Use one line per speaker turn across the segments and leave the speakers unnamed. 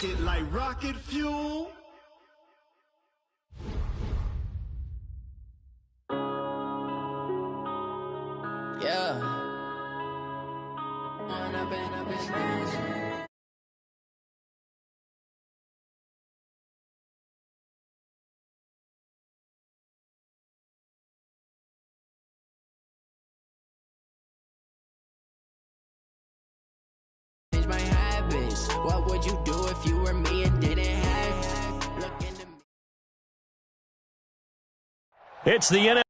Rocket like rocket fuel.
Yeah. Change my habits. What would you do if you were me and didn't have? Look into me.
It's the NFL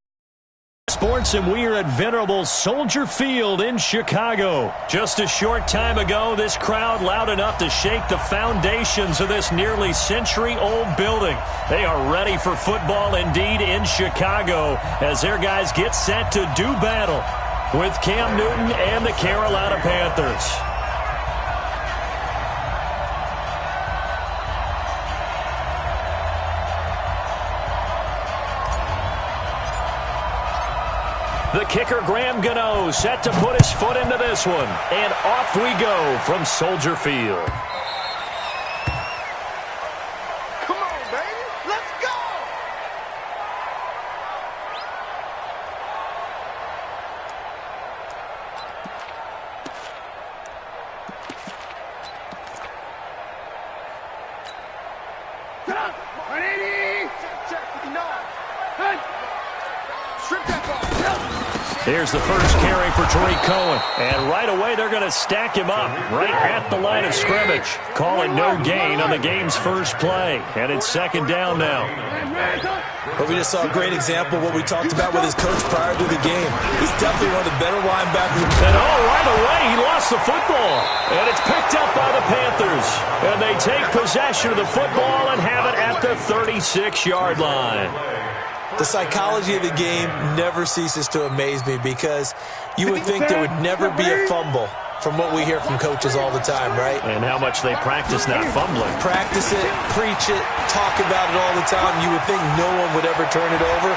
Sports, and we are at venerable Soldier Field in Chicago. Just a short time ago, this crowd loud enough to shake the foundations of this nearly century-old building. They are ready for football indeed in Chicago as their guys get set to do battle with Cam Newton and the Carolina Panthers. The kicker, Graham Gano, set to put his foot into this one. And off we go from Soldier Field.
Come on, baby. Let's go. Strip that ball.
Here's the first carry for Tariq Cohen. And right away, they're going to stack him up right at the line of scrimmage. Call it no gain on the game's first play. And it's second down now.
But we just saw a great example of what we talked about with his coach prior to the game. He's definitely one of the better linebackers.
And right away, he lost the football. And it's picked up by the Panthers. And they take possession of the football and have it at the 36-yard line.
The psychology of the game never ceases to amaze me because you would think there would never be a fumble from what we hear from coaches all the time, right?
And how much they practice not fumbling.
Practice it, preach it, talk about it all the time. You would think no one would ever turn it over,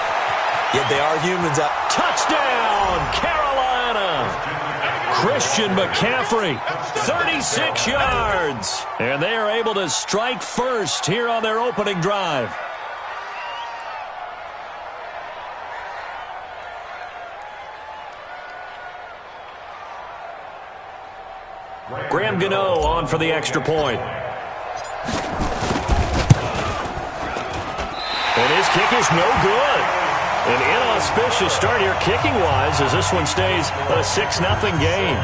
yet they are humans out.
Touchdown, Carolina! Christian McCaffrey, 36 yards. And they are able to strike first here on their opening drive. Graham Gano on for the extra point. And his kick is no good. An inauspicious start here kicking-wise as this one stays a 6-0 game.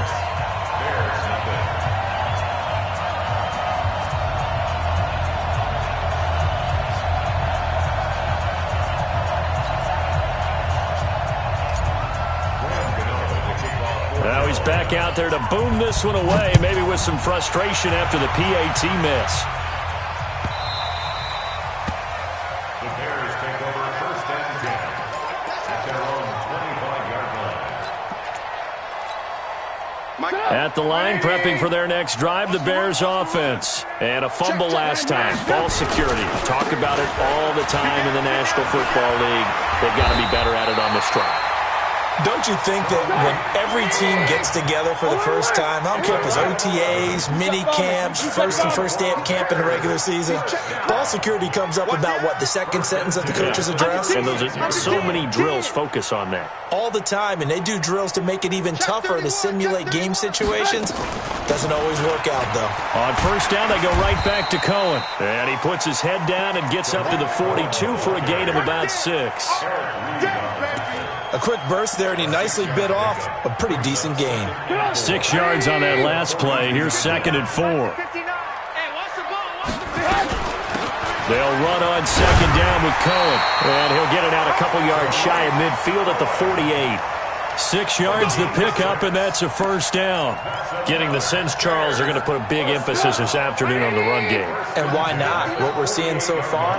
Now he's back out there to boom this one away, maybe with some frustration after the PAT miss.
The Bears take over first and 10 at their own 25-yard line.
At the line, prepping for their next drive, the Bears offense. And a fumble last time. Ball security. Talk about it all the time in the National Football League. They've got to be better at it on this drive.
Don't you think that when every team gets together for the first time, I don't care if it's OTAs, mini camps, first day of camp in the regular season, ball security comes up about, what, the second sentence of the coach's address?
And those are so many drills focus on that.
All the time, and they do drills to make it even tougher to simulate game situations. Doesn't always work out, though.
On first down, they go right back to Cohen. And he puts his head down and gets up to the 42 for a gain of about 6.
A quick burst there, and he nicely bit off a pretty decent gain.
6 yards on that last play. Here's second and 4. They'll run on second down with Cohen. And he'll get it out a couple yards shy of midfield at the 48. 6 yards the pickup, and that's a first down. Getting the sense Charles are going to put a big emphasis this afternoon on the run game.
And why not? What we're seeing so far,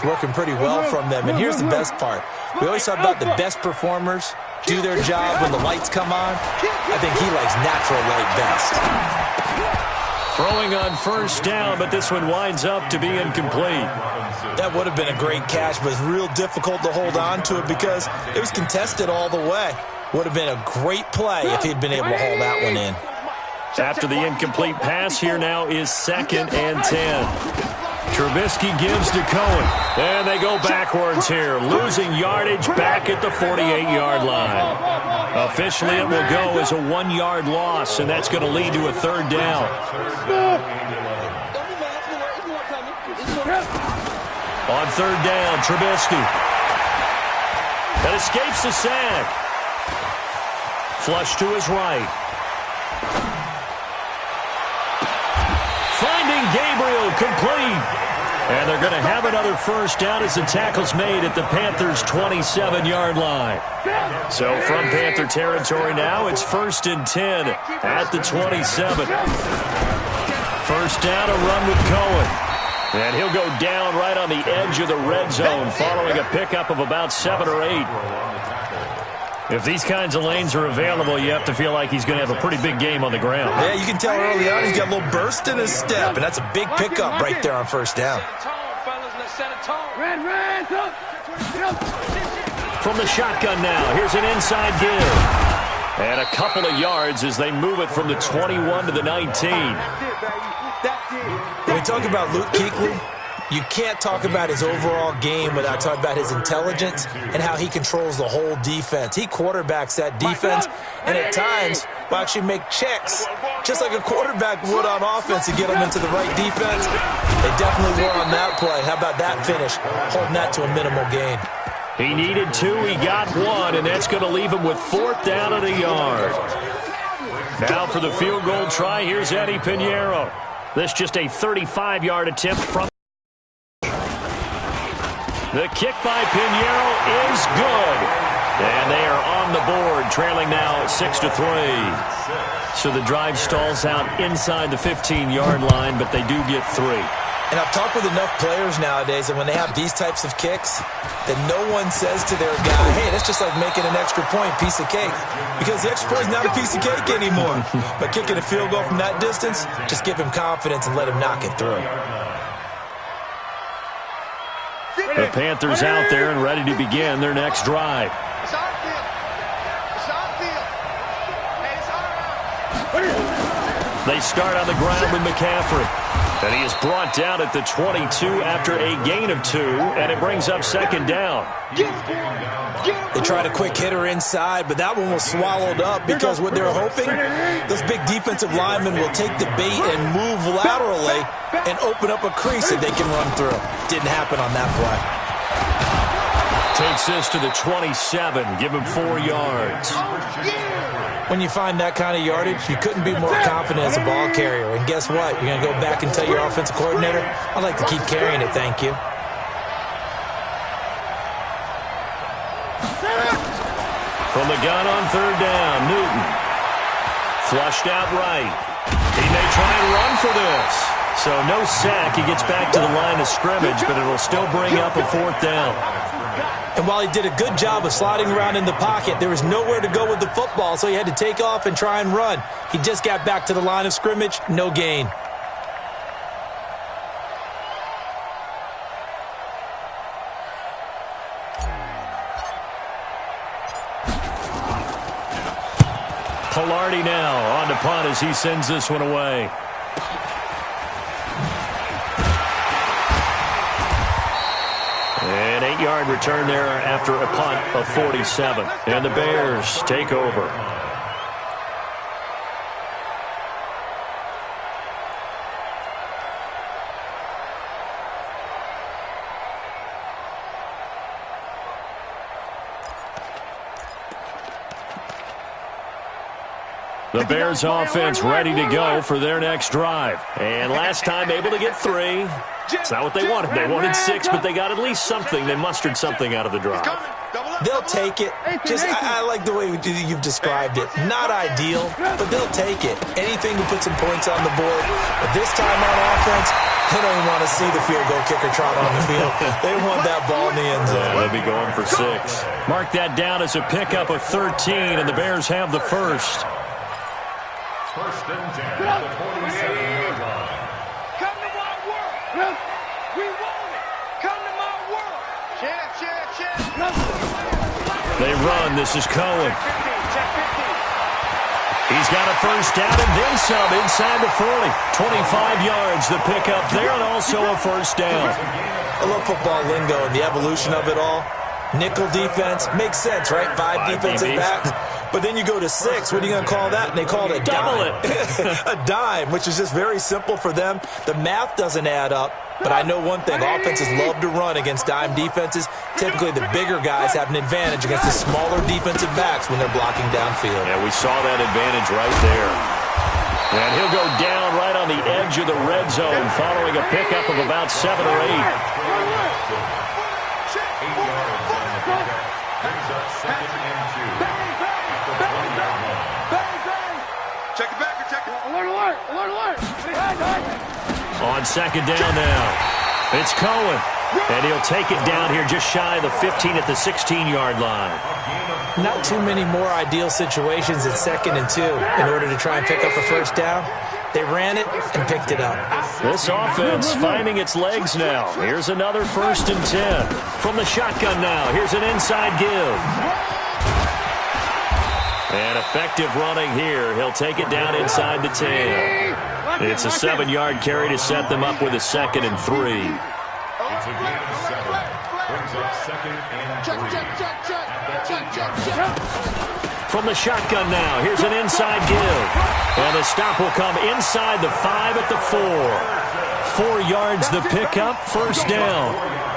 working pretty well from them. And here's the best part. We always talk about the best performers do their job when the lights come on. I think he likes natural light best.
Throwing on first down, but this one winds up to be incomplete.
That would have been a great catch, but it's real difficult to hold on to it because it was contested all the way. Would have been a great play if he'd been able to hold that one in.
After the incomplete pass, here now is 2nd and 10. Trubisky gives to Cohen. And they go backwards here, losing yardage back at the 48-yard line. Officially, it will go as a 1-yard loss, and that's going to lead to a 3rd down. On 3rd down, Trubisky. That escapes the sack. Flush to his right. Finding Gabriel, complete. And they're going to have another 1st down as the tackle's made at the Panthers' 27-yard line. So from Panther territory now, it's 1st and 10 at the 27. 1st down, a run with Cohen. And he'll go down right on the edge of the red zone following a pickup of about 7 or 8. If these kinds of lanes are available, you have to feel like he's going to have a pretty big game on the ground.
Yeah, you can tell early on he's got a little burst in his step, and that's a big pickup right there on 1st down.
From the shotgun now, here's an inside give. And a couple of yards as they move it from the 21 to the 19.
When we talk about Luke Kuechly, you can't talk about his overall game without talking about his intelligence and how he controls the whole defense. He quarterbacks that defense, and at times will actually make checks, just like a quarterback would on offense, to get them into the right defense. They definitely were on that play. How about that finish, holding that to a minimal gain?
He needed 2, he got 1, and that's going to leave him with 4th down and a yard. Now for the field goal try, here's Eddie Pinheiro. This just a 35-yard attempt from. The kick by Pinheiro is good. And they are on the board, trailing now 6-3. So the drive stalls out inside the 15-yard line, but they do get 3.
And I've talked with enough players nowadays that when they have these types of kicks, that no one says to their guy, hey, that's just like making an extra point, piece of cake. Because the extra point is not a piece of cake anymore. But kicking a field goal from that distance, just give him confidence and let him knock it through.
The Panthers out there and ready to begin their next drive. They start on the ground with McCaffrey. And he is brought down at the 22 after a gain of 2, and it brings up 2nd down.
They tried a quick hitter inside, but that one was swallowed up because what they're hoping, those big defensive linemen will take the bait and move laterally and open up a crease that they can run through. Didn't happen on that play.
Takes this to the 27, give him 4 yards.
When you find that kind of yardage, you couldn't be more confident as a ball carrier. And guess what? You're going to go back and tell your offensive coordinator, I'd like to keep carrying it, thank you.
From the gun on 3rd down, Newton. Flushed out right. He may try and run for this. So no sack. He gets back to the line of scrimmage, but it'll still bring up a 4th down.
And while he did a good job of sliding around in the pocket, there was nowhere to go with the football, so he had to take off and try and run. He just got back to the line of scrimmage, no gain.
Pilardi now on to punt as he sends this one away. An 8-yard return there after a punt of 47. And the Bears take over. The Bears offense ready to go for their next drive. And last time able to get 3. It's not what they wanted. They wanted 6, but they got at least something. They mustered something out of the drive.
They'll take it. I like the way you've described it. Not ideal, but they'll take it. Anything to put some points on the board. But this time on offense, they don't even want to see the field goal kicker trot on the field. They want that ball in the end zone.
Yeah, they'll be going for 6. Mark that down as a pickup of 13, and the Bears have the first.
1st and 10 at the 47-yard line.
Come to my world. We want it. Come to my world. Check.
They run. This is Cohen. He's got a first down and then some inside the 40. 25 yards the pickup there and also a first down.
I love football lingo and the evolution of it all. Nickel defense makes sense, right? Five defensive backs. But then you go to 6. What are you going to call that? And they call it a
double
dime. A dime, which is just very simple for them. The math doesn't add up. But I know one thing. Offenses love to run against dime defenses. Typically, the bigger guys have an advantage against the smaller defensive backs when they're blocking downfield.
Yeah, we saw that advantage right there. And he'll go down right on the edge of the red zone following a pickup of about 7 or 8.
8 yards on the pickup. Brings up 2nd and 2. At the 20-yard line.
Check it back. Check it.
Alert, alert, alert, alert.
On 2nd down now. It's Cohen. And he'll take it down here just shy of the 15 at the 16-yard line.
Not too many more ideal situations at 2nd and 2 in order to try and pick up a first down. They ran it and picked it up.
This offense finding its legs now. Here's another 1st and 10. From the shotgun now. Here's an inside give. And effective running here. He'll take it down inside the 10. It's a 7-yard carry to set them up with a 2nd and 3.
It's a gain of 7. Brings up 2nd and 3.
From the shotgun now. Here's an inside give. And the stop will come inside the 5 at the 4. 4 yards the pickup. First down.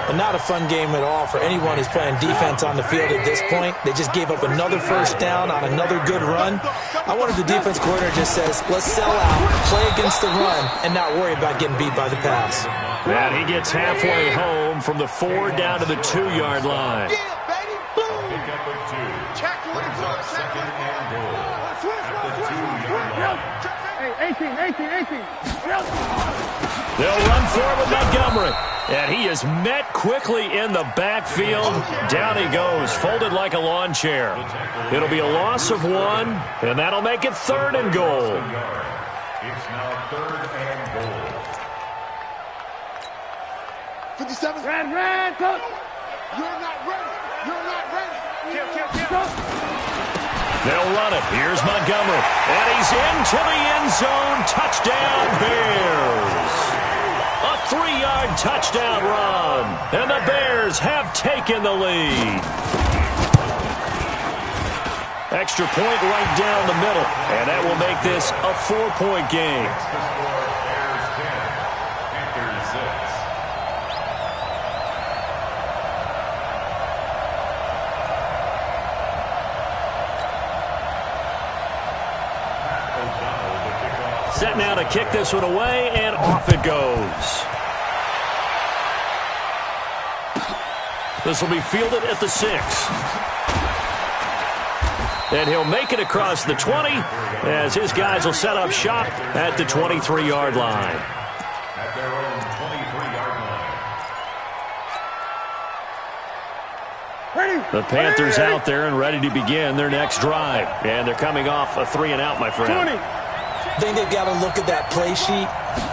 And not a fun game at all for anyone who's playing defense on the field at this point. They just gave up another first down on another good run. I wonder if the defense coordinator just says, let's sell out, play against the run, and not worry about getting beat by the pass.
And he gets halfway home from the 4 down to the 2-yard line.
Pickup of 2. Brings up 2nd and goal. At the 2-yard line.
Hey, 18.
They'll run forward with Montgomery. And he is met quickly in the backfield. Down he goes, folded like a lawn chair. It'll be a loss of 1, and that'll make it 3rd and goal.
It's now 3rd and goal.
57. Red, go.
You're not ready. Kill.
They'll run it. Here's Montgomery. And he's into the end zone. Touchdown, Bears. A 3-yard touchdown run. And the Bears have taken the lead. Extra point right down the middle. And that will make this a 4-point game.
That's the score. Bears 10. Panthers 6.
Set now to kick this one away, and off it goes. This will be fielded at the 6. And he'll make it across the 20 as his guys will set up shop at the 23-yard line.
At their own 23-yard line.
The Panthers out there and ready to begin their next drive. And they're coming off a 3-and-out, my friend.
I think they've got to look at that play sheet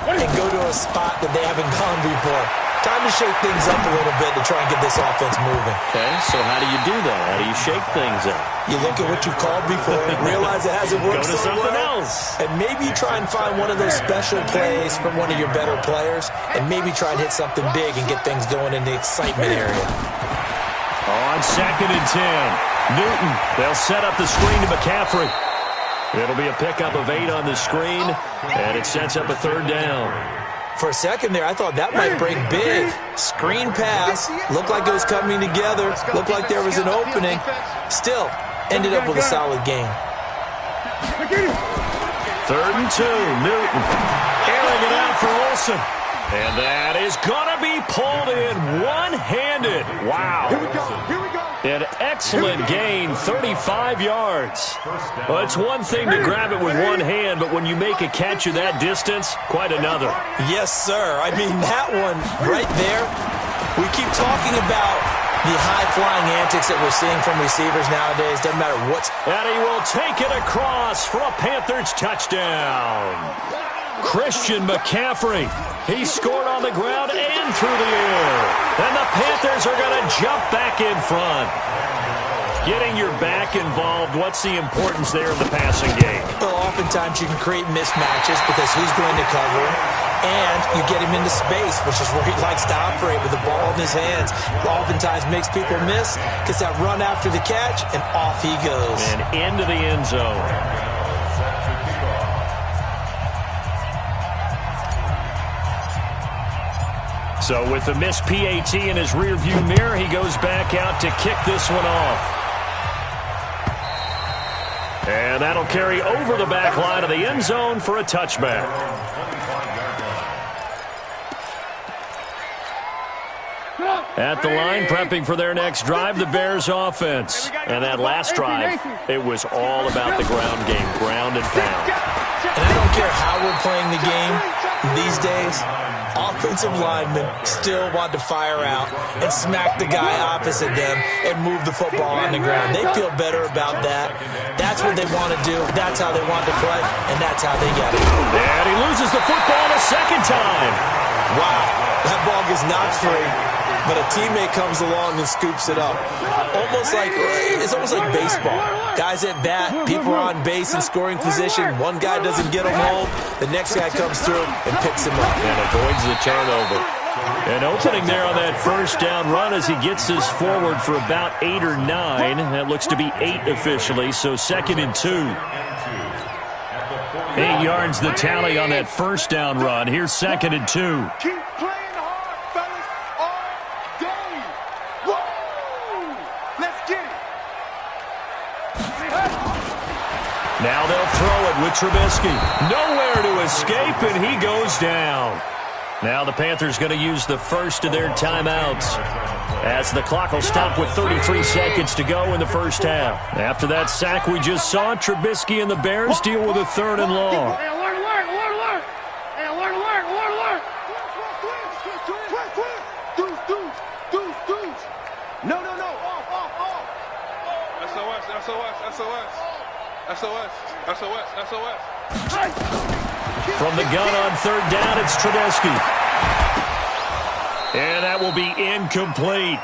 and go to a spot that they haven't gone before. Time to shake things up a little bit to try and get this offense moving.
Okay, so how do you do that? How do you shake things up?
You look at what you called before, realize it hasn't worked
Go to
so
something
well,
else.
and maybe you try and find one of those special plays from one of your better players, and maybe try and hit something big and get things going in the excitement area.
On 2nd and 10, Newton. They'll set up the screen to McCaffrey. It'll be a pickup of 8 on the screen, and it sets up a 3rd down.
For a second there, I thought that might break big. Screen pass. Looked like it was coming together. Looked like there was an opening. Still, ended up with a solid game.
3rd and 2, Newton. Airing it out for Olsen. And that is going to be pulled in one-handed. Wow.
Here we go.
An excellent gain, 35 yards. Well, it's one thing to grab it with one hand, but when you make a catch of that distance, quite another.
Yes, sir. I mean, that one right there, we keep talking about the high-flying antics that we're seeing from receivers nowadays. Doesn't matter what's...
And he will take it across for a Panthers touchdown. Christian McCaffrey. He scored on the ground and through the air. And the Panthers are going to jump back in front. Getting your back involved, what's the importance there in the passing game?
Well, oftentimes you can create mismatches because who's going to cover him, and you get him into space, which is where he likes to operate with the ball in his hands. Oftentimes makes people miss, gets that run after the catch, and off he goes.
And into the end zone. So with the missed PAT in his rearview mirror, he goes back out to kick this one off. And that'll carry over the back line of the end zone for a touchback. At the line, prepping for their next drive, the Bears offense. And that last drive, it was all about the ground game, ground and pound.
And I don't care how we're playing the game these days, offensive linemen still want to fire out and smack the guy opposite them and move the football on the ground. They feel better about that. That's what they want to do. That's how they want to play, and that's how they get it.
And he loses the football a second time.
Wow, that ball gets knocked free, but a teammate comes along and scoops it up. It's almost like baseball. Guys at bat, people are on base in scoring position. One guy doesn't get him home. The next guy comes through and picks him up.
And avoids the turnover. An opening there on that first down run as he gets this forward for about 8 or 9. That looks to be 8 officially, so 2nd and 2. 8 yards the tally on that first down run. Here's 2nd and 2.
Keep playing hard, fellas, all day. Woo! Let's get it.
Now they'll throw it with Trubisky. Nowhere to escape, and he goes down. Now the Panthers going to use the first of their timeouts as the clock will stop with 33 seconds to go in the first half. After that sack we just saw, Trubisky and the Bears deal with a 3rd and long.
Hey, alert, alert, alert, alert. Hey, alert, alert, alert, alert.
Deuce. No. Off. SOS.
From the gun on 3rd down, it's Trubisky. And that will be incomplete.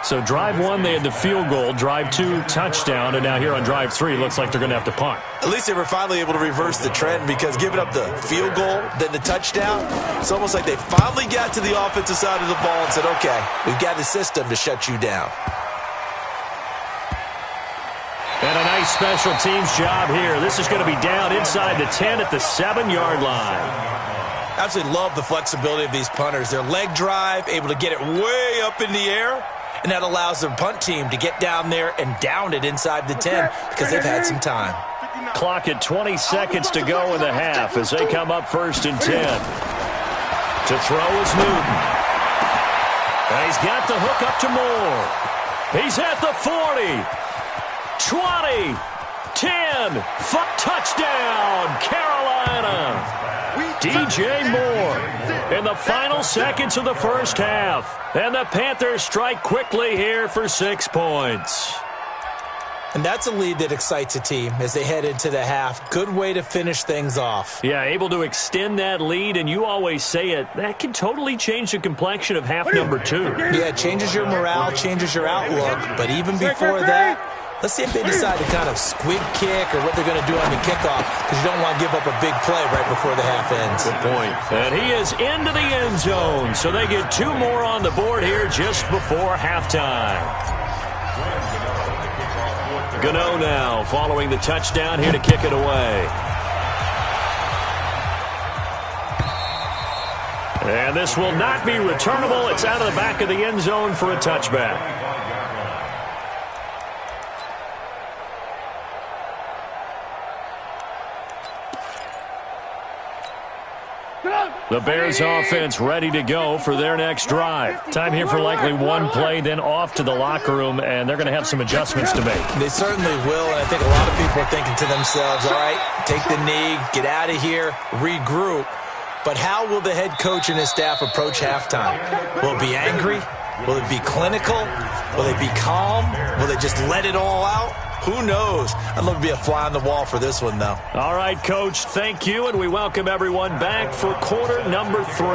So drive 1, they had the field goal. Drive 2, touchdown. And now here on drive 3, looks like they're going to have to punt.
At least they were finally able to reverse the trend, because giving up the field goal, then the touchdown, it's almost like they finally got to the offensive side of the ball and said, okay, we've got a system to shut you down.
And a nice special teams job here. This is going to be down inside the 10 at the 7-yard line.
I absolutely love the flexibility of these punters. Their leg drive, able to get it way up in the air, and that allows their punt team to get down there and down it inside the 10 because they've had some time.
Clock at 20 seconds to go in the half as they come up 1st and 10. To throw is Newton. And he's got the hook up to Moore. He's at the 40. 20, 10, touchdown, Carolina. DJ Moore in the final seconds of the first half. And the Panthers strike quickly here for 6 points.
And that's a lead that excites a team as they head into the half. Good way to finish things off.
Yeah, able to extend that lead, and you always say it, that can totally change the complexion of half number 2.
Yeah, it changes your morale, changes your outlook. But even before that, let's see if they decide to kind of squib kick or what they're going to do on the kickoff, because you don't want to give up a big play right before the half ends.
Good point. And he is into the end zone, so they get 2 more on the board here just before halftime. Gano now following the touchdown here to kick it away. And this will not be returnable. It's out of the back of the end zone for a touchback. The Bears offense ready to go for their next drive. Time here for likely 1 play, then off to the locker room, and they're going to have some adjustments to make.
They certainly will, and I think a lot of people are thinking to themselves, all right, take the knee, get out of here, regroup. But how will the head coach and his staff approach halftime? Will it be angry? Will it be clinical? Will they be calm? Will they just let it all out? Who knows? I'd love to be a fly on the wall for this one, though.
All right, Coach, thank you, and we welcome everyone back for quarter number 3.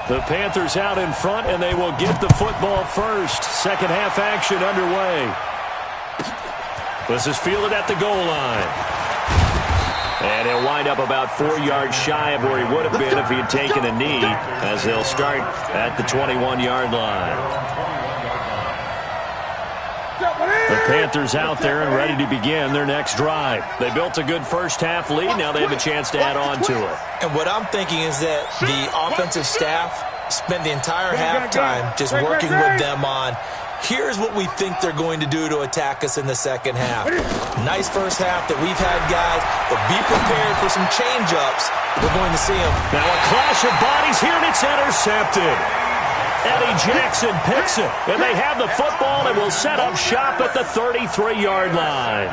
The Panthers out in front, and they will get the football first. Second half action underway. This is fielded at the goal line. And he'll wind up about 4 yards shy of where he would have been if he had taken a knee, as they'll start at the 21-yard line. The Panthers out there and ready to begin their next drive. They built a good first-half lead. Now they have a chance to add on to it.
And what I'm thinking is that the offensive staff spent the entire halftime just working with them on, here's what we think they're going to do to attack us in the second half. Nice first half that we've had, guys, but be prepared for some change-ups. We're going to see them.
Now a clash of bodies here, and it's intercepted. Eddie Jackson picks it, and they have the football and will set up shop at the 33-yard line.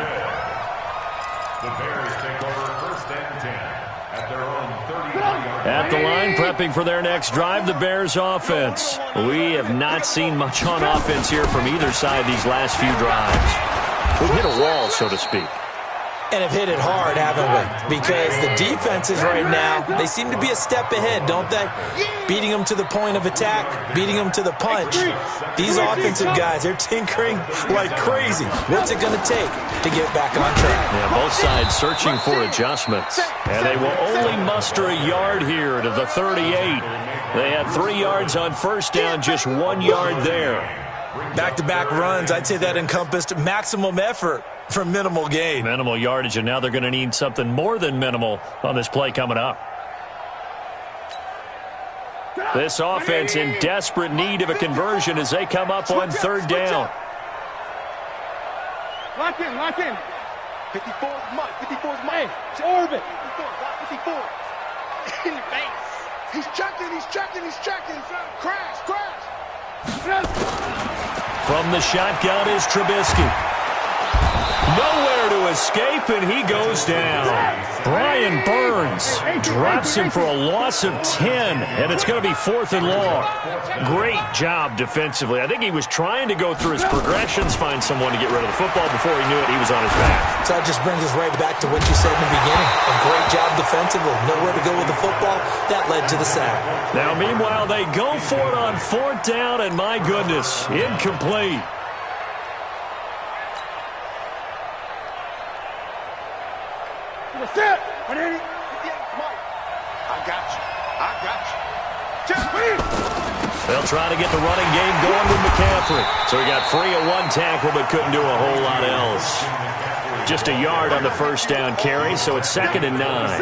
The Bears take over first and 10 at their own 30-yard line.
At the line, prepping for their next drive, the Bears offense. We have not seen much on offense here from either side these last few drives. We've hit a wall, so to speak.
And have hit it hard, haven't we? Because the defenses right now, they seem to be a step ahead, don't they? Beating them to the point of attack, beating them to the punch. These offensive guys, they're tinkering like crazy. What's it going to take to get back on track?
Yeah, both sides searching for adjustments. And they will only muster a yard here to the 38. They had 3 yards on first down, just 1 yard there.
Back-to-back runs, I'd say that encompassed maximum effort for minimal gain.
Minimal yardage, and now they're going to need something more than minimal on this play coming up. This offense in desperate need of a conversion as they come up on third down.
Lock in, lock in.
54 is Mike. 54 is Mike.
It's orbit.
54. In the face. He's checking. Crash.
From the shotgun is Trubisky. Nowhere to escape, and he goes down. Brian Burns drops him for a loss of 10, and it's going to be 4th and long. Great job defensively. I think he was trying to go through his progressions, find someone to get rid of the football. Before he knew it, he was on his back.
So that just brings us right back to what you said in the beginning. A great job defensively. Nowhere to go with the football. That led to the sack.
Now, meanwhile, they go for it on 4th down, and my goodness, incomplete.
What's that?
Mike. I got you.
They'll try to get the running game going with McCaffrey. So he got free of 1 tackle, but couldn't do a whole lot else. Just a yard on the first down carry, so it's 2nd and 9.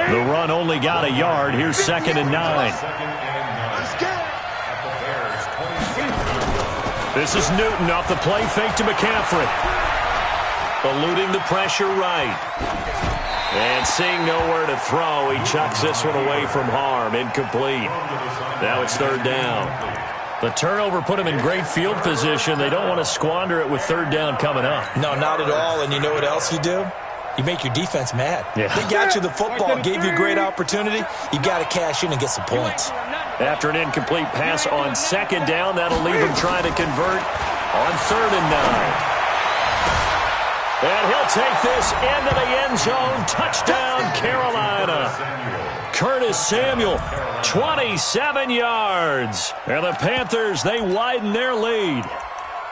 The run only got a yard. Here's 2nd and 9. This is Newton off the play fake to McCaffrey. Eluding the pressure right. And seeing nowhere to throw, he chucks this one away from harm. Incomplete. Now it's 3rd down. The turnover put him in great field position. They don't want to squander it with 3rd down coming up.
No, not at all. And you know what else you do? You make your defense mad.
Yeah.
They got you the football, gave you a great opportunity. You got to cash in and get some points.
After an incomplete pass on 2nd down, that'll leave him trying to convert on 3rd and 9. And he'll take this into the end zone. Touchdown, Carolina. Curtis Samuel, 27 yards. And the Panthers, they widen their lead.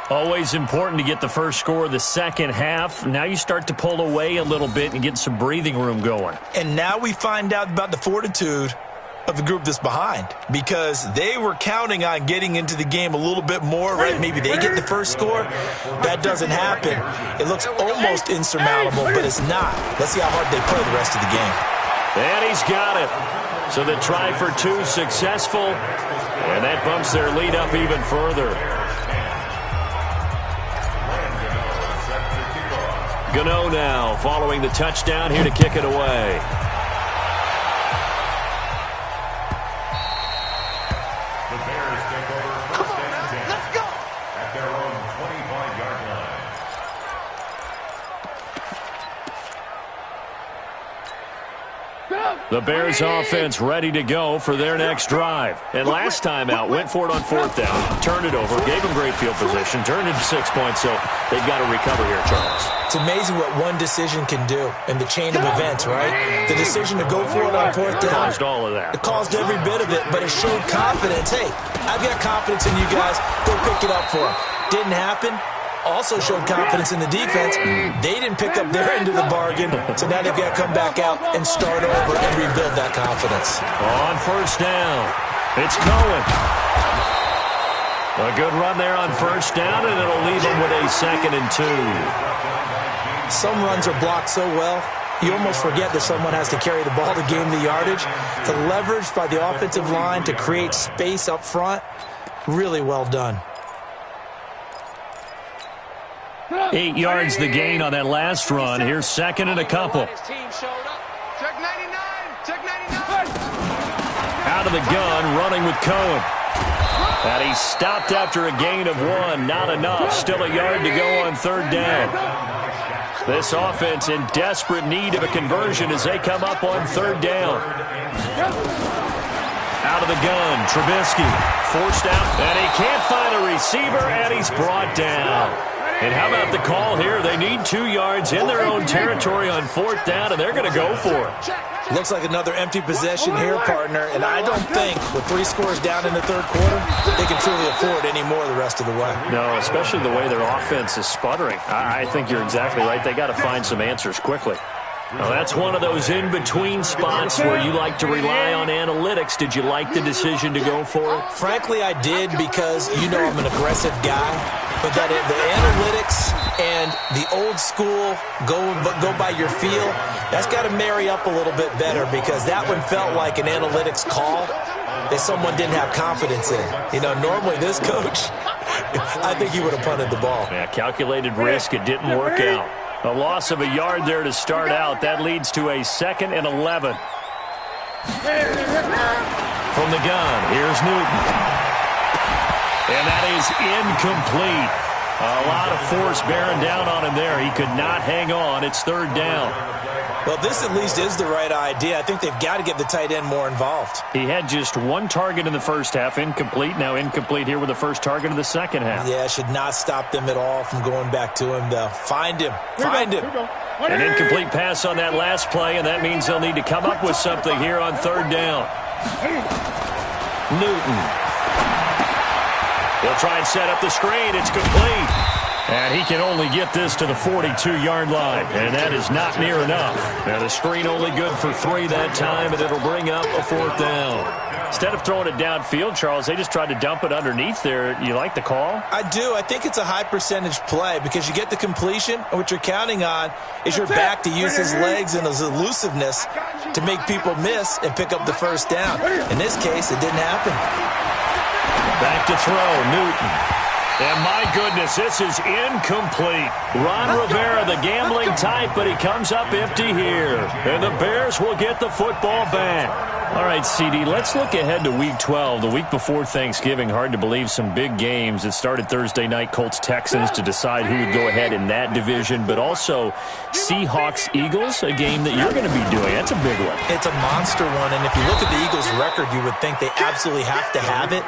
Always important to get the first score of the second half. Now you start to pull away a little bit and get some breathing room going.
And now we find out about the fortitude of the group that's behind, because they were counting on getting into the game a little bit more, right? Maybe they get the first score. That doesn't happen. It looks almost insurmountable, but it's not. Let's see how hard they play the rest of the game.
And he's got it. So the try for 2 successful, and that bumps their lead up even further. Gano now following the touchdown here to kick it away. The Bears offense ready to go for their next drive. And last time out, went for it on 4th down, turned it over, gave them great field position, turned it to 6 points, so they've got to recover here, Charles.
It's amazing what one decision can do in the chain of events, right? The decision to go for it on 4th down.
Caused all of that.
It caused every bit of it, but it showed confidence. Hey, I've got confidence in you guys. Go pick it up for them. Didn't happen. Also showed confidence in the defense. They didn't pick up their end of the bargain, so now they've got to come back out and start over and rebuild that confidence.
On first down, it's Cohen. A good run there on first down, and it'll leave them with a 2nd and 2.
Some runs are blocked so well, you almost forget that someone has to carry the ball to gain the yardage. The leverage by the offensive line to create space up front, really well done.
8 yards the gain on that last run. Here's 2nd and a couple.
Check 99. Check 99.
Out of the gun, running with Cohen. And he stopped after a gain of 1. Not enough. Still a yard to go on 3rd down. This offense in desperate need of a conversion as they come up on 3rd down. Out of the gun, Trubisky forced out, and he can't find a receiver, and he's brought down. And how about the call here? They need 2 yards in their own territory on 4th down, and they're going to go for it.
Looks like another empty possession here, partner, and I don't think with 3 scores down in the 3rd quarter, they can truly afford any more the rest of the way.
No, especially the way their offense is sputtering. I think you're exactly right. They got to find some answers quickly. Well, that's one of those in-between spots where you like to rely on analytics. Did you like the decision to go for it?
Frankly, I did because you know I'm an aggressive guy. But that the analytics and the old school go by your feel, that's got to marry up a little bit better because that one felt like an analytics call that someone didn't have confidence in. You know, normally this coach, I think he would have punted the ball.
Yeah, calculated risk. It didn't work out. A loss of a yard there to start out. That leads to a 2nd and 11. From the gun, here's Newton. And that is incomplete. A lot of force bearing down on him there. He could not hang on. It's 3rd down.
Well, this at least is the right idea. I think they've got to get the tight end more involved.
He had just 1 target in the first half, incomplete. Now incomplete here with the first target of the second half.
Yeah, should not stop them at all from going back to him, though. Find him. Find him.
An incomplete pass on that last play, and that means they'll need to come up with something here on 3rd down. Newton. He'll try and set up the screen. It's complete. And he can only get this to the 42-yard line, and that is not near enough. Now, the screen only good for 3 that time, and it'll bring up a 4th down. Instead of throwing it downfield, Charles, they just tried to dump it underneath there. You like the call?
I do. I think it's a high-percentage play because you get the completion, and what you're counting on is your back to use his legs and his elusiveness to make people miss and pick up the first down. In this case, it didn't happen.
Back to throw, Newton. And my goodness, this is incomplete. Ron Rivera, the gambling type, but he comes up empty here. And the Bears will get the football back. All right, CD, let's look ahead to Week 12, the week before Thanksgiving. Hard to believe some big games. It started Thursday night, Colts-Texans, to decide who would go ahead in that division, but also Seahawks-Eagles, a game that you're going to be doing. That's a big one.
It's a monster one, and if you look at the Eagles' record, you would think they absolutely have to have it.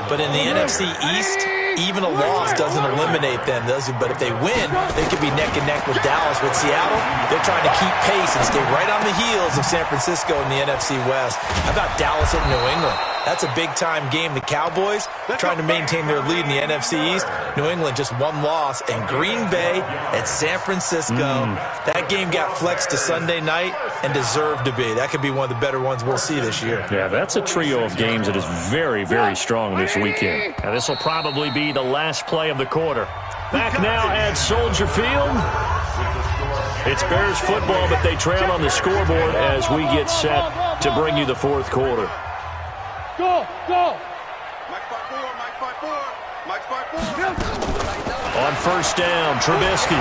But in the NFC East, even a loss doesn't eliminate them, does it? But if they win, they could be neck and neck with Dallas. With Seattle, they're trying to keep pace and stay right on the heels of San Francisco in the NFC West. How about Dallas at New England? That's a big-time game. The Cowboys trying to maintain their lead in the NFC East. New England just 1 loss. And Green Bay at San Francisco. That game got flexed to Sunday night and deserved to be. That could be one of the better ones we'll see this year.
Yeah, that's a trio of games that is very, very strong this weekend. Now, this will probably be the last play of the quarter. Back now at Soldier Field. It's Bears football, but they trail on the scoreboard as we get set to bring you the 4th quarter.
Go, go.
Mike 5-4, Mike 5-4, Mike 5-4.
On first down, Trubisky.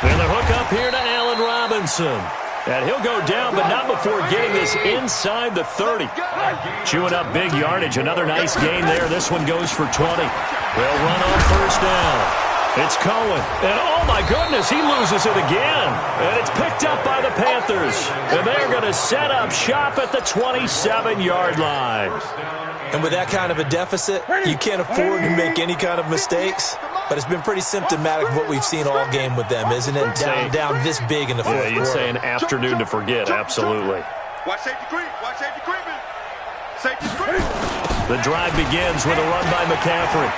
And the hook up here to Allen Robinson. And he'll go down, but not before getting this inside the 30. Chewing up big yardage. Another nice gain there. This one goes for 20. They'll run on first down. It's Cohen. And oh my goodness, he loses it again. And it's picked up by the Panthers. And they're going to set up shop at the 27-yard line.
And with that kind of a deficit, you can't afford to make any kind of mistakes. But it's been pretty symptomatic of what we've seen all game with them, isn't it? Down this big in the 4th quarter.
You'd say an afternoon to forget, absolutely.
Watch safety creep. Watch safety creeping. Safety creep.
The drive begins with a run by McCaffrey.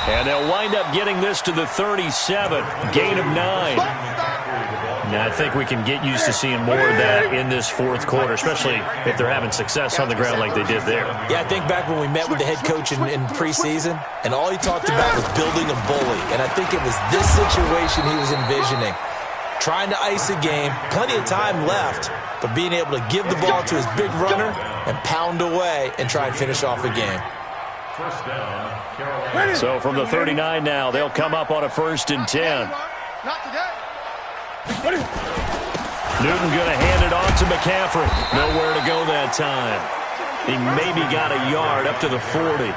And they'll wind up getting this to the 37. Gain of 9. Now, I think we can get used to seeing more of that in this fourth quarter, especially if they're having success on the ground like they did there.
Yeah, I think back when we met with the head coach in preseason, and all he talked about was building a bully. And I think it was this situation he was envisioning. Trying to ice a game, plenty of time left, but being able to give the ball to his big runner and pound away and try and finish off a game.
First down,
So from the 39 now, they'll come up on a 1st and 10.
Not today.
Newton going to hand it off to McCaffrey. Nowhere to go that time. He maybe got a yard up to the 40.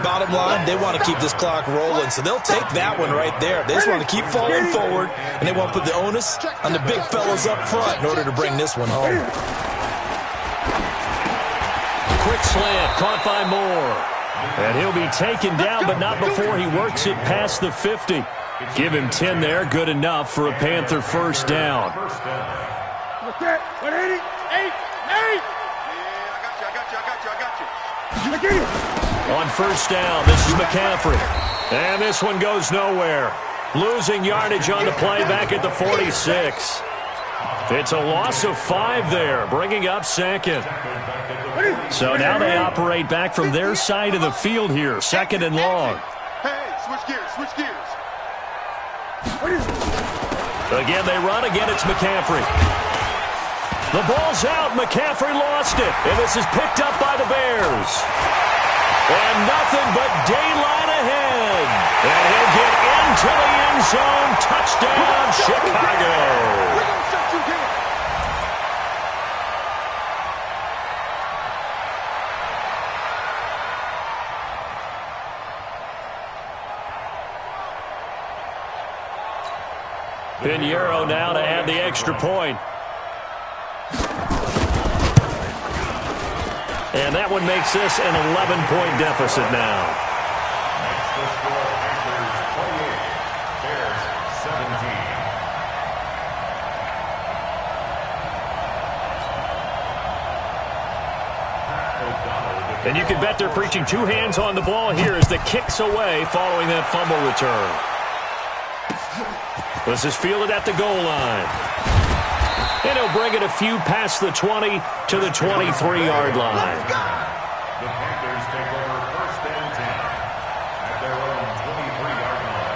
Bottom line, they want to keep this clock rolling, so they'll take that one right there. They just want to keep falling forward, and they want to put the onus on the big fellas up front in order to bring this one home.
Quick slant, caught by Moore. And he'll be taken down, but not before he works it past the 50. Give him 10 there, good enough for a Panther first down.
What's that? 180? 8!
Yeah, I got you.
On first down, this is McCaffrey. And this one goes nowhere. Losing yardage on the play back at the 46. It's a loss of 5 there, bringing up 2nd. So now they operate back from their side of the field here, 2nd and long.
Hey, switch gears, switch gears.
Again, they run. Again, it's McCaffrey. The ball's out. McCaffrey lost it. And this is picked up by the Bears. And nothing but daylight ahead. And he'll get into the end zone. Touchdown, Chicago.
We're going to shut you down.
Pinheiro now to add the extra point. And that one makes this an 11-point deficit now.
Next to score, Panthers 28, Bears 17.
And you can bet they're preaching 2 hands on the ball here as the kick's away following that fumble return. This is fielded at the goal line. And he'll bring it a few past the 20 to the 23-yard line.
The Panthers take over 1st and 10 at their own 23-yard line.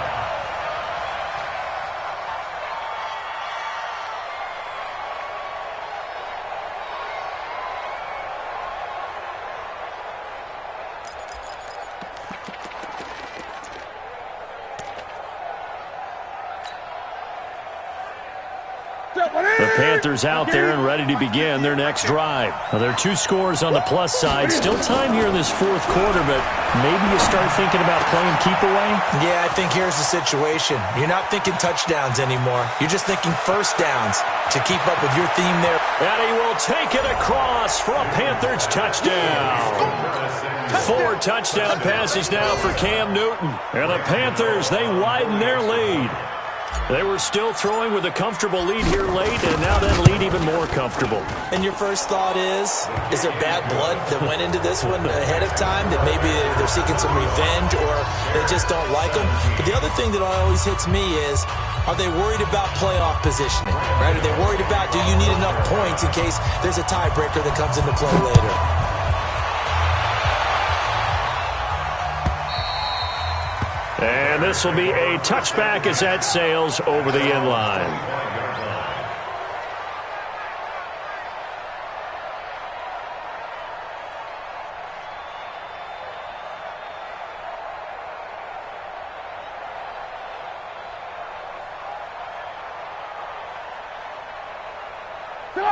The Panthers out there and ready to begin their next drive. Now, there are 2 scores on the plus side. Still time here in this fourth quarter, but maybe you start thinking about playing keep away?
Yeah, I think here's the situation. You're not thinking touchdowns anymore. You're just thinking first downs to keep up with your theme there.
And he will take it across for a Panthers touchdown. 4 touchdown passes now for Cam Newton. And the Panthers, they widen their lead. They were still throwing with a comfortable lead here late, and now that lead even more comfortable.
And your first thought is there bad blood that went into this one ahead of time, that maybe they're seeking some revenge or they just don't like them? But the other thing that always hits me is, are they worried about playoff positioning? Right? Are they worried about, do you need enough points in case there's a tiebreaker that comes into play later?
And this will be a touchback as that sails over the end line.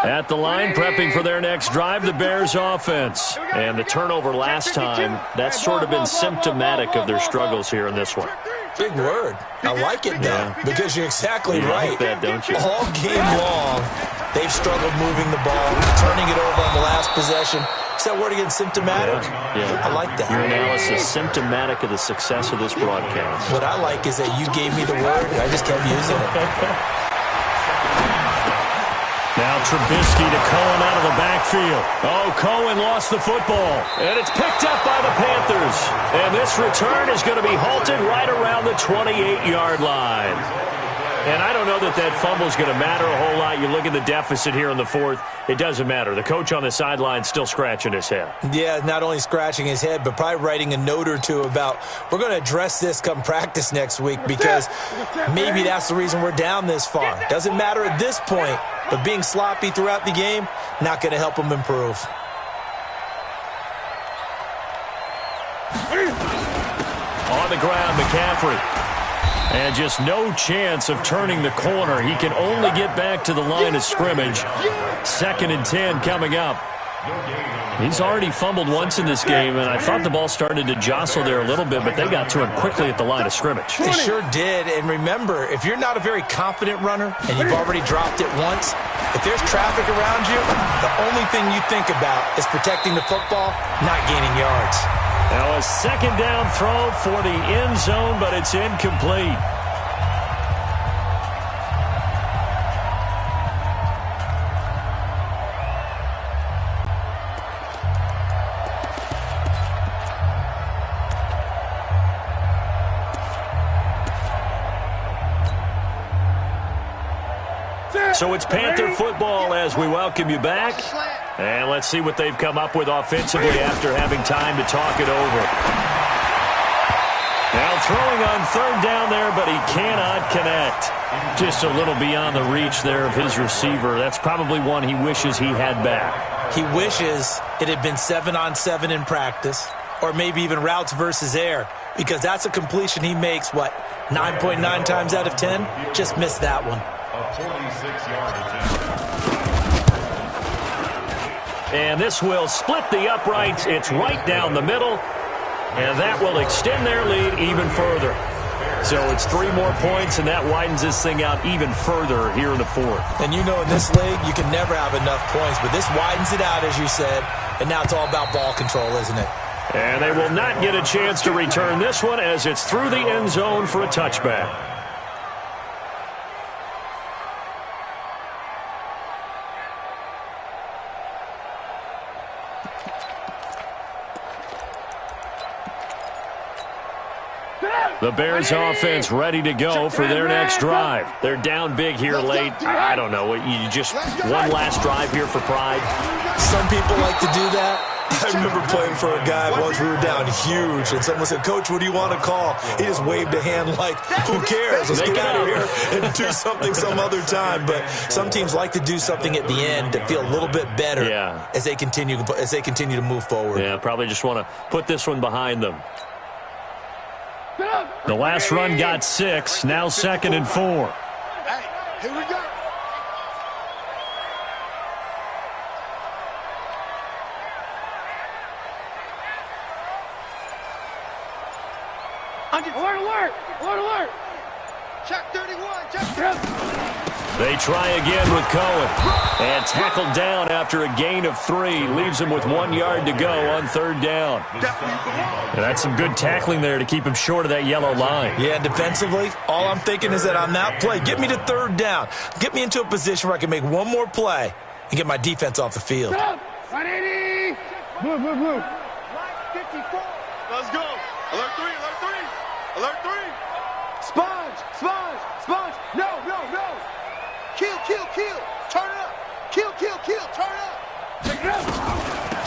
At the line, prepping for their next drive, the Bears offense. And the turnover last time, that's sort of been symptomatic of their struggles here in this one.
Big word. I like it, though, because you're exactly
You
right.
like that, don't you?
All game long, they've struggled moving the ball, turning it over on the last possession. Is that word again, symptomatic?
Yeah.
I like that.
Your analysis symptomatic of the success of this broadcast.
What I like is that you gave me the word, and I just kept using it.
Now Trubisky to Cohen out of the backfield. Oh, Cohen lost the football. And it's picked up by the Panthers. And this return is going to be halted right around the 28-yard line. And I don't know that that fumble is going to matter a whole lot. You look at the deficit here in the fourth. It doesn't matter. The coach on the sideline still scratching his head.
Yeah, not only scratching his head, but probably writing a note or two about we're going to address this come practice next week because maybe that's the reason we're down this far. Doesn't matter at this point, but being sloppy throughout the game, not going to help him improve.
On the ground, McCaffrey. And just no chance of turning the corner. He can only get back to the line of scrimmage. 2nd and 10 coming up. He's already fumbled once in this game, and I thought the ball started to jostle there a little bit, but they got to him quickly at the line of scrimmage.
They sure did. And remember, if you're not a very confident runner and you've already dropped it once, if there's traffic around you, the only thing you think about is protecting the football, not gaining yards.
Now a 2nd down throw for the end zone, but it's incomplete. So it's Panther football as we welcome you back. And let's see what they've come up with offensively after having time to talk it over. Now throwing on 3rd down there, but he cannot connect. Just a little beyond the reach there of his receiver. That's probably one he wishes he had back.
He wishes it had been 7-on-7 in practice, or maybe even routes versus air, because that's a completion he makes, 9.9 times out of 10? Just missed that one.
A 46-yard attempt.
And this will split the uprights. It's right down the middle. And that will extend their lead even further. So it's 3 more points, and that widens this thing out even further here in the fourth.
And you know in this league, you can never have enough points, but this widens it out, as you said, and now it's all about ball control, isn't it?
And they will not get a chance to return this one as it's through the end zone for a touchback. The Bears offense ready to go for their next drive. They're down big here late. I don't know. You just one last drive here for pride.
Some people like to do that. I remember playing for a guy once. We were down huge, and someone said, "Coach, what do you want to call?" He just waved a hand like, "Who cares? Let's get out of here and do something some other time." But some teams like to do something at the end to feel a little bit better as they continue to move forward.
Yeah, probably just want to put this one behind them. The last run got 6. Now 2nd and 4.
Hey, here we go.
Alert, alert! Alert, alert!
Check 31, check 31.
They try again with Cohen. And tackled down after a gain of 3. Leaves him with 1 yard to go on 3rd down. And that's some good tackling there to keep him short of that yellow line.
Yeah, defensively, all I'm thinking is that on that play, get me to 3rd down. Get me into a position where I can make one more play and get my defense off the field.
180! Blue, blue, blue.
54. Let's go. Alert 3, alert 3. Alert 3. Sponge, sponge, sponge. No, no, no. Kill, kill, kill. Turn it up. Kill, kill, kill. Turn it up. Check it out.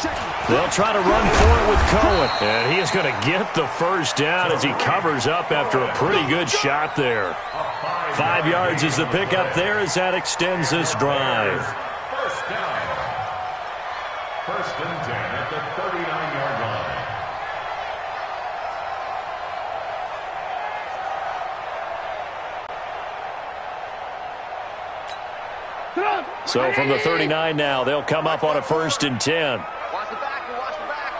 Check it.
They'll try to run for it with Cohen. And he is going to get the 1st down as he covers up after a pretty good shot there. 5 yards is the pickup there as that extends this drive.
1st down. 1st and 10 at the 39-yard line.
So from the 39 now, they'll come up on a 1st and 10.
Watch the back, watch the back.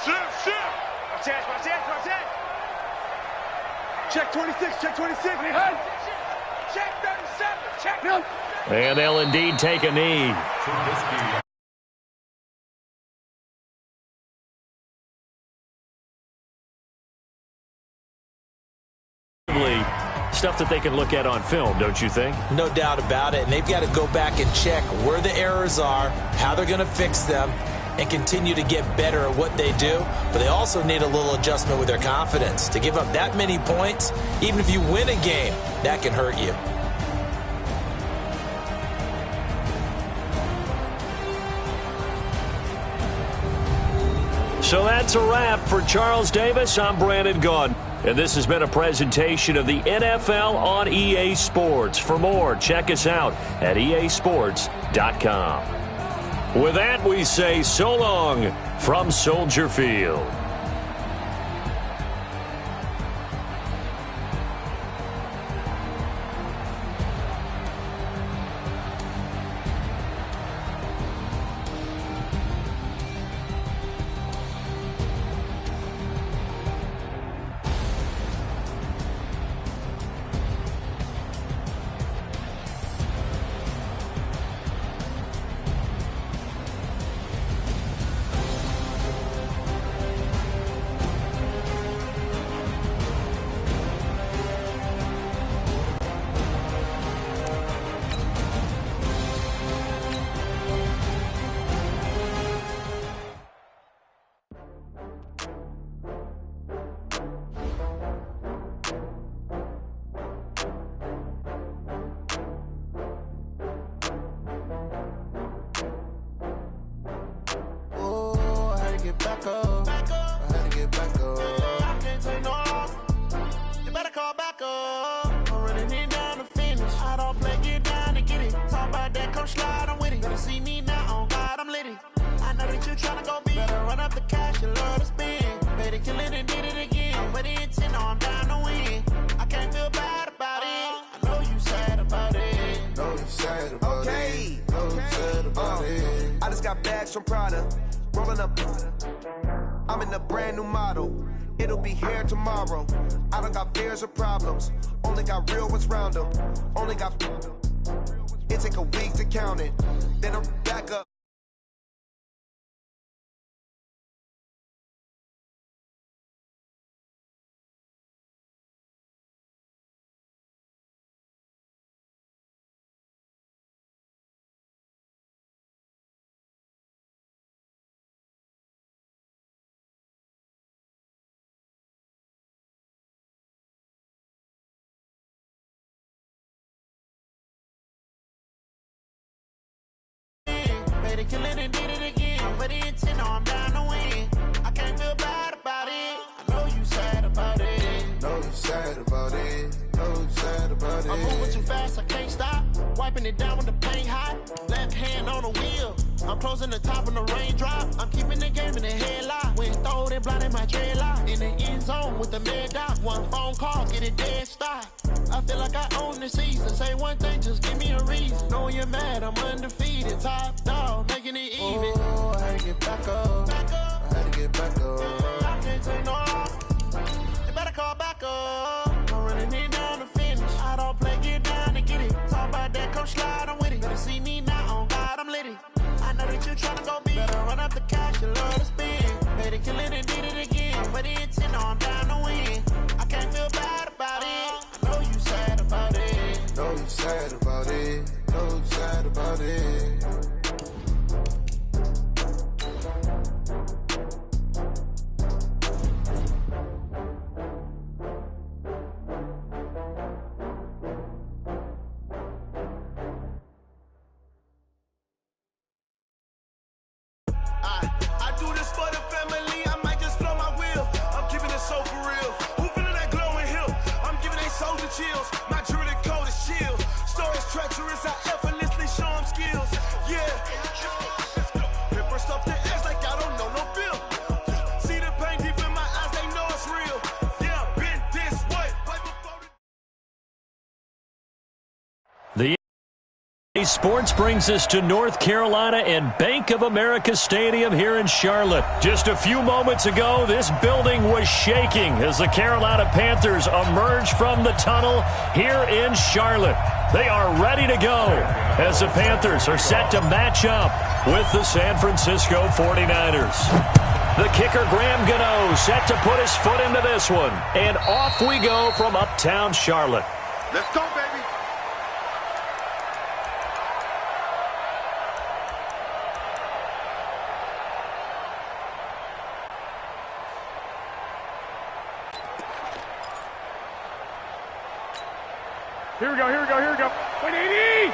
Shift, shift. Watch it, watch it, watch it. Check 26, check 26. Check 37, check.
And they'll indeed take a knee. stuff that they can look at on film, don't you think?
No doubt about it. And they've got to go back and check where the errors are, how they're going to fix them, and continue to get better at what they do. But they also need a little adjustment with their confidence. To give up that many points, even if you win a game, that can hurt you.
So that's a wrap for Charles Davis. I'm Brandon Gaudin. And this has been a presentation of the NFL on EA Sports. For more, check us out at easports.com. With that, we say so long from Soldier Field.
I'm in a brand new model. It'll be here tomorrow. I don't got fears or problems. Only got real ones round them. Only got. It take a week to count it. Then I'm back up. They killin' and did it again. But the intent, I'm down to win. I can't feel bad about it. I know you sad about it. Know you sad about it. Know you sad about it. I'm moving too fast, I can't stop. Wiping it down with the paint hot. Left hand on the wheel. I'm closing the top on the raindrop. I'm keeping the game in the headlock. When throwed and blinded my dreadlock. In the end zone with the mad dot. One phone call, get it dead stop. I feel like I own the season. Say one thing, just give me a reason. Knowing you're mad, I'm undefeated. Top dog, making it even. Oh, I had to get back up. I had to get back up. I can't take no off. You better call back up. I'm running it down to finish. I don't play, get down to get it. Talk about that, come slide, I'm with it. Better see me now, on God, I'm litty. I know that you tryna go big. Better run up the cash, you love to spin. Better kill it and did it again. But the intent, I'm down to win. I can't feel bad about it. I know you sad about it. Know you sad about it. Know you sad about it. I do this for the family, I might just blow my wheel. I'm keeping it so for real. Who feeling that glowing hill? I'm giving they soldier chills. My jewelry code is chill. Stories treacherous, I effortlessly show them skills. Yeah. Paper stuff the edge like I don't know no bill. See the pain deep in my eyes, they know it's real. Yeah, been this way.
The Sports brings us to North Carolina and Bank of America Stadium here in Charlotte. Just a few moments ago, this building was shaking as the Carolina Panthers emerged from the tunnel here in Charlotte. They are ready to go as the Panthers are set to match up with the San Francisco 49ers. The kicker, Graham Gano, set to put his foot into this one. And off we go from uptown Charlotte.
Let's go, baby.
Here we go, here we go, here we go. 180!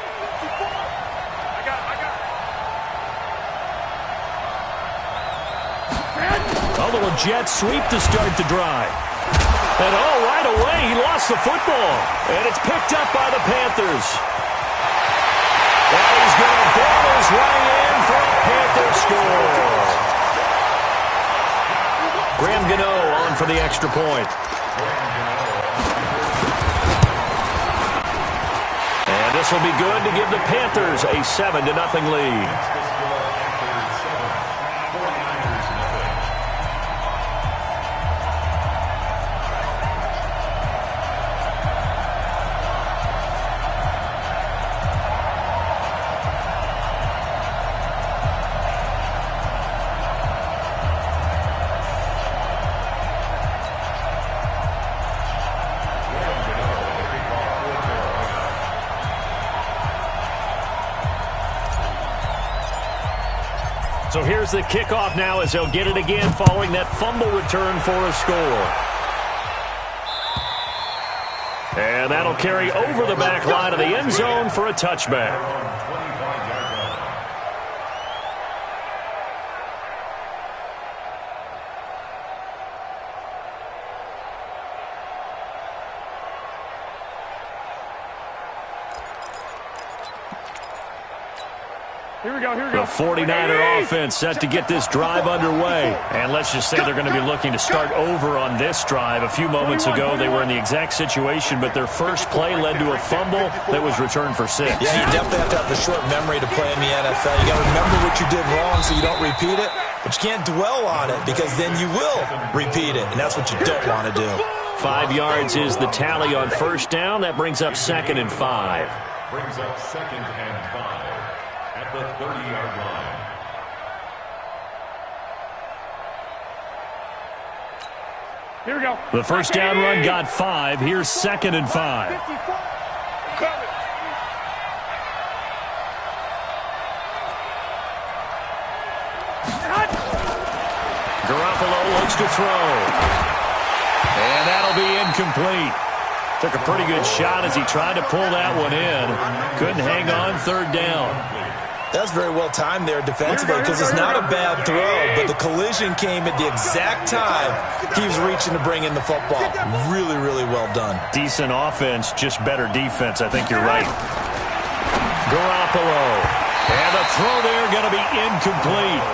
I got
A little jet sweep to start the drive. And right away, he lost the football. And it's picked up by the Panthers. And he's going to ball his way in for a Panther score. Graham Gano on for the extra point. And this will be good to give the Panthers a 7-0 lead. So here's the kickoff now as they'll get it again following that fumble return for a score. And that'll carry over the back line of the end zone for a touchback.
Here we go, here we go.
The 49er offense set to get this drive underway. And let's just say they're going to be looking to start over on this drive. A few moments ago, they were in the exact situation, but their first play led to a fumble that was returned for 6.
Yeah, you definitely have to have the short memory to play in the NFL. You got to remember what you did wrong so you don't repeat it, but you can't dwell on it because then you will repeat it, and that's what you don't want to do.
5 yards is the tally on first down. That brings up 2nd and 5.
Brings up 2nd and 5. At the 30-yard line.
Here we go.
The first down run got 5. Here's 2nd and 5. Garoppolo looks to throw. And that'll be incomplete. Took a pretty good shot as he tried to pull that one in. Couldn't hang on 3rd down.
That's very well timed there defensively because it's not a bad throw, but the collision came at the exact time he was reaching to bring in the football. Really, really well done.
Decent offense, just better defense. I think you're right. Garoppolo. And the throw there going to be incomplete.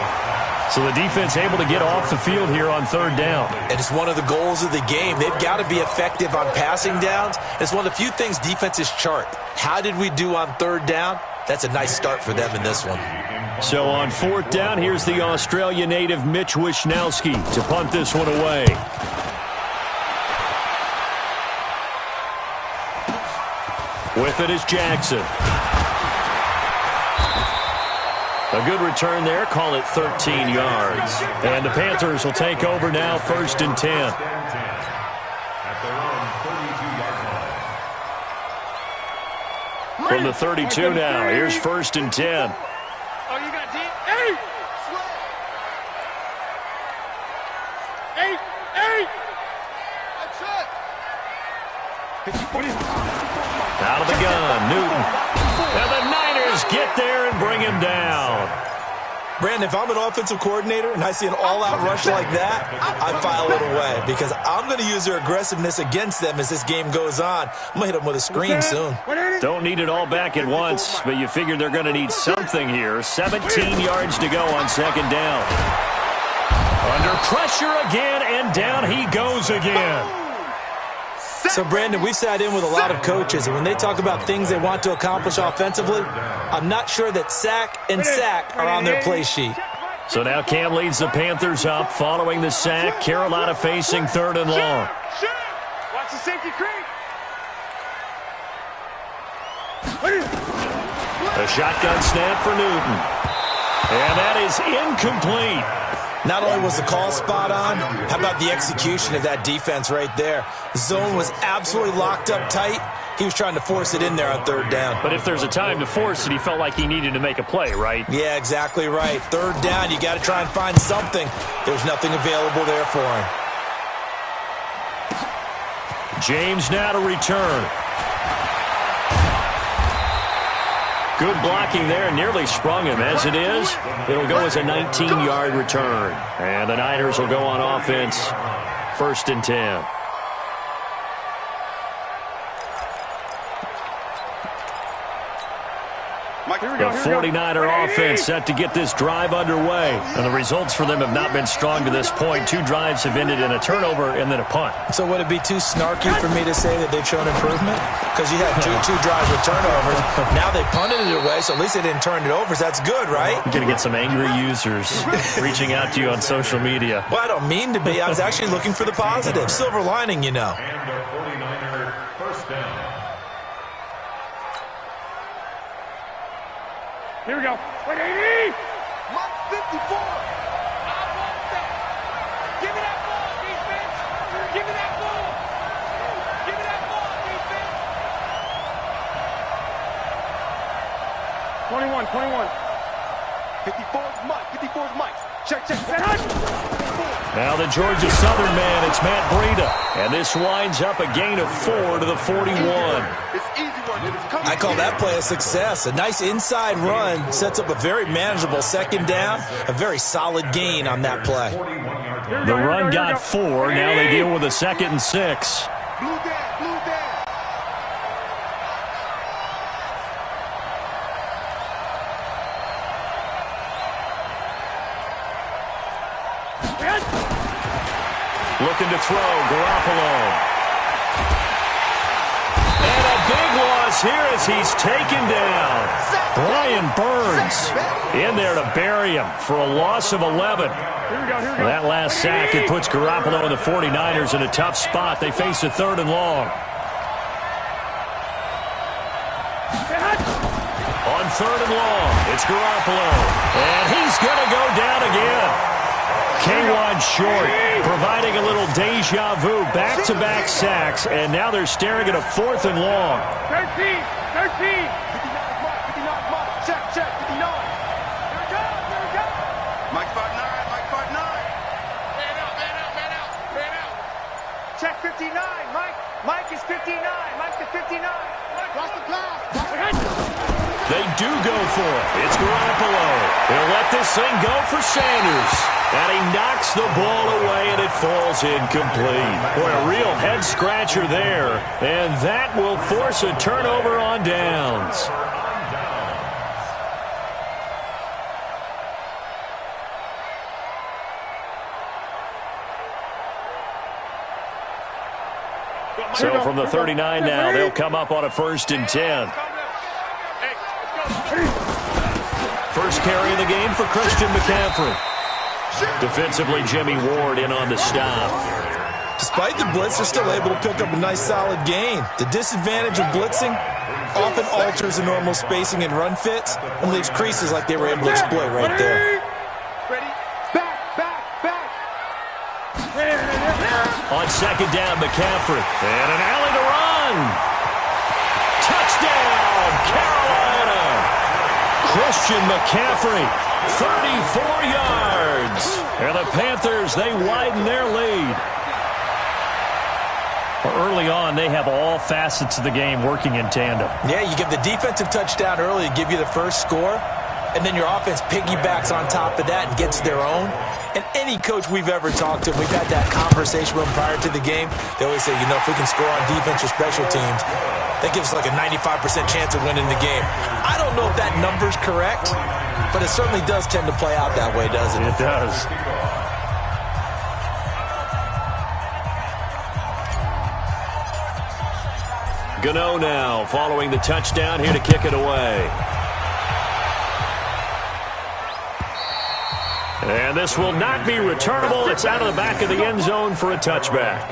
So the defense able to get off the field here on 3rd down.
And it's one of the goals of the game. They've got to be effective on passing downs. It's one of the few things defenses chart. How did we do on 3rd down? That's a nice start for them in this one.
So on 4th down, here's the Australia native Mitch Wishnowski to punt this one away. With it is Jackson. A good return there. Call it 13 yards. And the Panthers will take over now, 1st and 10.
At their own 32-yard line.
From the 32 now, here's 1st and 10.
Oh, you got deep. 8! 8! 8!
Out of the gun, Newton. And the Niners get there and bring him down.
Brandon, if I'm an offensive coordinator and I see an all-out rush like that, I file it away because I'm going to use their aggressiveness against them as this game goes on. I'm going to hit them with a screen soon.
Don't need it all back at once, but you figure they're going to need something here. 17 yards to go on 2nd down. Under pressure again, and down he goes again.
So, Brandon, we've sat in with a lot of coaches, and when they talk about things they want to accomplish offensively, I'm not sure that sack and sack are on their play sheet.
So now Cam leads the Panthers up following the sack. Carolina facing 3rd and long.
Watch the safety creep.
A shotgun snap for Newton. And that is incomplete.
Not only was the call spot on, how about the execution of that defense right there? Zone was absolutely locked up tight. He was trying to force it in there on third down.
But if there's a time to force it, he felt like he needed to make a play, right?
Yeah, exactly right. Third down, you got to try and find something. There's nothing available there for him.
James now to return. Good blocking there, nearly sprung him. As it is, it'll go as a 19-yard return. And the Niners will go on offense, 1st and 10. The 49er offense set to get this drive underway. And the results for them have not been strong to this point. 2 drives have ended in a turnover and then a punt.
So would it be too snarky for me to say that they've shown improvement? Because you had two drives with turnovers. Now they punted it away, so at least they didn't turn it over. So that's good, right?
You're going to get some angry users reaching out to you on social media.
Well, I don't mean to be. I was actually looking for the positive. Silver lining, you know.
And the 49er first down.
Here we go. 180.
Mike 54. I want that. Give me that ball, defense. Give me that ball. Give me that ball, defense.
21.
54 is Mike. 54 is Mike. Check.
Now the Georgia Southern man, it's Matt Breida. And this winds up a gain of 4 to the 41.
It's easy work.
I call that play a success. A nice inside run sets up a very manageable second down. A very solid gain on that play.
The run got 4. Now they deal with a 2nd and 6.
Blue down.
Looking to throw, Garoppolo. And a big loss here as he's taken down. Brian Burns in there to bury him for a loss of 11. That last sack, it puts Garoppolo and the 49ers in a tough spot. They face a 3rd and long. On 3rd and long, it's Garoppolo. And he's going to go down again. K-Wan short, providing a little deja vu, back-to-back sacks, and now they're staring at a 4th and long.
13.
59 Mike. Check. 59. Here we go. Mike 59. Man out. Check 59. Mike is 59. Mike to 59. Cross the pass.
They do go for it. It's Garoppolo. He'll let this thing go for Sanders. And he knocks the ball away, and it falls incomplete. Boy, a real head-scratcher there. And that will force a turnover on downs. So from the 39 now, they'll come up on a 1st and 10. First carry of the game for Christian McCaffrey. Defensively, Jimmy Ward in on the stop.
Despite the blitz, they're still able to pick up a nice solid gain. The disadvantage of blitzing often alters the normal spacing and run fits and leaves creases like they were able to exploit right there.
Ready? Back.
On 2nd down, McCaffrey. And an alley to run. Touchdown, Carolina. Christian McCaffrey. 34 yards. And the Panthers, they widen their lead. Early on, they have all facets of the game working in tandem.
Yeah, you give the defensive touchdown early to give you the first score, and then your offense piggybacks on top of that and gets their own. And any coach we've ever talked to, we've had that conversation with them prior to the game. They always say, if we can score on defense or special teams, that gives us like a 95% chance of winning the game. I don't know if that number's correct, but it certainly does tend to play out that way, doesn't it?
It does. Gano now following the touchdown, here to kick it away. And this will not be returnable. It's out of the back of the end zone for a touchback.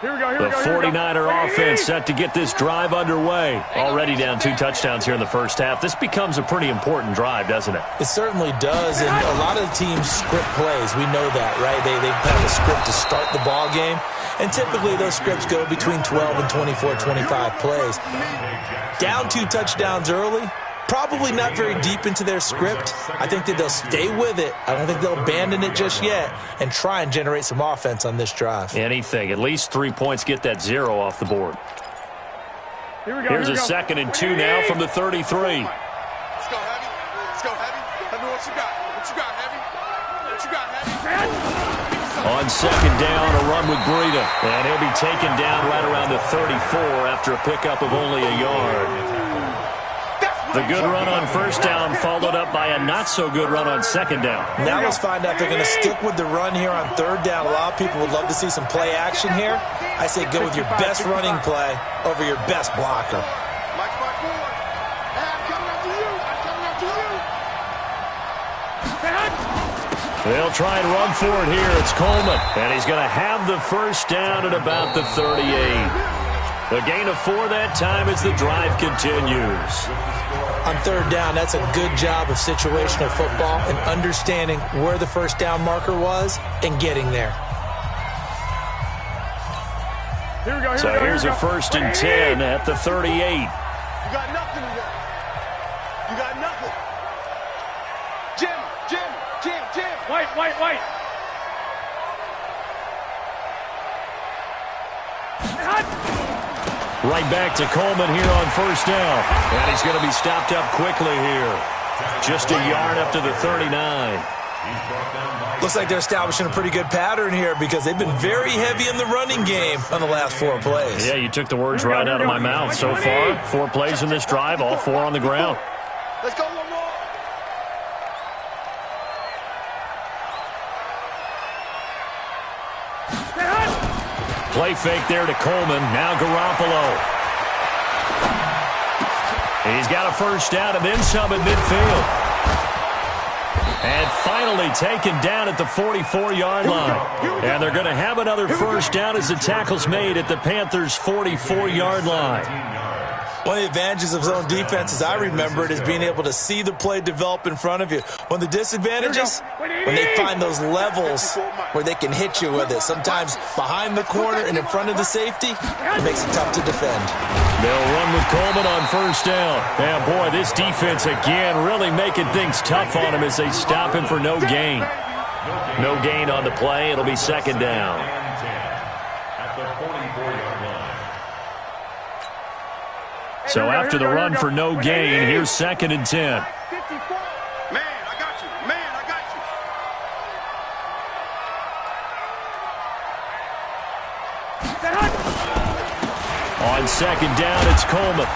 The 49er offense set to get this drive underway. Already down 2 touchdowns here in the first half. This becomes a pretty important drive, doesn't it?
It certainly does, and a lot of the teams script plays. We know that, right? They have a script to start the ball game, and typically those scripts go between 12 and 24, 25 plays. Down 2 touchdowns early, probably not very deep into their script. I think that they'll stay with it. I don't think they'll abandon it just yet and try and generate some offense on this drive.
Anything. At least 3 points get that 0 off the board. Here's a 2nd and 2 now from the 33.
Let's go, Heavy. Let's go, Heavy. Heavy, what you got? What you got, Heavy? What you got, Heavy?
On 2nd down, a run with Breida. And he'll be taken down right around the 34 after a pickup of only a yard. The good run on 1st down followed up by a not-so-good run on 2nd down.
Now let's find out if they're going to stick with the run here on 3rd down. A lot of people would love to see some play action here. I say go with your best running play over your best blocker.
Mike, forward. Hey, I'm coming after you. I'm coming after you.
They'll try and run for it here. It's Coleman. And he's going to have the 1st down at about the 38. The gain of 4 that time as the drive continues.
On 3rd down, that's a good job of situational football and understanding where the 1st down marker was and getting there.
So here's a 1st and 10 at the 38.
You got nothing today. You got nothing. Jim.
White.
Right back to Coleman here on 1st down. And he's going to be stopped up quickly here. Just a yard up to the 39.
Looks like they're establishing a pretty good pattern here because they've been very heavy in the running game on the last 4 plays.
Yeah, you took the words right out of my mouth. So far, 4 plays in this drive, all 4 on the ground.
Let's go one more.
Play fake there to Coleman. Now Garoppolo. He's got a 1st down and then some at midfield. And finally taken down at the 44-yard line. And they're going to have another 1st down as the tackle's made at the Panthers' 44-yard line.
One of the advantages of zone defense, as I remember it, is being able to see the play develop in front of you. One of the disadvantages, when they find those levels where they can hit you with it, sometimes behind the corner and in front of the safety, it makes it tough to defend.
They'll run with Coleman on 1st down. And boy, this defense again really making things tough on him as they stop him for no gain. No gain on the play. It'll be 2nd down.
At the 44-yard line.
So after the run for no gain, here's 2nd and 10.
Man, I got you.
On 2nd down, it's Coleman.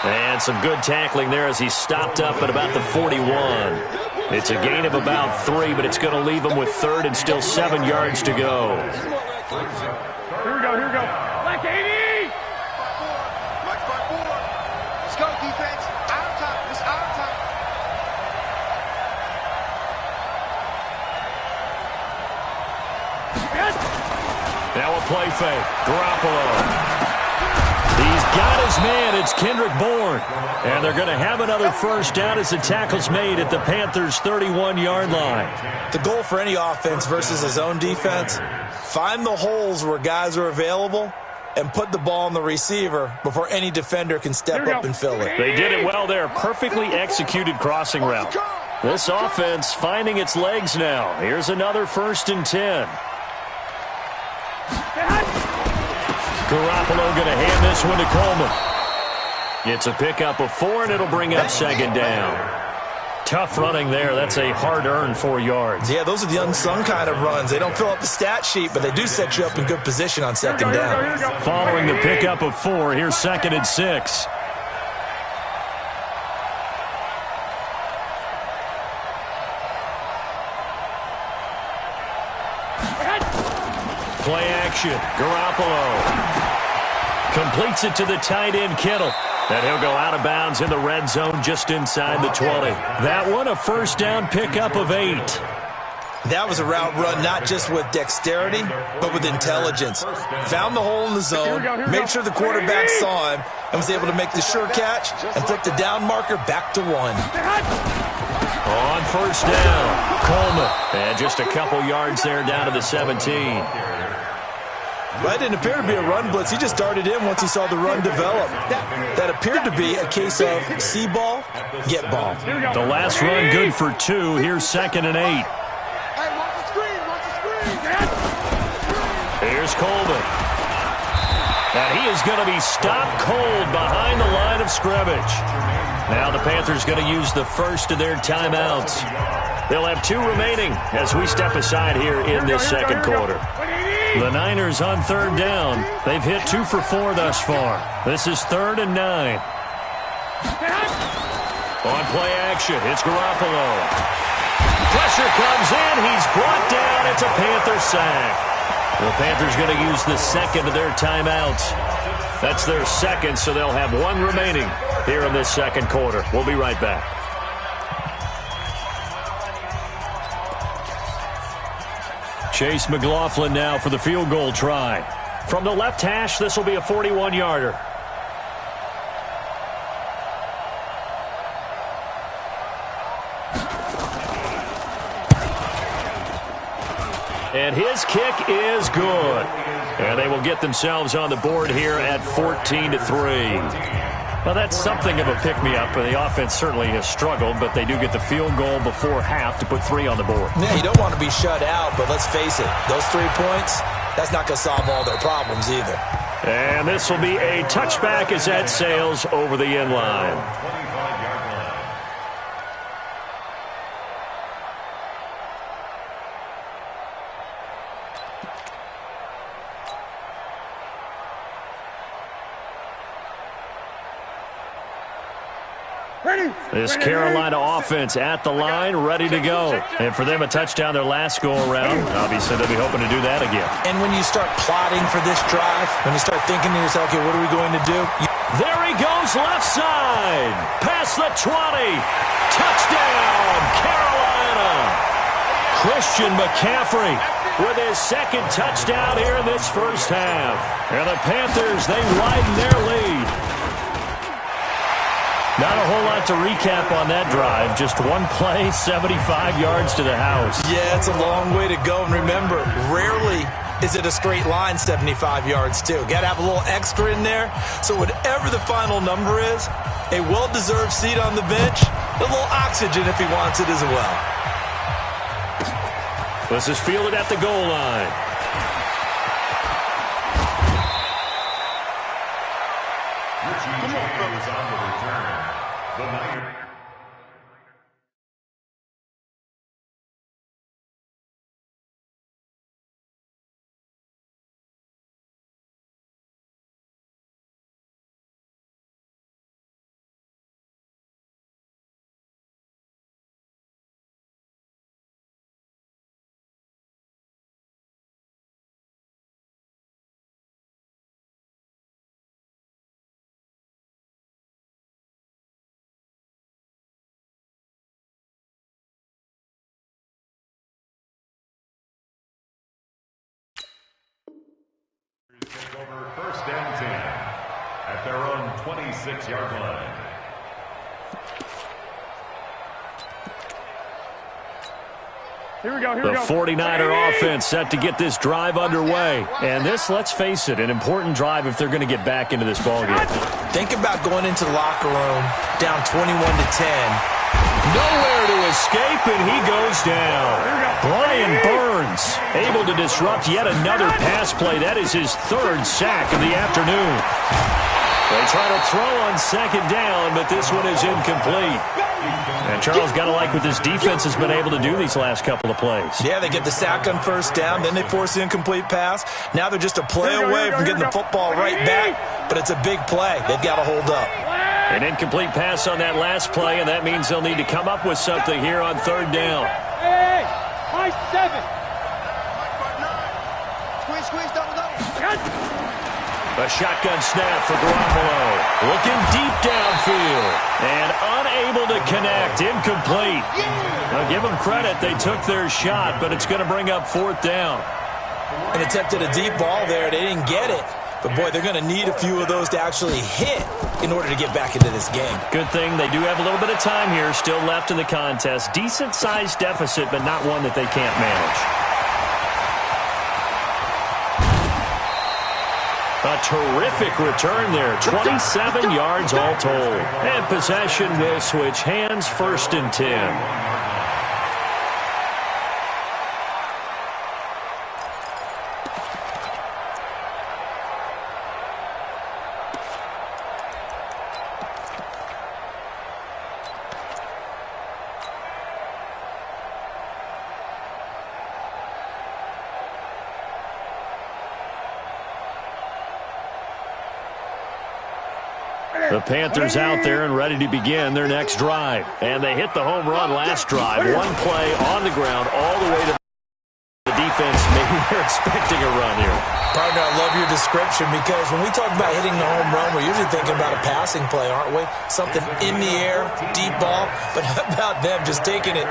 And some good tackling there as he's stopped up at about the 41. It's a gain of about 3, but it's going to leave him with 3rd and still 7 yards to go.
Here we go. Black 80!
Mike, forward. Let's go, defense. Out of time. It's out of time.
Now a play fake. Garoppolo. He's got his man. It's Kendrick Bourne. And they're going to have another 1st down as the tackle's made at the Panthers' 31-yard line.
The goal for any offense versus a zone defense, find the holes where guys are available and put the ball on the receiver before any defender can step up and fill it.
They did it well there. Perfectly executed crossing route. This offense finding its legs now. Here's another 1st and 10. Garoppolo going to hand this one to Coleman. It's a pickup of 4, and it'll bring up 2nd down. Tough running there. That's a hard-earned 4 yards.
Yeah, those are the unsung kind of runs. They don't fill up the stat sheet, but they do set you up in good position on 2nd down.
Following the pickup of 4, here's 2nd and 6. Play action. Garoppolo completes it to the tight end, Kittle. And he'll go out of bounds in the red zone just inside the 20. That one, a 1st down pickup of 8.
That was a route run not just with dexterity, but with intelligence. Found the hole in the zone, made sure the quarterback saw him, and was able to make the sure catch and flip the down marker back to 1.
On first down, Coleman. And just a couple yards there down to the 17.
Well, it didn't appear to be a run blitz. He just darted in once he saw the run develop. That appeared to be a case of see ball, get ball.
The last run good for 2. Here's 2nd and 8.
Hey, watch the screen, watch the screen.
Here's Coleman. And he is going to be stopped cold behind the line of scrimmage. Now the Panthers going to use the first of their timeouts. They'll have 2 remaining as we step aside here in this second quarter. The Niners on 3rd down. They've hit 2 for 4 thus far. This is 3rd and 9. On play action, it's Garoppolo. Pressure comes in. He's brought down. It's a Panther sack. The Panthers going to use the second of their timeouts. That's their second, so they'll have 1 remaining here in this second quarter. We'll be right back. Chase McLaughlin now for the field goal try. From the left hash, this will be a 41-yarder. And his kick is good. And they will get themselves on the board here at 14-3. Well, that's something of a pick-me-up. The offense certainly has struggled, but they do get the field goal before half to put 3 on the board.
Yeah, you don't want to be shut out, but let's face it, those 3 points, that's not going to solve all their problems either.
And this will be a touchback as that sails over the end line. This Carolina offense at the line, ready to go. And for them, a touchdown their last go-around. Obviously, they'll be hoping to do that again.
And when you start plotting for this drive, when you start thinking to yourself, okay, what are we going to do?
There he goes, left side. Past the 20. Touchdown, Carolina. Christian McCaffrey with his second touchdown here in this first half. And the Panthers, they widen their lead. Not a whole lot to recap on that drive. Just 1 play, 75 yards to the house.
Yeah, it's a long way to go. And remember, rarely is it a straight line 75 yards, too. Got to have a little extra in there. So whatever the final number is, a well-deserved seat on the bench, a little oxygen if he wants it as well.
This is fielded at the goal line.
Come on, fellas, on the return. The Niners. Take over 1st and 10 at their own 26-yard line.
Here we go,
The 49er offense set to get this drive underway. And this, let's face it, an important drive if they're going to get back into this ballgame.
Think about going into the locker room down 21-10.
Nowhere to escape, and he goes down. Brian Burns able to disrupt yet another pass play. That is his 3rd sack of the afternoon. They try to throw on 2nd down, but this one is incomplete. And Charles, got to like what this defense has been able to do these last couple of plays.
Yeah, they get the sack on 1st down, then they force the incomplete pass. Now they're just a play away from getting the football right back, but it's a big play. They've got to hold up.
An incomplete pass on that last play, and that means they'll need to come up with something here on 3rd down.
Hey, high 7.
Squeeze, double.
A shotgun snap for Garoppolo. Looking deep downfield. And unable to connect. Incomplete. Now, give them credit. They took their shot, but it's going to bring up fourth down.
And attempted a deep ball there. They didn't get it. But, boy, they're going to need a few of those to actually hit in order to get back into this game.
Good thing they do have a little bit of time here still left in the contest. Decent-sized deficit, but not one that they can't manage. A terrific return there. 27 yards all told. And possession will switch hands, 1st and 10. The Panthers out there and ready to begin their next drive. And they hit the home run last drive. One play on the ground all the way to the defense. Maybe they're expecting a run here.
Partner, I love your description because when we talk about hitting the home run, we're usually thinking about a passing play, aren't we? Something in the air, deep ball. But how about them just taking it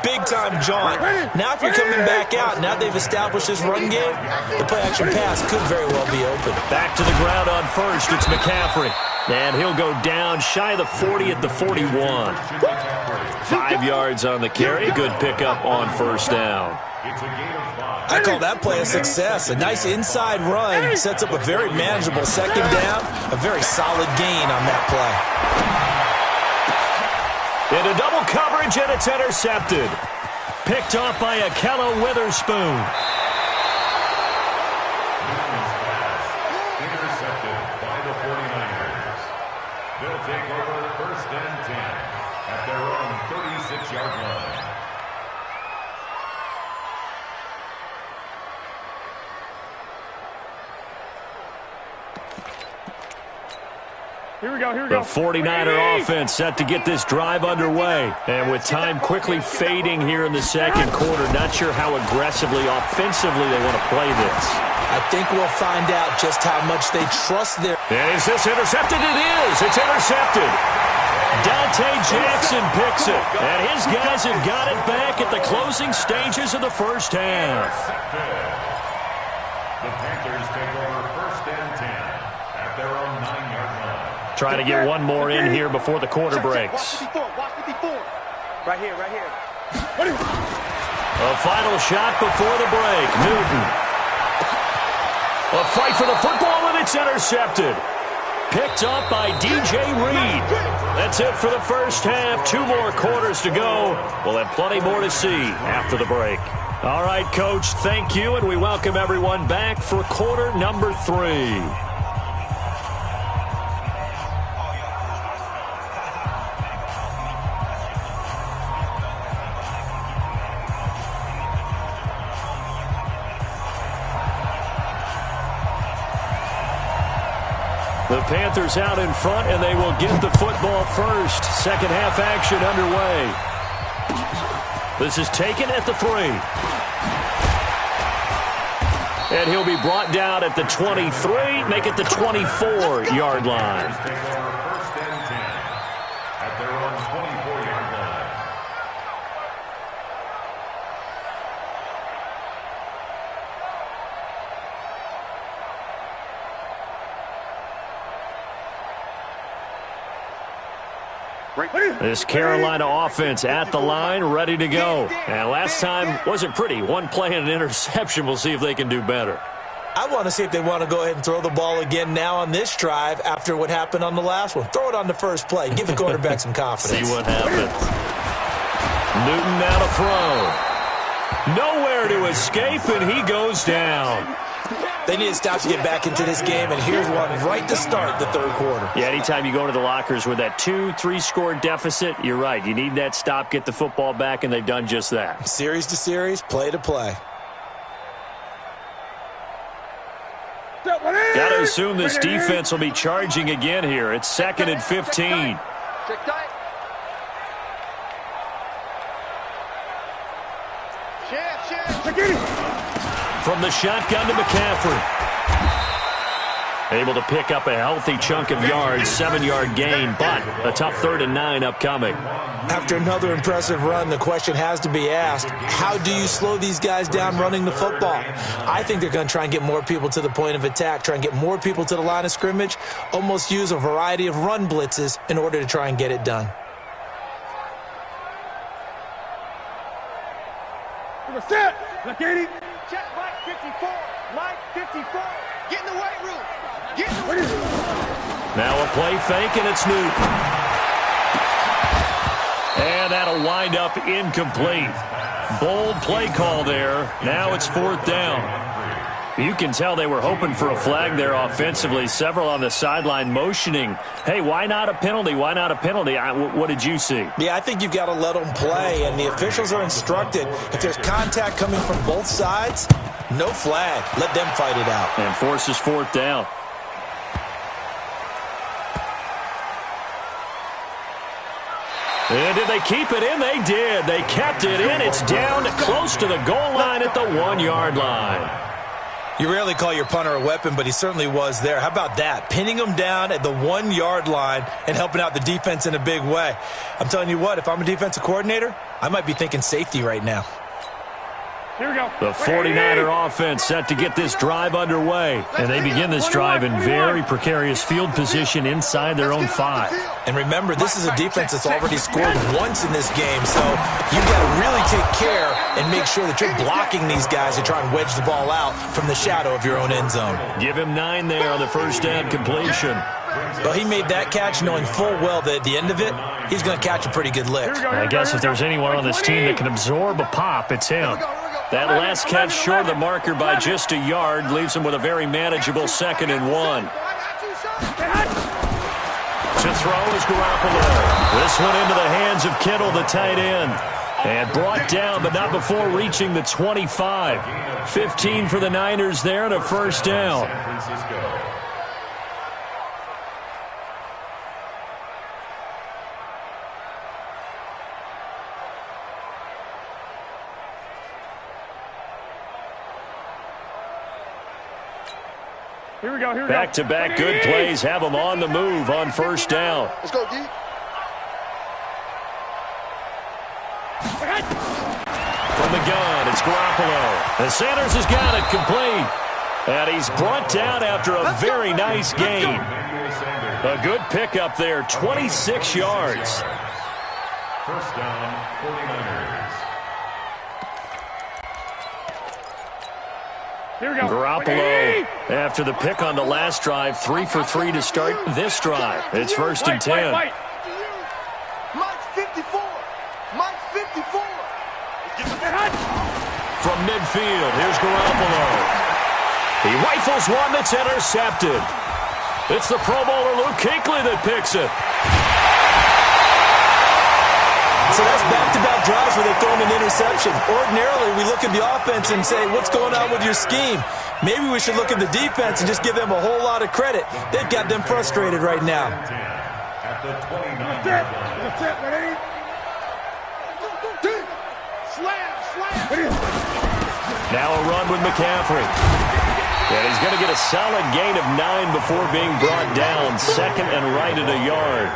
big-time jaunt? Now if you're coming back out, now they've established this run game, the play-action pass could very well be open.
Back to the ground on first. It's McCaffrey. And he'll go down shy of the 40 at the 41. 5 yards on the carry. Good pickup on 1st down.
I call that play a success. A nice inside run sets up a very manageable 2nd down. A very solid gain on that play.
Into double coverage, and it's intercepted. Picked off by Akello Witherspoon.
Intercepted by the 49ers. They'll take over 1st and 10 at their own 36-yard line.
Here we go, here we go.
The 49er offense set to get this drive underway. And with time quickly fading here in the 2nd quarter, not sure how aggressively, offensively they want to play this.
I think we'll find out just how much they trust their...
And is this intercepted? It is. It's intercepted. Dante Jackson picks it. And his guys have got it back at the closing stages of the 1st half.
The Panthers take over 1st and 10 at their own 9-yard line.
Trying to get one more in here before the quarter breaks.
Watch 54. Right here, right here.
A final shot before the break. Newton. A fight for the football, and it's intercepted. Picked up by DJ Reed. That's it for the 1st half. 2 more quarters to go. We'll have plenty more to see after the break. All right, Coach, thank you, and we welcome everyone back for quarter number 3. The Panthers out in front, and they will get the football first. 2nd half action underway. This is taken at the 3. And he'll be brought down at the 23, make it the 24-yard line.
Take over 1st and 10 at their own 24-yard line.
This Carolina offense at the line, ready to go. And last time wasn't pretty. One play and an interception. We'll see if they can do better.
I want to see if they want to go ahead and throw the ball again now on this drive after what happened on the last one. Throw it on the first play. Give the quarterback some confidence.
See what happens. Newton now to throw. Nowhere to escape, and he goes down.
They need to stop to get back into this game, and here's one right to start the 3rd quarter.
Yeah, anytime you go into the lockers with that 2-3 score deficit, you're right. You need that stop, get the football back, and they've done just that.
Series to series, play to play.
Got to assume this defense will be charging again here. It's 2nd and 15. From the shotgun to McCaffrey. Able to pick up a healthy chunk of yards, 7-yard gain, but a tough 3rd and 9 upcoming.
After another impressive run, the question has to be asked, how do you slow these guys down running the football? I think they're going to try and get more people to the point of attack, try and get more people to the line of scrimmage, almost use a variety of run blitzes in order to try and get it done.
Set. Look at him.
Check Mike 54. Mike 54. Get in the weight room. Get in the weight room.
Now a play fake, and it's Newton. And that'll wind up incomplete. Bold play call there. Now it's 4th down. You can tell they were hoping for a flag there offensively. Several on the sideline motioning, hey, why not a penalty? Why not a penalty? What did you see?
Yeah, I think you've got to let them play, and the officials are instructed, if there's contact coming from both sides, no flag. Let them fight it out.
And forces 4th down. And did they keep it in? They did. They kept it in. It's down close to the goal line at the 1-yard line.
You rarely call your punter a weapon, but he certainly was there. How about that? Pinning him down at the 1-yard line and helping out the defense in a big way. I'm telling you what, if I'm a defensive coordinator, I might be thinking safety right now.
Here we go.
The 49er offense set to get this drive underway. And they begin this drive in very precarious field position inside their own 5.
And remember, this is a defense that's already scored once in this game, so you've got to really take care and make sure that you're blocking these guys to try and wedge the ball out from the shadow of your own end zone.
Give him 9 there on the first down completion.
Well, he made that catch knowing full well that at the end of it, he's going to catch a pretty good lick.
I guess if there's anyone on this team that can absorb a pop, it's him. That last catch short of the marker by just a yard leaves him with a very manageable 2nd and 1. To throw is Garoppolo. This one into the hands of Kittle, the tight end. And brought down, but not before reaching the 25. 15 for the Niners there and a first down.
Here we go.
Back-to-back good plays have them on the move on first down.
Let's go, D.
From the gun, it's Garoppolo. And Sanders has got it complete. And he's brought down after a very nice gain. A good pickup there, 26 yards.
First down, 49ers.
Garoppolo, after the pick on the last drive, 3 for 3 to start this drive. It's 1st and 10.
Mike 54. Mike 54.
From midfield, here's Garoppolo. He rifles one that's intercepted. It's the Pro Bowler Luke Kuechly that picks it.
So that's back-to-back drives where they've thrown an interception. Ordinarily, we look at the offense and say, what's going on with your scheme? Maybe we should look at the defense and just give them a whole lot of credit. They've got them frustrated right now.
At the 29.
Now a run with McCaffrey. And he's going to get a solid gain of 9 before being brought down. 2nd and right at a yard.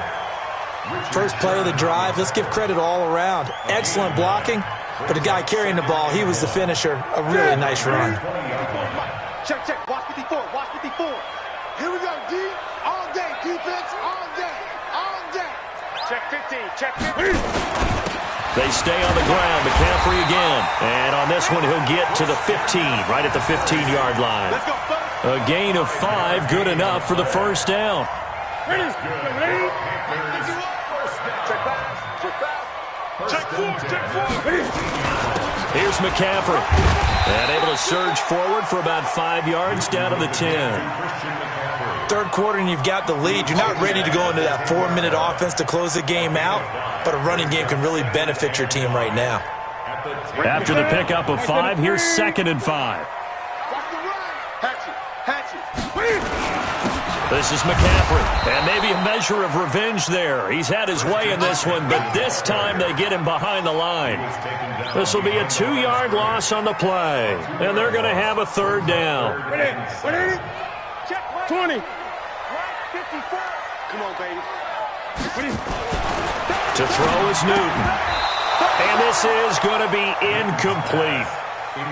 First play of the drive, let's give credit all around. Excellent blocking, but the guy carrying the ball, he was the finisher. A really nice run.
Check. Watch 54. Watch 54. Here we go, D. All day. Defense all day. All day. Check 15. Check 15.
They stay on the ground. McCaffrey again. And on this one, he'll get to the 15, right at the 15-yard line.
Let's go,
A gain of 5, good enough for the first down.
Ready?
Check 4.
Here's McCaffrey. And able to surge forward for about 5 yards down to the 10.
Third quarter and you've got the lead. You're not ready to go into that 4-minute offense to close the game out, but a running game can really benefit your team right now.
After the pickup of 5, here's 2nd and 5.
Hatchet.
This is McCaffrey, and maybe a measure of revenge there. He's had his way in this one, but this time they get him behind the line. This will be a 2-yard loss on the play, and they're going to have a 3rd down.
Check
20.
54. Come on, baby.
To throw is Newton. And this is going to be incomplete.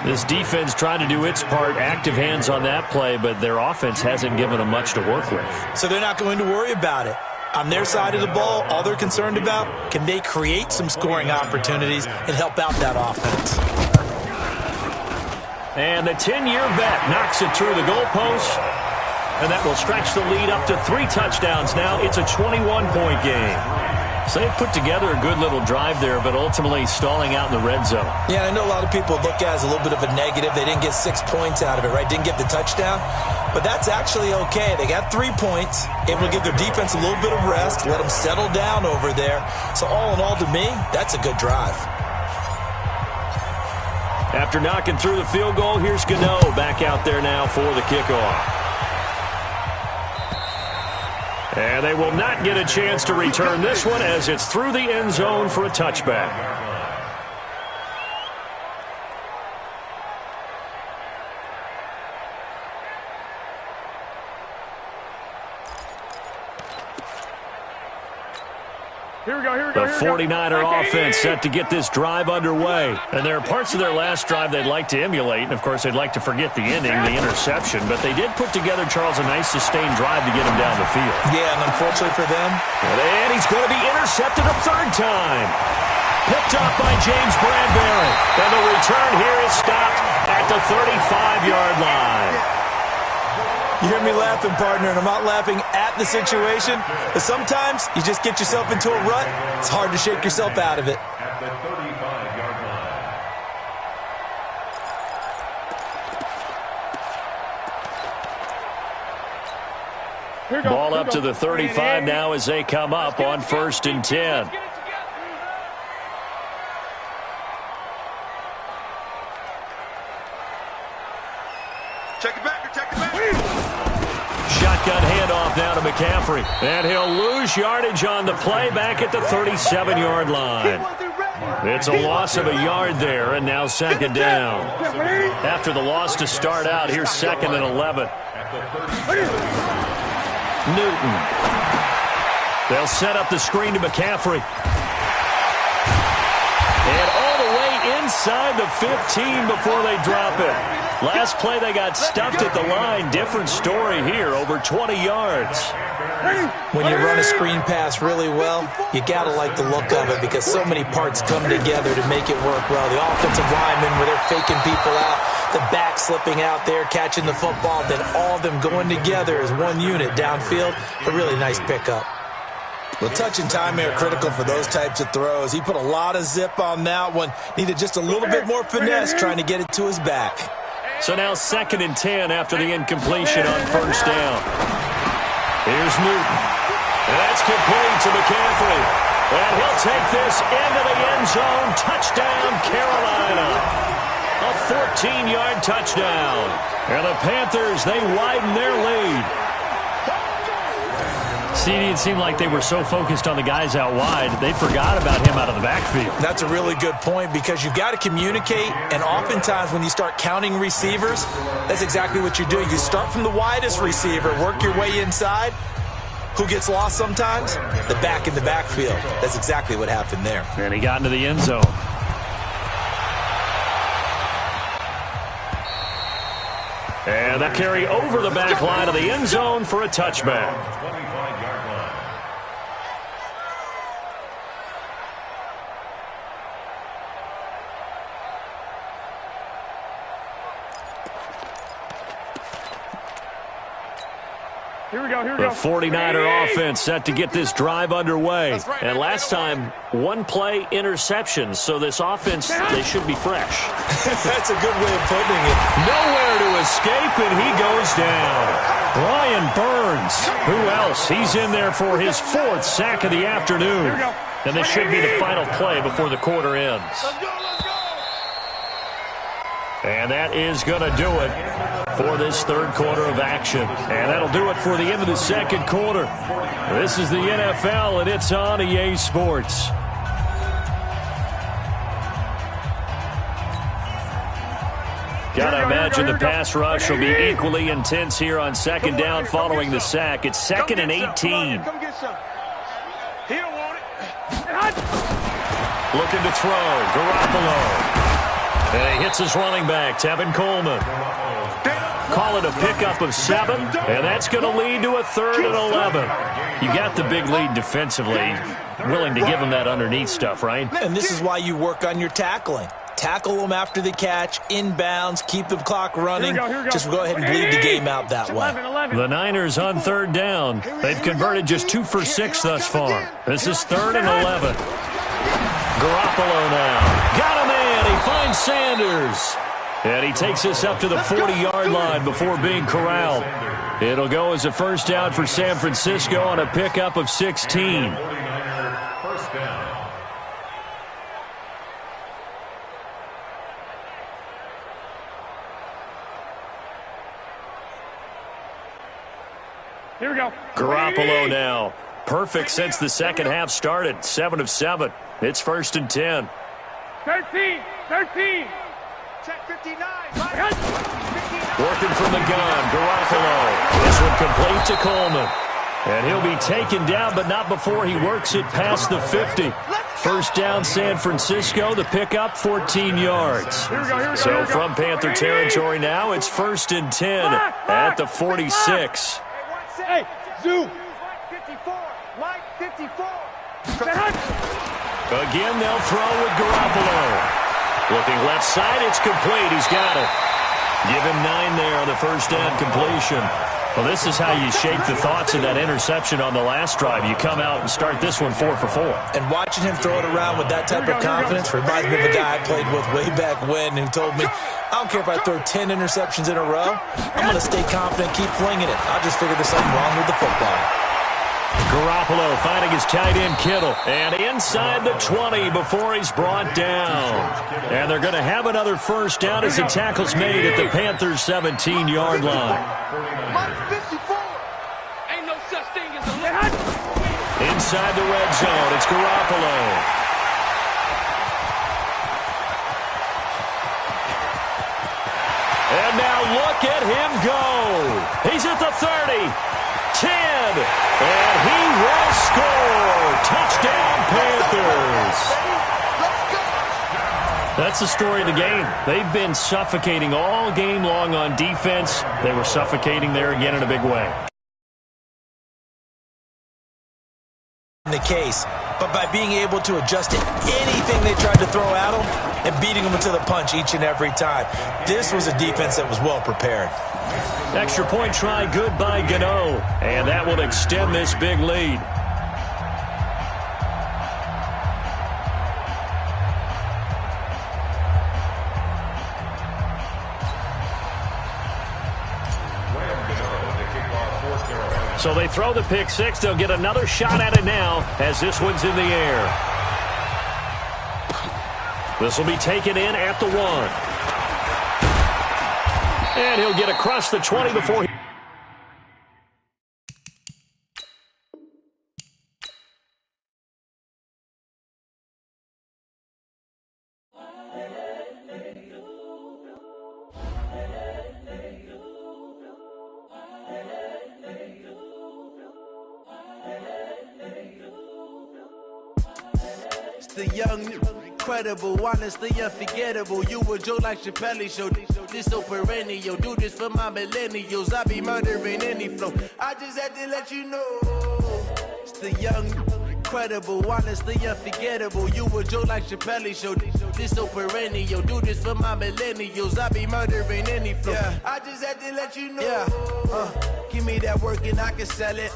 This defense trying to do its part, active hands on that play, but their offense hasn't given them much to work with.
So they're not going to worry about it. On their side of the ball, all they're concerned about, can they create some scoring opportunities and help out that offense?
And the 10-year vet knocks it through the goalpost, and that will stretch the lead up to 3 touchdowns now. It's a 21-point game. So they put together a good little drive there, but ultimately stalling out in the red zone.
Yeah, I know a lot of people look at it as a little bit of a negative. They didn't get 6 points out of it, right? Didn't get the touchdown. But that's actually okay. They got 3 points, able to give their defense a little bit of rest, let them settle down over there. So all in all, to me, that's a good drive.
After knocking through the field goal, here's Gano back out there now for the kickoff. And they will not get a chance to return this one as it's through the end zone for a touchback.
Here we go.
The 49er offense set to get this drive underway. And there are parts of their last drive they'd like to emulate. And, of course, they'd like to forget the ending, the interception. But they did put together, Charles, a nice sustained drive to get him down the field.
Yeah, and unfortunately for them.
And he's going to be intercepted a 3rd time. Picked off by James Bradbury. And the return here is stopped at the 35-yard line.
You hear me laughing, partner, and I'm not laughing at the situation. But sometimes you just get yourself into a rut. It's hard to shake yourself out of it.
At the 35-yard line.
Ball up to the 35 now as they come up on 1st and 10.
Check it back. Check it back.
Shotgun handoff now to McCaffrey. And he'll lose yardage on the play back at the 37-yard line. It's a loss of a yard there, and now 2nd down. After the loss to start out, here's 2nd and 11. Newton. They'll set up the screen to McCaffrey. And all the way inside the 15 before they drop it. Last play they got stuffed at the line. Different story here, over 20 yards.
When you run a screen pass really well, you got to like the look of it because so many parts come together to make it work well. The offensive linemen, where they're faking people out, the back slipping out there, catching the football, then all of them going together as one unit downfield. A really nice pickup. Well, touch and time are critical for those types of throws. He put a lot of zip on that one. Needed just a little bit more finesse trying to get it to his back.
So now 2nd and 10 after the incompletion on 1st down. Here's Newton. And that's complete to McCaffrey. And he'll take this into the end zone. Touchdown, Carolina. A 14-yard touchdown. And the Panthers, they widen their lead. See, it seemed like they were so focused on the guys out wide, they forgot about him out of the backfield.
That's a really good point because you've got to communicate, and oftentimes when you start counting receivers, that's exactly what you're doing. You start from the widest receiver, work your way inside. Who gets lost sometimes? The back in the backfield. That's exactly what happened there.
And he got into the end zone. And that carry over the back line of the end zone for a touchback.
25-yard line.
Here we go.
The 49er offense set to get this drive underway. And last time, 1 play interception. So this offense, they should be fresh.
That's a good way of putting it.
Nowhere to escape, and he goes down. Brian Burns. Who else? He's in there for his 4th sack of the afternoon. And this should be the final play before the quarter ends. And that is going to do it for this 3rd quarter of action. And that'll do it for the end of the 2nd quarter. This is the NFL, and it's on EA Sports. Gotta imagine the pass rush will be equally intense here on second down following the sack. It's 2nd and 18.
Come get some. He don't want it.
Looking to throw. Garoppolo. And he hits his running back, Tevin Coleman. Call it a pickup of 7, and that's going to lead to a 3rd and 11. You got the big lead defensively. Willing to give him that underneath stuff, right?
And this is why you work on your tackling. Tackle them after the catch, inbounds, keep the clock running. Just go ahead and bleed the game out that way.
The Niners on 3rd down. They've converted just 2 for 6 thus far. This is 3rd and 11. Garoppolo now. Got him in. He finds Sanders. And he takes this up to the 40-yard line before being corralled. It'll go as a first down for San Francisco on a pickup of 16.
First down.
Here we go.
Garoppolo now. Perfect since the second half started. 7 of 7. It's 1st and 10.
13.
Check 59.
Working from the gun, Garoppolo. This one complete to Coleman. And he'll be taken down, but not before he works it past the 50. First down, San Francisco. The pickup, 14 yards. So from Panther territory now, it's 1st and 10 at the 46.
Hey, Zoo.
54. Mike 54.
Again, they'll throw with Garoppolo. Looking left side, it's complete. He's got it. Give him 9 there on the first down completion. Well, this is how you shape the thoughts of that interception on the last drive. You come out and start this one 4 for 4.
And watching him throw it around with that type of confidence reminds me of a guy I played with way back when who told me, I don't care if I throw 10 interceptions in a row. I'm going to stay confident, keep flinging it. I'll just figure there's something wrong with the football.
Garoppolo finding his tight end Kittle. And inside the 20 before he's brought down. And they're going to have another first down as the tackle's made at the Panthers' 17-yard line.
Mike 54. Ain't no such thing as a
Inside the red zone, it's Garoppolo. And now look at him go. He's at the 30. 10, and he will score. Touchdown, Panthers. That's the story of the game. They've been suffocating all game long on defense. They were suffocating there again in a big way.
The case, but by being able to adjust to anything they tried to throw at them and beating them to the punch each and every time. This was a defense that was well prepared.
Extra point try good by Gano, and that will extend this big lead. So they throw the pick six. They'll get another shot at it now as this one's in the air. This will be taken in at the 1. And he'll get across the 20 before he...
The young, incredible, honestly unforgettable. You a Joe like Chappelle show. This so perennial. Do this for my millennials. I be murdering any flow. I just had to let you know. It's the young, incredible, honestly unforgettable. You a Joe like Chappelle show. This so perennial. Do this for my millennials. I be murdering any flow. Yeah. I just had to let you know. Yeah. Give me that work and I can sell it.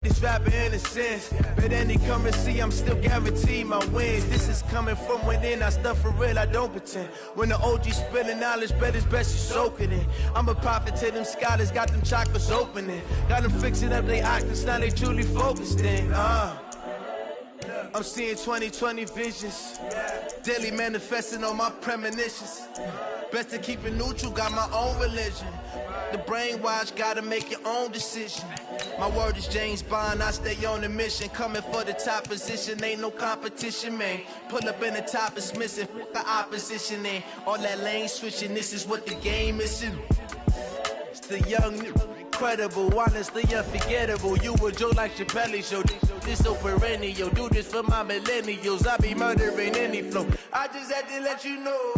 This rapper in a sense, but any currency, I'm still guaranteed my wins. This is coming from within, I stuff for real, I don't pretend. When the OG spilling knowledge, bet it's best you soak it in. I'm a prophet to them scholars, got them chakras opening. Got them fixing up they octaves, now they truly focused in. I'm seeing 20/20 visions. Daily manifesting on my premonitions. Best to keep it neutral, got my own religion. The brainwash, gotta make your own decision. My word is James Bond, I stay on a mission. Coming for the top position, ain't no competition, man. Pull up in the top is missing, the opposition in. All that lane switching, this is what the game is in. It's the young, incredible, honestly unforgettable. You a joke like Chappelle show. This so perennial, do this for my millennials. I be murdering any flow. I just had to let you know.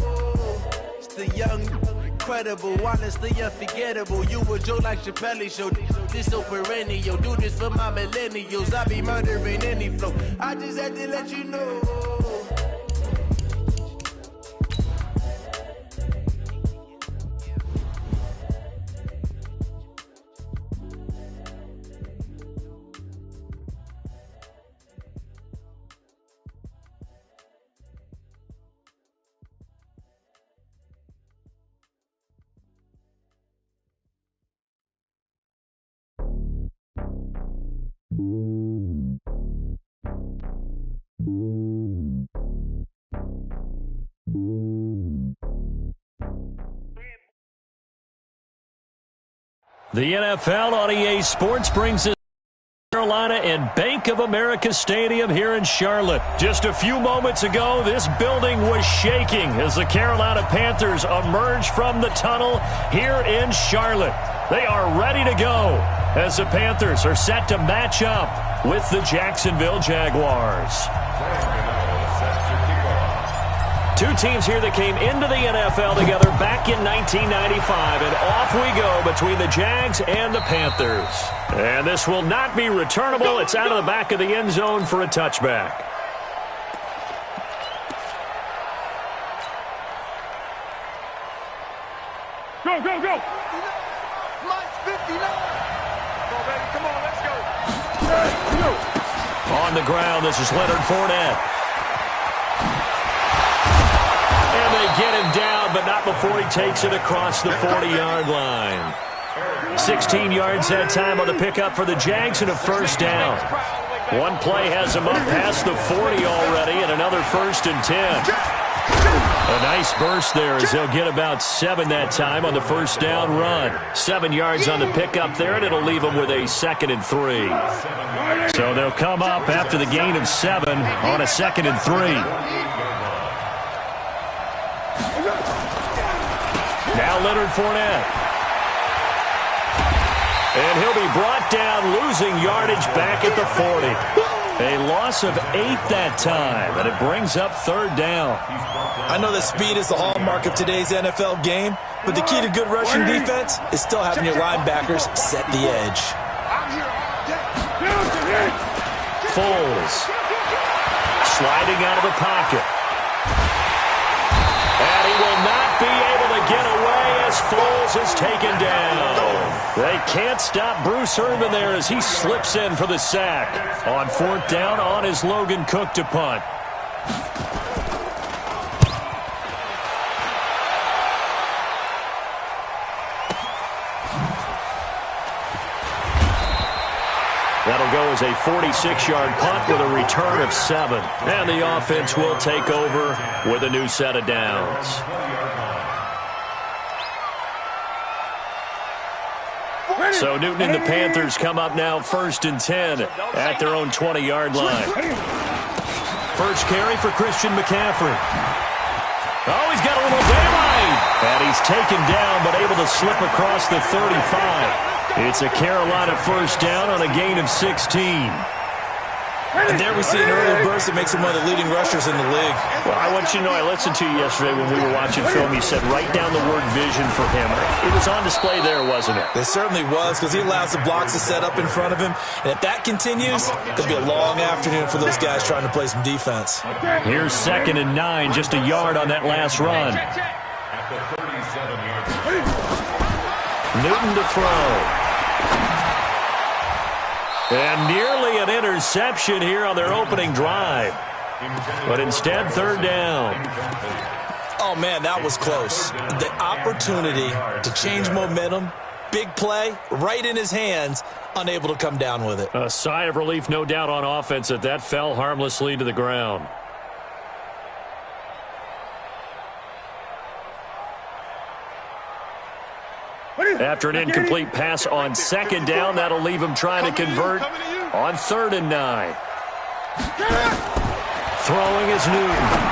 It's the young, incredible, honestly unforgettable. You a joke like Chappelle show. This so perennial, do this for my millennials. I be murdering any flow. I just had to let you know.
The NFL on EA Sports brings us Carolina and Bank of America Stadium here in Charlotte. Just a few moments ago, this building was shaking as the Carolina Panthers emerged from the tunnel here in Charlotte. They are ready to go as the Panthers are set to match up with the Jacksonville Jaguars. Two teams here that came into the NFL together back in 1995, and off we go between the Jags and the Panthers. And this will not be returnable. It's out of the back of the end zone for a touchback.
Go, go, go!
Mike's 59! Come on, baby, come on, let's go!
On the ground, this is Leonard Fournette. Get him down, but not before he takes it across the 40-yard line. 16 yards that time on the pickup for the Jags and a first down. One play has him up past the 40 already, and another 1st and 10. A nice burst there as they'll get about 7 that time on the first down run. 7 yards on the pickup there, and it'll leave them with a 2nd and 3. So they'll come up after the gain of 7 on a 2nd and 3. Now Leonard Fournette. And he'll be brought down, losing yardage back at the 40. A loss of 8 that time, and it brings up 3rd down.
I know that speed is the hallmark of today's NFL game, but the key to good rushing defense is still having your linebackers set the edge.
Foles. Sliding out of the pocket. And he will not be able to get away as Foles is taken down. They can't stop Bruce Irvin there as he slips in for the sack. On 4th down, on is Logan Cook to punt. That'll go as a 46-yard punt with a return of 7. And the offense will take over with a new set of downs. So Newton and the Panthers come up now 1st and 10 at their own 20-yard line. First carry for Christian McCaffrey. Oh, he's got a little daylight. And he's taken down but able to slip across the 35. It's a Carolina first down on a gain of 16.
And there we see an early burst that makes him one of the leading rushers in the league.
Well, I want you to know, I listened to you yesterday when we were watching film. You said write down the word vision for him. It was on display there, wasn't it?
It certainly was, because he allows the blocks to set up in front of him. And if that continues, it'll be a long afternoon for those guys trying to play some defense.
Here's 2nd and 9, just a yard on that last run. Newton to throw. And nearly an interception here on their opening drive. But instead, 3rd down.
Oh, man, that was close. The opportunity to change momentum big play right in his hands, unable to come down with it.
A sigh of relief, no doubt, on offense that fell harmlessly to the ground. After an incomplete pass on second down, that'll leave him trying to convert on 3rd and 9. Throwing is Newton.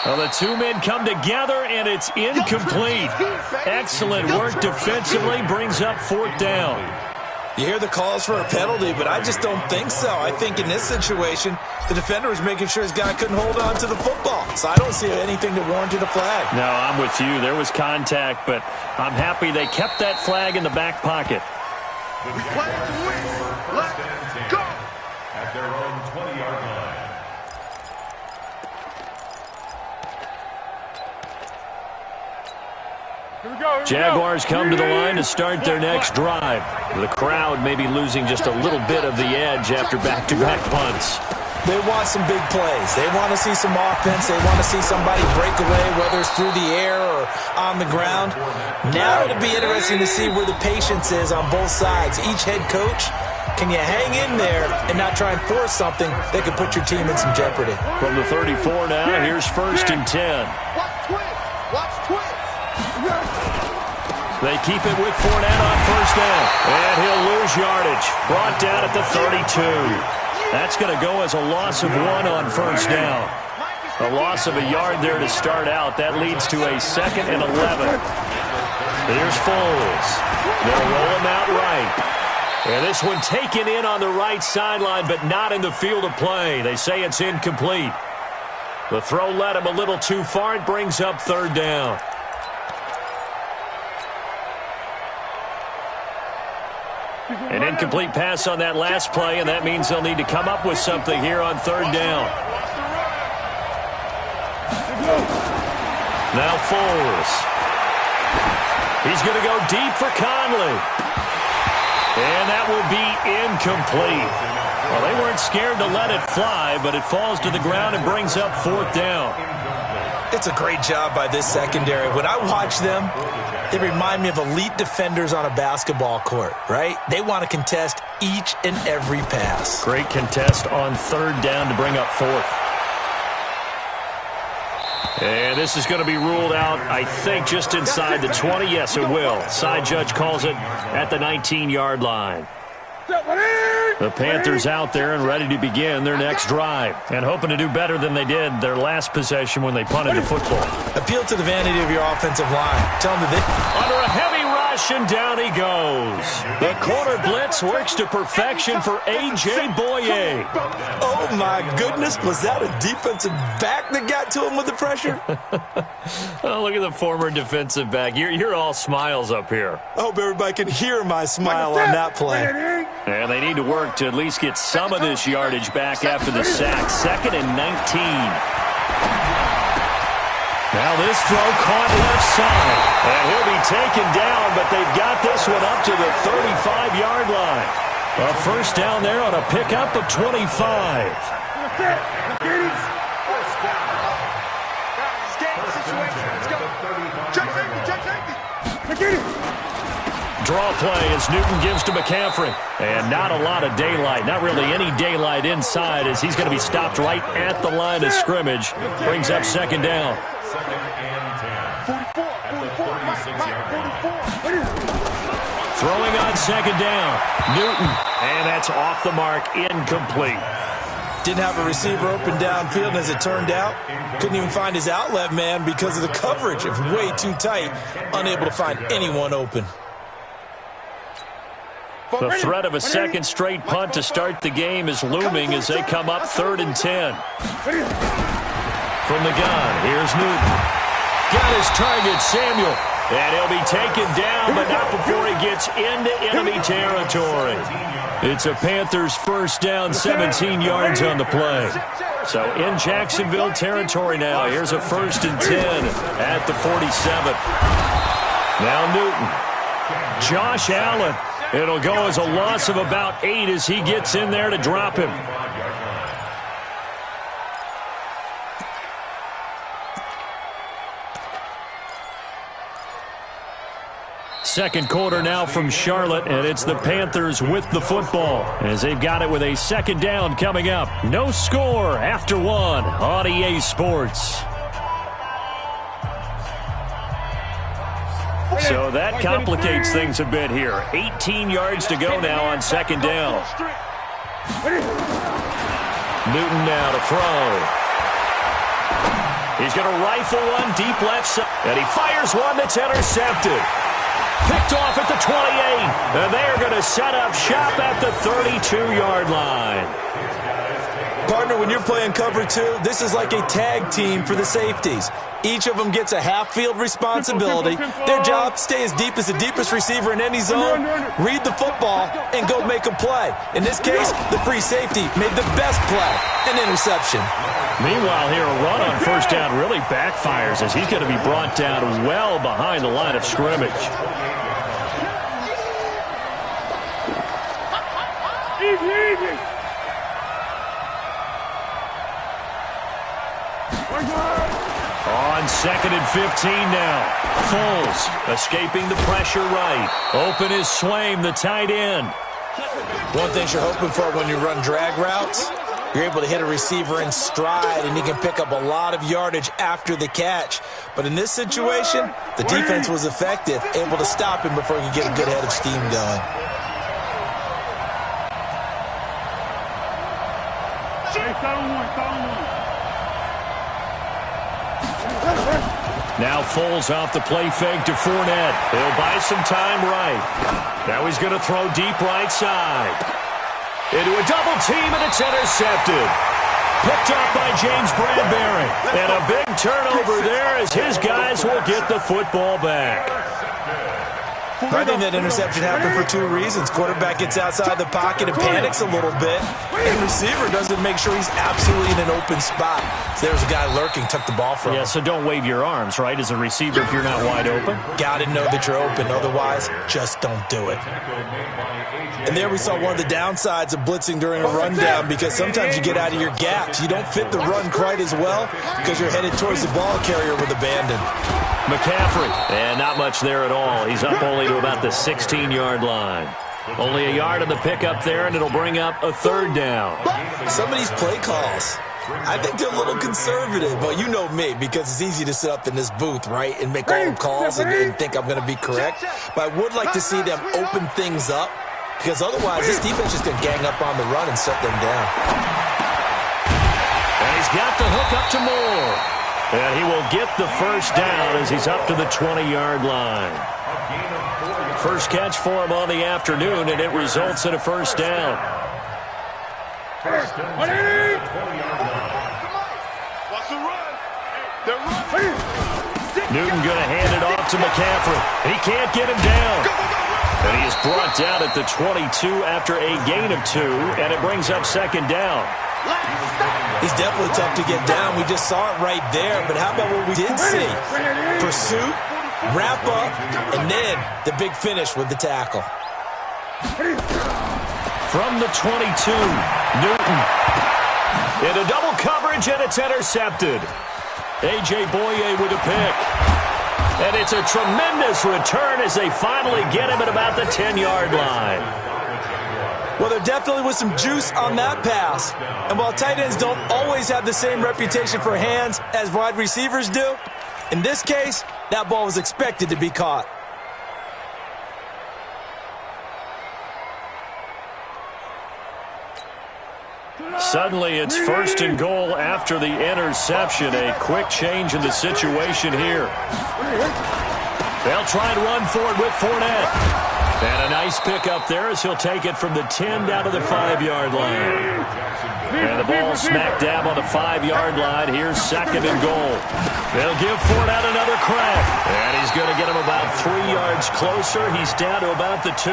Well, the two men come together, and it's incomplete. Excellent work defensively, brings up 4th down.
You hear the calls for a penalty, but I just don't think so. I think in this situation, the defender was making sure his guy couldn't hold on to the football. So I don't see anything that warranted a flag.
No, I'm with you. There was contact, but I'm happy they kept that flag in the back pocket.
We play to win. Let's go.
At their own 20-yard line.
Jaguars come to the line to start their next drive. The crowd may be losing just a little bit of the edge after back-to-back punts.
They want some big plays. They want to see some offense. They want to see somebody break away, whether it's through the air or on the ground. Now it'll be interesting to see where the patience is on both sides. Each head coach, can you hang in there and not try and force something that could put your team in some jeopardy?
From the 34 now, here's 1st and 10.
Watch twist. Watch twist.
They keep it with Fournette on 1st down. And he'll lose yardage. Brought down at the 32. That's going to go as a loss of 1 on 1st down. A loss of a yard there to start out. That leads to a 2nd and 11. Here's Foles. They'll roll him out right. And this one taken in on the right sideline, but not in the field of play. They say it's incomplete. The throw led him a little too far. It brings up 3rd down. An incomplete pass on that last play, and that means they'll need to come up with something here on 3rd down. Now Foles. He's going to go deep for Conley. And that will be incomplete. Well, they weren't scared to let it fly, but it falls to the ground and brings up 4th down.
It's a great job by this secondary. When I watch them, they remind me of elite defenders on a basketball court, right? They want to contest each and every pass.
Great contest on 3rd down to bring up 4th. And this is going to be ruled out, I think, just inside the 20. Yes, it will. Side judge calls it at the 19-yard line. The Panthers out there and ready to begin their next drive and hoping to do better than they did their last possession when they punted the football.
Appeal to the vanity of your offensive line. Tell them that
under a heavy rush, and down he goes. The corner blitz works to perfection for A.J. Boye.
Oh, my goodness. Was that a defensive back that got to him with the pressure?
Oh, look at the former defensive back. You're all smiles up here.
I hope everybody can hear my smile on that play.
And they need to work to at least get some of this yardage back after the sack. 2nd and 19. Now this throw caught left side. And he'll be taken down, but they've got this one up to the 35-yard line. A 1st down there on a pickup of 25. Draw play as Newton gives to McCaffrey. And not a lot of daylight. Not really any daylight inside as he's going to be stopped right at the line of scrimmage. Brings up 2nd down.
2nd and 10. At the 46-yard line.
Throwing on 2nd down. Newton. And that's off the mark. Incomplete.
Didn't have a receiver open downfield, and as it turned out, couldn't even find his outlet man because of the coverage. It was way too tight. Unable to find anyone open.
The threat of a 2nd straight punt to start the game is looming as they come up 3rd and 10. From the gun, here's Newton. Got his target, Samuel. And he'll be taken down, but not before he gets into enemy territory. It's a Panthers 1st down, 17 yards on the play. So in Jacksonville territory now. Here's a 1st and 10 at the 47. Now Newton. Josh Allen. It'll go as a loss of about 8 as he gets in there to drop him. Second quarter now from Charlotte, and it's the Panthers with the football as they've got it with a second down coming up. No score after one on EA Sports. So that complicates things a bit here. 18 yards to go now on second down. Newton now to throw. He's going to rifle one deep left side, and he fires one that's intercepted. Picked off at the 28, and they're going to set up shop at the 32-yard line.
Partner, when you're playing cover two, this is like a tag team for the safeties. Each of them gets a half-field responsibility. Their job, stay as deep as the deepest receiver in any zone, read the football, and go make a play. In this case, the free safety made the best play, an interception.
Meanwhile here, a run on first down really backfires as he's going to be brought down well behind the line of scrimmage.
Easy.
On second and 15 now. Foles escaping the pressure right. Open is Swaim, the tight end.
One thing you're hoping for when you run drag routes, you're able to hit a receiver in stride, and he can pick up a lot of yardage after the catch. But in this situation, the defense was effective, able to stop him before he could get a good head of steam going.
Now Foles off the play fake to Fournette. He'll buy some time right. Now he's going to throw deep right side. Into a double team, and it's intercepted. Picked up by James Bradbury. And a big turnover there as his guys will get the football back.
I think that interception happened for two reasons. Quarterback gets outside the pocket and panics a little bit, and receiver doesn't make sure he's absolutely in an open spot. So there's a guy lurking, took the ball from him.
Yeah, so don't wave your arms, right, as a receiver if you're not wide open.
Got to know that you're open. Otherwise, just don't do it. And there we saw one of the downsides of blitzing during a rundown, because sometimes you get out of your gaps. You don't fit the run quite as well because you're headed towards the ball carrier with abandon.
McCaffrey, and not much there at all. He's up only to about the 16-yard line. Only a yard on the pickup there, and it'll bring up a third down.
Some of these play calls, I think they're a little conservative. But you know me, because it's easy to sit up in this booth, right, and make all the calls and think I'm going to be correct. But I would like to see them open things up, because otherwise this defense is going to gang up on the run and shut them down.
And he's got the hook up to Moore. And he will get the first down as he's up to the 20-yard line. First catch for him on the afternoon, and it results in a first down. Newton going to hand it off to McCaffrey. He can't get him down. And he is brought down at the 22 after a gain of 2, and it brings up second down.
He's definitely tough to get down. We just saw it right there. But how about what we did see? Pursuit, wrap up, and then the big finish with the tackle.
From the 22, Newton. Into double coverage, and it's intercepted. A.J. Boye with a pick. And it's a tremendous return as they finally get him at about the 10-yard line.
Well, there definitely was some juice on that pass. And while tight ends don't always have the same reputation for hands as wide receivers do, in this case, that ball was expected to be caught.
Suddenly, it's first and goal after the interception. A quick change in the situation here. They'll try and run for it with Fournette. And a nice pickup there as he'll take it from the 10 down to the 5-yard line. And the ball smack dab on the 5-yard line. Here's second and goal. They'll give Fournette another crack. And he's going to get him about 3 yards closer. He's down to about the 2.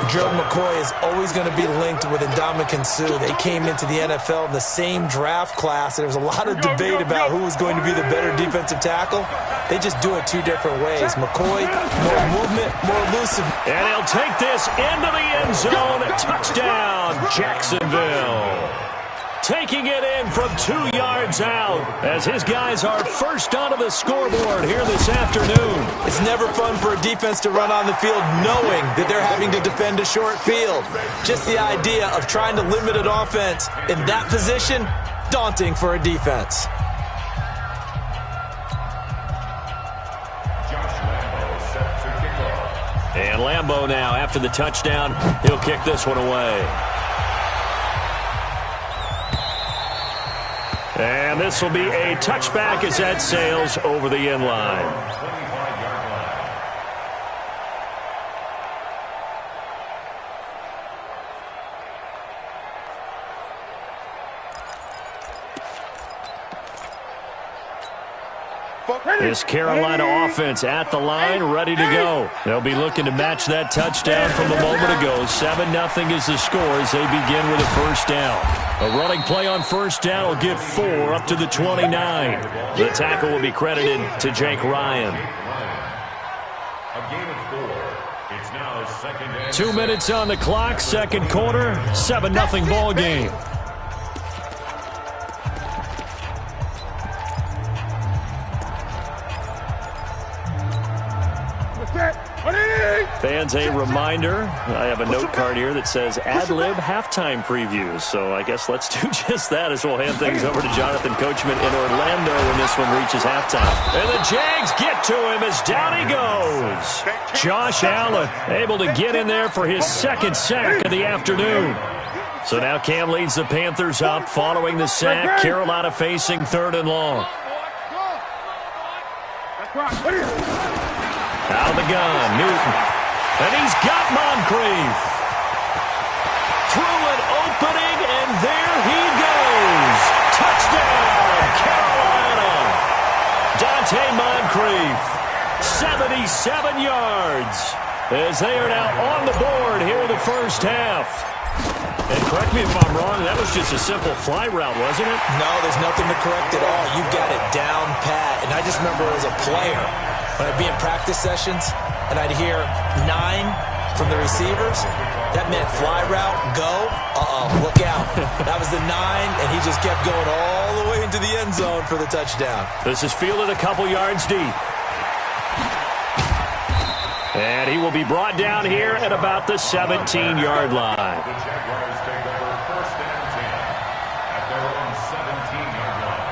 Joe McCoy is always going to be linked with Ndamukong Suh. They came into the NFL in the same draft class. There was a lot of debate about who was going to be the better defensive tackle. They just do it two different ways. McCoy, more movement, more elusive.
And he'll take this into the end zone. Touchdown, Jacksonville. taking it in from 2 yards out as his guys are first onto the scoreboard here this afternoon.
It's never fun for a defense to run on the field knowing that they're having to defend a short field. Just the idea of trying to limit an offense in that position, daunting for a defense.
And Lambeau now, after the touchdown, he'll kick this one away. And this will be a touchback as that sails over the end line. This Carolina offense at the line, ready to go. They'll be looking to match that touchdown from a moment ago. 7-0 is the score as they begin with a first down. A running play on first down will get 4 up to the 29. The tackle will be credited to Jake Ryan.
A game of 4. It's now second and
2 minutes on the clock, second quarter, 7-0 ball game. Fans, a reminder, I have a note card here that says ad-lib halftime previews. So I guess let's do just that as we'll hand things over to Jonathan Coachman in Orlando when this one reaches halftime. And the Jags get to him as down he goes. Josh Allen able to get in there for his second sack of the afternoon. So now Cam leads the Panthers up following the sack. Carolina facing 3rd and long. Out of the gun, Newton. And he's got Moncrief. Through an opening, and there he goes. Touchdown, Carolina. Dante Moncrief, 77 yards, as they are now on the board here in the first half. And correct me if I'm wrong, that was just a simple fly route, wasn't it?
No, there's nothing to correct at all. You got it down pat. And I just remember as a player, when I'd be in practice sessions and I'd hear 9 from the receivers, that meant fly route, go, look out. That was the 9, and he just kept going all the way into the end zone for the touchdown.
This is fielded a couple yards deep. And he will be brought down here at about the 17-yard line.
the Jaguars take over first and 10 at their own 17-yard line.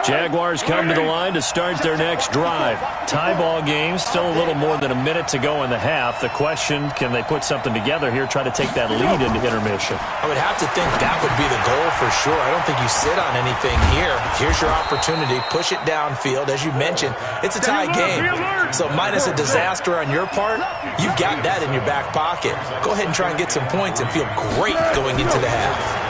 Jaguars come to the line to start their next drive. Tie ball game, still a little more than a minute to go in the half. The question, can they put something together here, try to take that lead into intermission?
I would have to think that would be the goal for sure. I don't think you sit on anything here. Here's your opportunity. Push it downfield. As you mentioned, it's a tie game. So minus a disaster on your part, you've got that in your back pocket. Go ahead and try and get some points and feel great going into the half.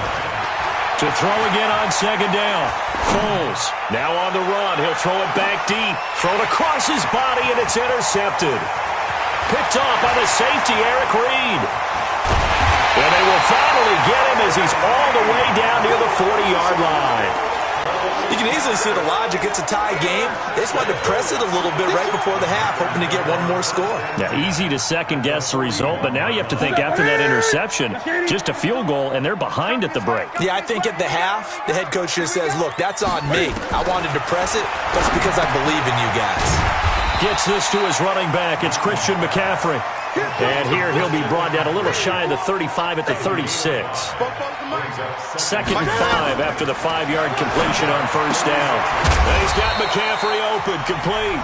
To throw again on second down. Foles now on the run. He'll throw it back deep. Thrown across his body, and it's intercepted. Picked off by the safety, Eric Reed. And they will finally get him as he's all the way down near the 40-yard line.
You can easily see the logic. It's a tie game. They just wanted to press it a little bit right before the half, hoping to get one more score.
Yeah, easy to second-guess the result, but now you have to think after that interception, just a field goal, and they're behind at the break.
Yeah, I think at the half, the head coach just says, look, that's on me. I wanted to press it, but it's because I believe in you guys.
Gets this to his running back. It's Christian McCaffrey. And here he'll be brought down a little shy of the 35 at the 36. 2nd and 5 after the 5-yard completion on first down. And he's got McCaffrey open, complete.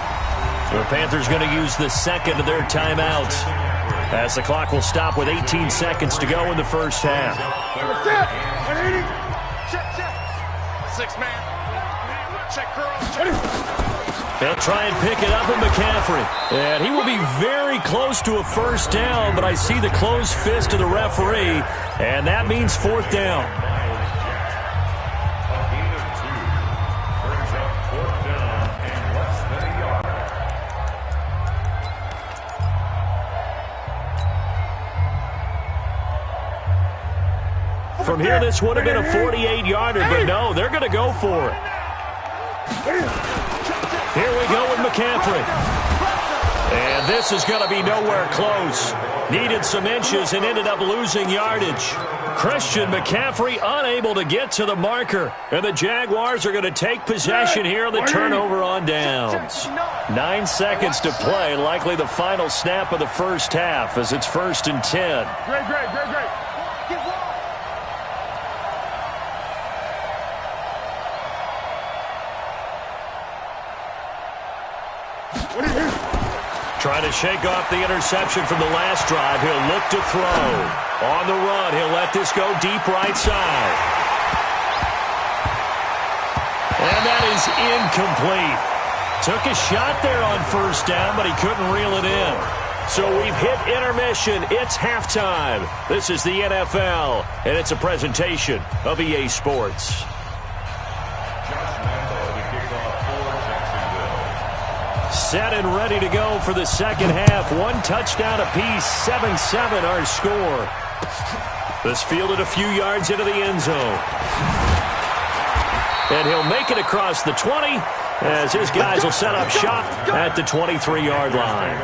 The Panthers going to use the second of their timeouts as the clock will stop with 18 seconds to go in the first half.
Check, man. Check, girl.
They'll try and pick it up with McCaffrey. And he will be very close to a first down, but I see the closed fist of the referee, and that means 4th down.
A gain of 2 brings up 4th down and less than a yard.
From here, this would have been a 48-yarder, but no, they're going to go for it. Here we go with McCaffrey. And this is going to be nowhere close. Needed some inches and ended up losing yardage. Christian McCaffrey unable to get to the marker. And the Jaguars are going to take possession here on the turnover on downs. 9 seconds to play, likely the final snap of the first half as it's 1st and 10.
Great.
Trying to shake off the interception from the last drive. He'll look to throw. On the run, he'll let this go deep right side. And that is incomplete. Took a shot there on first down, but he couldn't reel it in. So we've hit intermission. It's halftime. This is the NFL, and it's a presentation of EA Sports. Set and ready to go for the second half. 1 touchdown apiece, 7-7 our score. This fielded a few yards into the end zone. And he'll make it across the 20 as his guys will set up shop at the 23-yard line.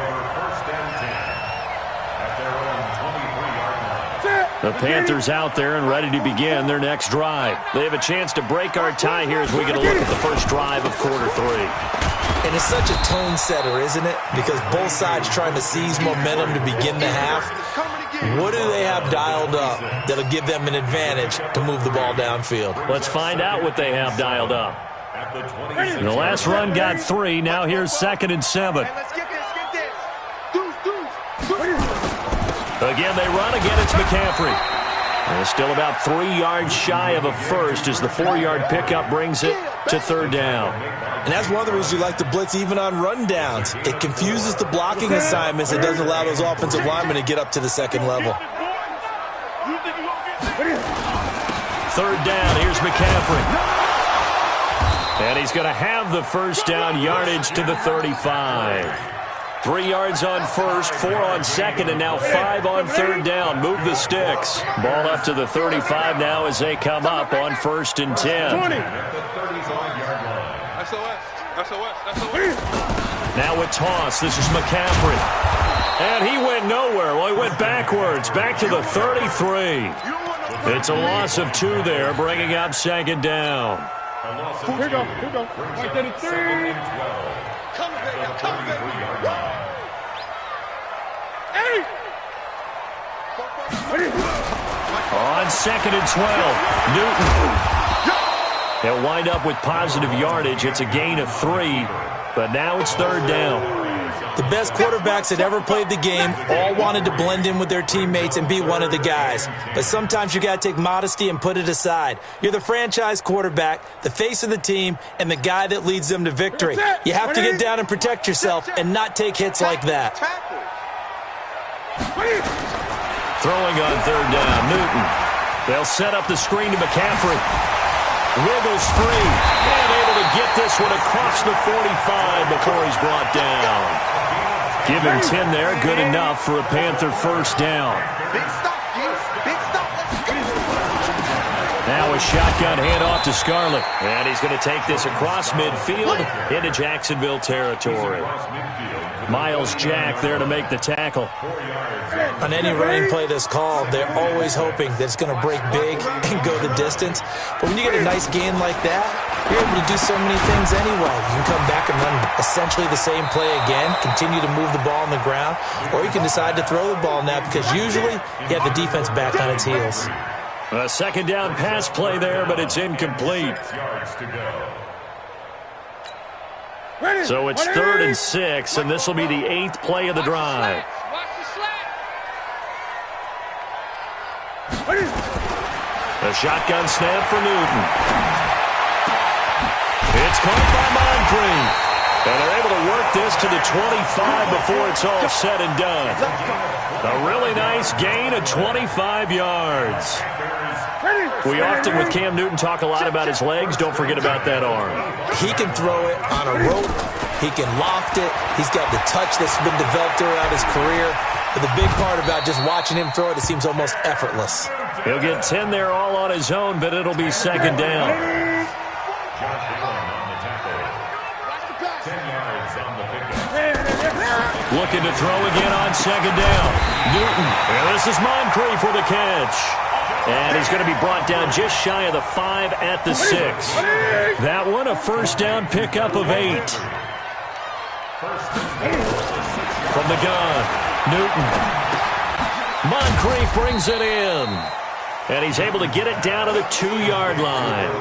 The Panthers out there and ready to begin their next drive. They have a chance to break our tie here as we get a look at the first drive of quarter 3.
And it's such a tone setter, isn't it? Because both sides trying to seize momentum to begin the half. What do they have dialed up that'll give them an advantage to move the ball downfield?
Let's find out what they have dialed up. The last run got 3. Now here's 2nd and 7. Again, they run. Again, it's McCaffrey. And still about 3 yards shy of a first as the 4-yard pickup brings it to 3rd down.
And that's one of the reasons you like to blitz even on rundowns. It confuses the blocking assignments. It doesn't allow those offensive linemen to get up to the second level.
3rd down. Here's McCaffrey. And he's going to have the first down yardage to the 35. 3 yards on first, 4 on second, and now 5 on 3rd down. Move the sticks. Ball up to the 35 now as they come up on 1st and 10. Now a toss. This is McCaffrey. And he went nowhere. Well, he went backwards, back to the 33. It's a loss of 2 there, bringing up 2nd down.
Here we go. Right to the 3.
On 2nd and 12, Newton. He'll wind up with positive yardage. It's a gain of 3, but now it's 3rd down.
The best quarterbacks that ever played the game all wanted to blend in with their teammates and be one of the guys. But sometimes you got to take modesty and put it aside. You're the franchise quarterback, the face of the team, and the guy that leads them to victory. You have to get down and protect yourself and not take hits like that.
Throwing on 3rd down, Newton. They'll set up the screen to McCaffrey. Wiggles free. And able to get this one across the 45 before he's brought down. Give him 10 there. Good enough for a Panther first down. Now a shotgun handoff to Scarlett. And he's going to take this across midfield into Jacksonville territory. Miles Jack there to make the tackle.
On any running play that's called, they're always hoping that it's going to break big and go the distance. But when you get a nice gain like that, you're able to do so many things anyway. You can come back and run essentially the same play again, continue to move the ball on the ground, or you can decide to throw the ball now because usually you have the defense back on its heels.
A 2nd down pass play there, but it's incomplete. So it's 3rd and 6, and this will be the 8th play of the drive. A shotgun snap for Newton. It's caught by Moncrief. And they're able to work this to the 25 before it's all said and done. A really nice gain of 25 yards. We often, with Cam Newton, talk a lot about his legs. Don't forget about that arm.
He can throw it on a rope. He can loft it. He's got the touch that's been developed throughout his career. But the big part about just watching him throw it, it seems almost effortless.
He'll get 10 there all on his own, but it'll be 2nd down. Looking to throw again on second down. Newton. And this is Moncrief for the catch. And he's going to be brought down just shy of the 5 at the 6. That one, a first down pickup of 8. From the gun, Newton. Moncrief brings it in. And he's able to get it down to the 2-yard line.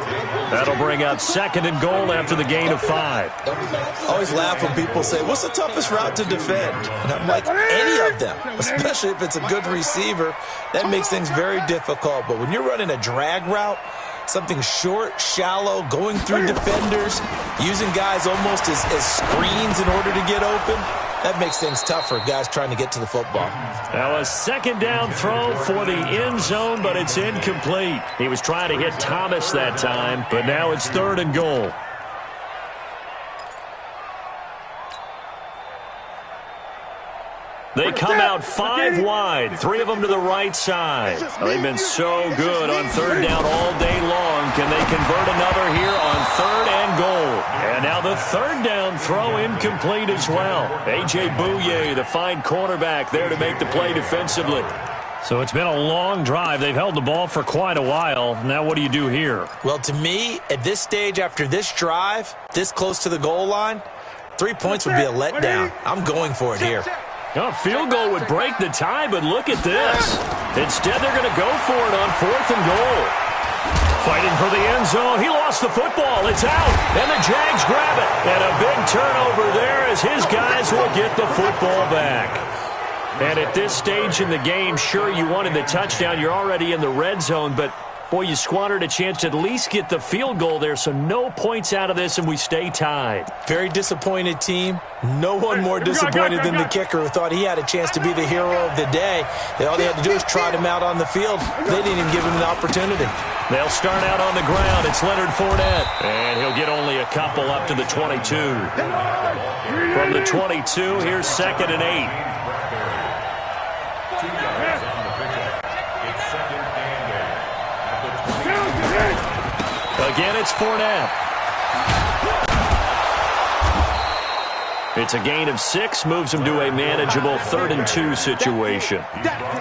That'll bring up second and goal after the gain of 5.
I always laugh when people say, what's the toughest route to defend? And I'm like, any of them, especially if it's a good receiver. That makes things very difficult. But when you're running a drag route, something short, shallow, going through defenders, using guys almost as screens in order to get open, that makes things tough for guys trying to get to the football.
Now a second down throw for the end zone, but it's incomplete. He was trying to hit Thomas that time, but now it's third and goal. They come out 5 wide, 3 of them to the right side. They've been so good on third down all day long. Can they convert another here on third and goal? And now the third down throw incomplete as well. A.J. Bouye, the fine cornerback, there to make the play defensively. So it's been a long drive. They've held the ball for quite a while. Now what do you do here?
Well, to me, at this stage after this drive, this close to the goal line, 3 points would be a letdown. I'm going for it here.
A field goal would break the tie, but look at this. Instead, they're going to go for it on fourth and goal. Fighting for the end zone. He lost the football. It's out, and the Jags grab it. And a big turnover there as his guys will get the football back. And at this stage in the game, sure, you wanted the touchdown. You're already in the red zone, but boy, you squandered a chance to at least get the field goal there, so no points out of this, and we stay tied.
Very disappointed team. No one more disappointed than the kicker who thought he had a chance to be the hero of the day. All they had to do was trot him out on the field. They didn't even give him an opportunity.
They'll start out on the ground. It's Leonard Fournette, and he'll get only a couple up to the 22. From the 22, here's second and 8. Again, it's Fournette. It's a gain of 6, moves him to a manageable 3rd and 2 situation.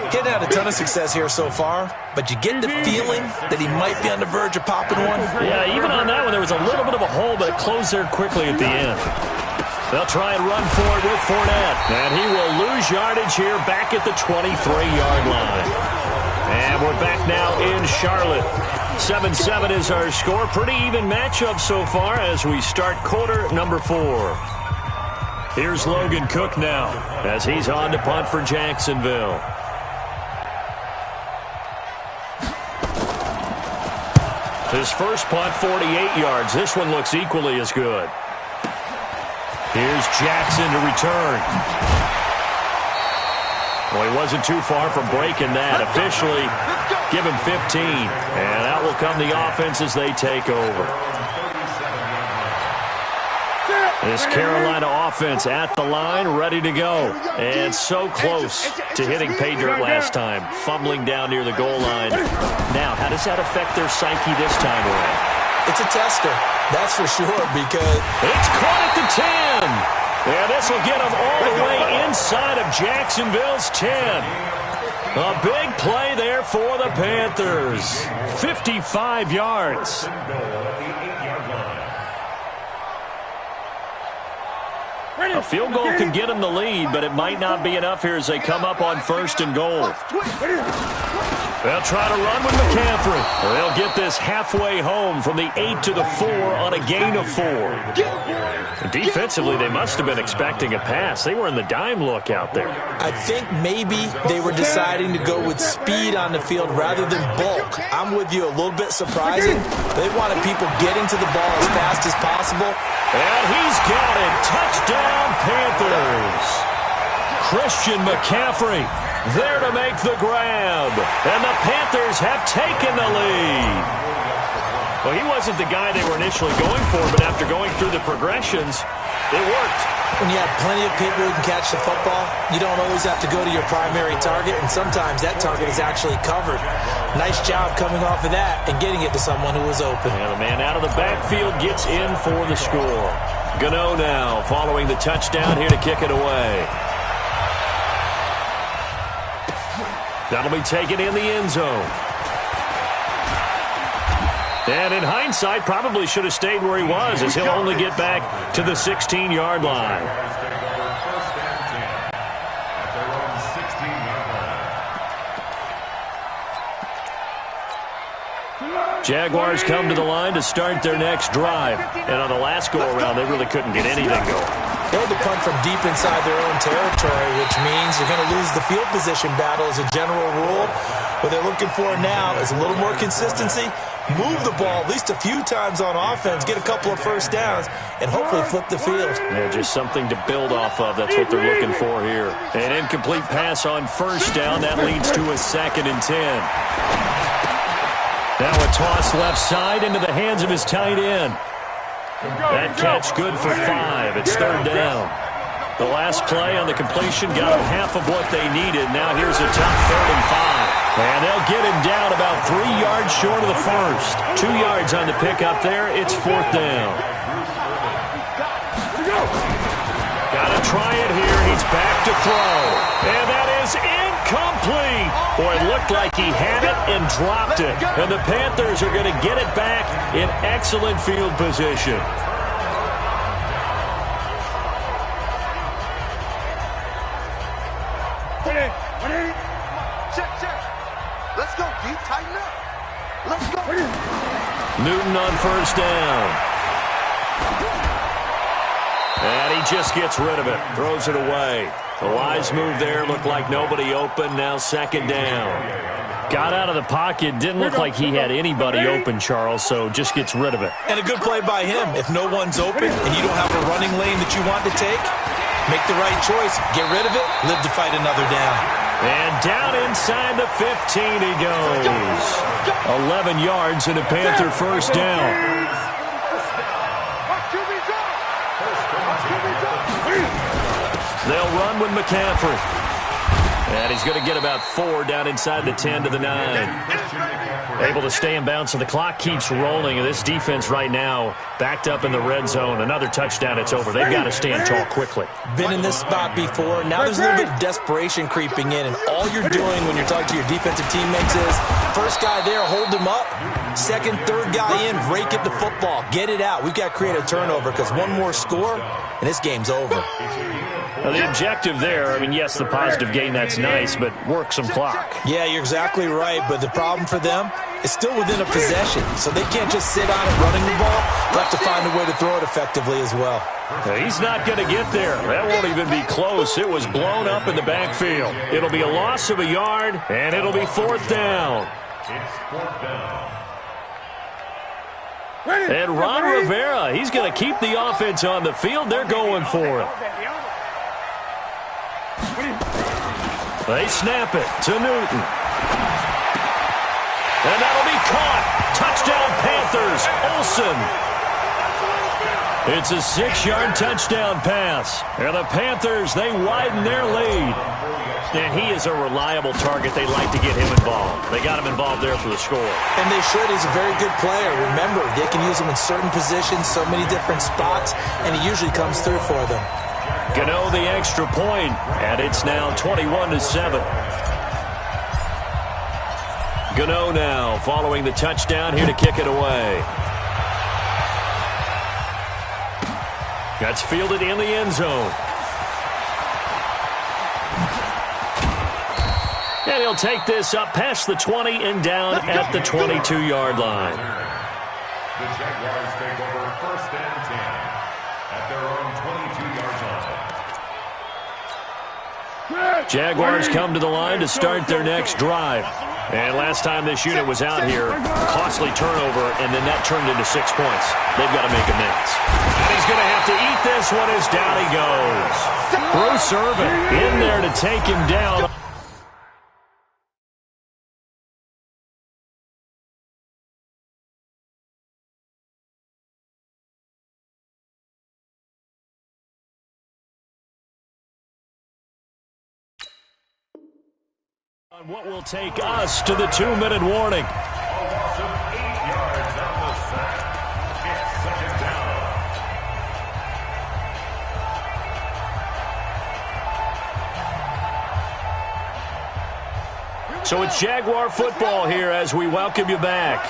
Getting had a ton of success here so far, but you get the feeling that he might be on the verge of popping one.
Yeah, even on that one, there was a little bit of a hole, but it closed there quickly at the end. They'll try and run for it with Fournette, and he will lose yardage here back at the 23-yard line. And we're back now in Charlotte. 7-7 is our score. Pretty even matchup so far as we start quarter number 4. Here's Logan Cook now as he's on to punt for Jacksonville. His first punt, 48 yards. This one looks equally as good. Here's Jackson to return. Well, he wasn't too far from breaking that. Officially, give him 15. And out will come the offense as they take over. This Carolina offense at the line, ready to go. And so close to hitting pay dirt last time. Fumbling down near the goal line. Now, how does that affect their psyche this time around?
It's a tester, that's for sure, because
it's caught at the 10. And this will get them all the way inside of Jacksonville's 10. A big play there for the Panthers. 55 yards. A field goal could get them the lead, but it might not be enough here as they come up on first and goal. They'll try to run with McCaffrey. They'll get this halfway home from the 8 to the 4 on a gain of 4. Defensively, they must have been expecting a pass. They were in the dime look out there.
I think maybe they were deciding to go with speed on the field rather than bulk. I'm with you, a little bit surprising. They wanted people getting to the ball as fast as possible.
And he's got it. Touchdown, Panthers. Christian McCaffrey there to make the grab. And the Panthers have taken the lead. Well, he wasn't the guy they were initially going for, but after going through the progressions, it worked.
When you have plenty of people who can catch the football, you don't always have to go to your primary target, and sometimes that target is actually covered. Nice job coming off of that and getting it to someone who was open.
And the man out of the backfield gets in for the score. Gano now following the touchdown here to kick it away. That'll be taken in the end zone. And in hindsight, probably should have stayed where he was, as he'll only get back to the 16-yard line. Jaguars come to the line to start their next drive. And on the last go-around, they really couldn't get anything going.
They had to punt from deep inside their own territory, which means you're going to lose the field position battle as a general rule. What they're looking for now is a little more consistency, move the ball at least a few times on offense, get a couple of first downs, and hopefully flip the field.
Yeah, just something to build off of. That's what they're looking for here. An incomplete pass on first down. That leads to a 2nd and 10. Now a toss left side into the hands of his tight end. That catch good for 5. It's 3rd down. The last play on the completion got them half of what they needed. Now here's a tough 3rd and 5. And they'll get him down about 3 yards short of the first. 2 yards on the pickup there. It's 4th down. Got to try it here. He's back to throw. And that is incomplete. Boy, it looked like he had it and dropped it. And the Panthers are going to get it back in excellent field position.
Check. Let's go, D. Tighten up. Let's go.
Newton on first down. And he just gets rid of it. Throws it away. The wise move there. Looked like nobody open. Now 2nd down. Got out of the pocket. Didn't look like he had anybody open, Charles, so just gets rid of it.
And a good play by him. If no one's open and you don't have a running lane that you want to take, make the right choice. Get rid of it. Live to fight another down.
And down inside the 15 he goes. 11 yards and a Panther first down. They'll run with McCaffrey. And he's going to get about 4 down inside the 10 to the 9. Able to stay in bounds, so the clock keeps rolling. And this defense right now backed up in the red zone. Another touchdown, it's over. They've got to stand tall quickly.
Been in this spot before. Now there's a little bit of desperation creeping in. And all you're doing when you're talking to your defensive teammates is, first guy there, hold him up. Second, third guy in, rake at the football. Get it out. We've got to create a turnover because one more score, and this game's over.
Well, the objective there, I mean, yes, the positive gain, that's nice, but work some clock.
Yeah, you're exactly right, but the problem for them is still within a possession, so they can't just sit on it running the ball. They'll have to find a way to throw it effectively as well.
He's not going to get there. That won't even be close. It was blown up in the backfield. It'll be a loss of a yard, and it'll be 4th down.
It's 4th down.
And Ron Rivera, he's going to keep the offense on the field. They're going for it. They snap it to Newton. And that'll be caught. Touchdown Panthers. Olsen. It's a 6-yard touchdown pass. And the Panthers, they widen their lead. And he is a reliable target. They like to get him involved. They got him involved there for the score.
And they should. He's a very good player. Remember, they can use him in certain positions, so many different spots, and he usually comes through for them.
Gano the extra point, and it's now 21-7. Gano now following the touchdown here to kick it away. That's fielded in the end zone. And he'll take this up past the 20 and down at the 22-yard line.
The Jaguars take over 1st and 10 at their own 22-yard line.
Jaguars come to the line to start their next drive. And last time this unit was out here, costly turnover, and then that turned into 6 points. They've got to make amends. And he's going to have to eat this one as down he goes. Bruce Irvin in there to take him down. On what will take us to the 2-minute warning.
A loss of 8 yards on the sack. It's 2nd down.
So it's Jaguar football here as we welcome you back.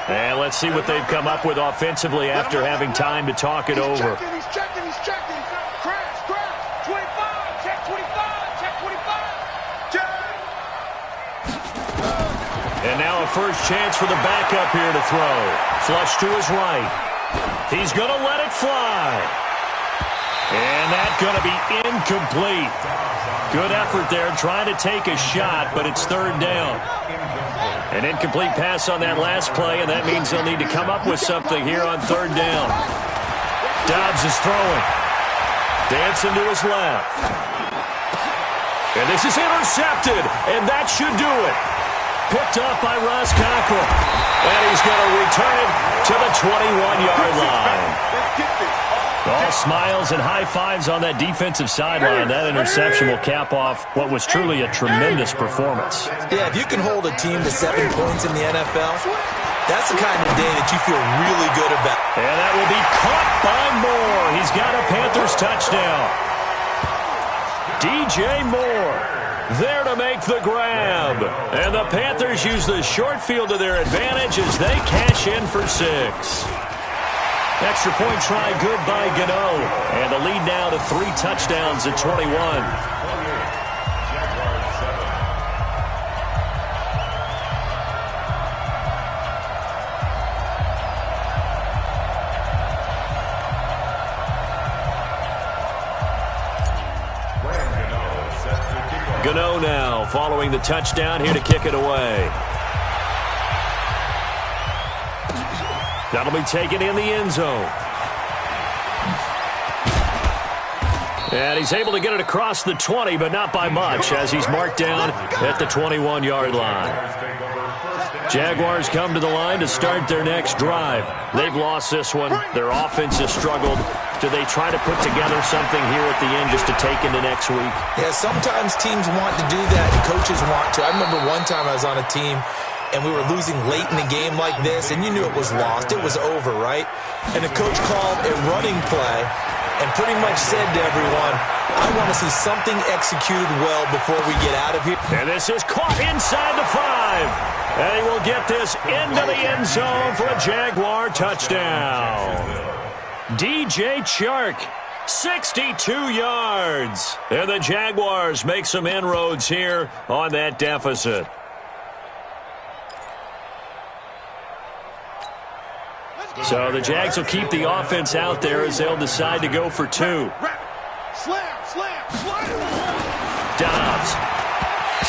And let's see what they've come up with offensively after having time to talk it over.
He's checking. Crash. 25. Check 25. Check 25. Check.
And now a first chance for the backup here to throw. Flush to his right. He's going to let it fly. And that's going to be incomplete. Good effort there trying to take a shot, but it's third down. An incomplete pass on that last play, and that means they'll need to come up with something here on third down. Dobbs is throwing. Dancing to his left. And this is intercepted, and that should do it. Picked up by Ross Cockrell. And he's going to return it to the 21-yard line. All smiles and high fives on that defensive sideline. That interception will cap off what was truly a tremendous performance.
Yeah, if you can hold a team to 7 points in the NFL, that's the kind of day that you feel really good about.
And that will be caught by Moore. He's got a Panthers touchdown. DJ Moore there to make the grab. And the Panthers use the short field to their advantage as they cash in for 6. Extra point try good by Gano. And the lead now to 3 touchdowns at 21. Gano now following the touchdown here to kick it away. That'll be taken in the end zone. And he's able to get it across the 20, but not by much, as he's marked down at the 21-yard line. Jaguars come to the line to start their next drive. They've lost this one. Their offense has struggled. Do they try to put together something here at the end just to take into next week?
Yeah, sometimes teams want to do that and coaches want to. I remember one time I was on a team and we were losing late in a game like this, and you knew it was lost. It was over, right? And the coach called a running play and pretty much said to everyone, I want to see something executed well before we get out of here.
And this is caught inside the 5. And he will get this into the end zone for a Jaguar touchdown. DJ Chark, 62 yards. And the Jaguars make some inroads here on that deficit. So the Jags will keep the offense out there as they'll decide to go for 2. Dobbs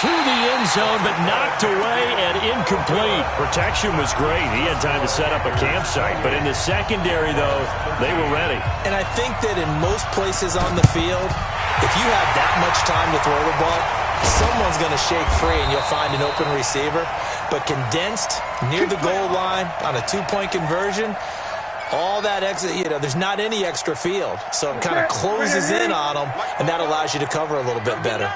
to the end zone, but knocked away and incomplete. Protection was great. He had time to set up a campsite. But in the secondary, though, they were ready.
And I think that in most places on the field, if you have that much time to throw the ball, someone's going to shake free and you'll find an open receiver. But condensed near the goal line on a 2-point conversion, all that extra, there's not any extra field. So it kind of closes in on them, and that allows you to cover a little bit better.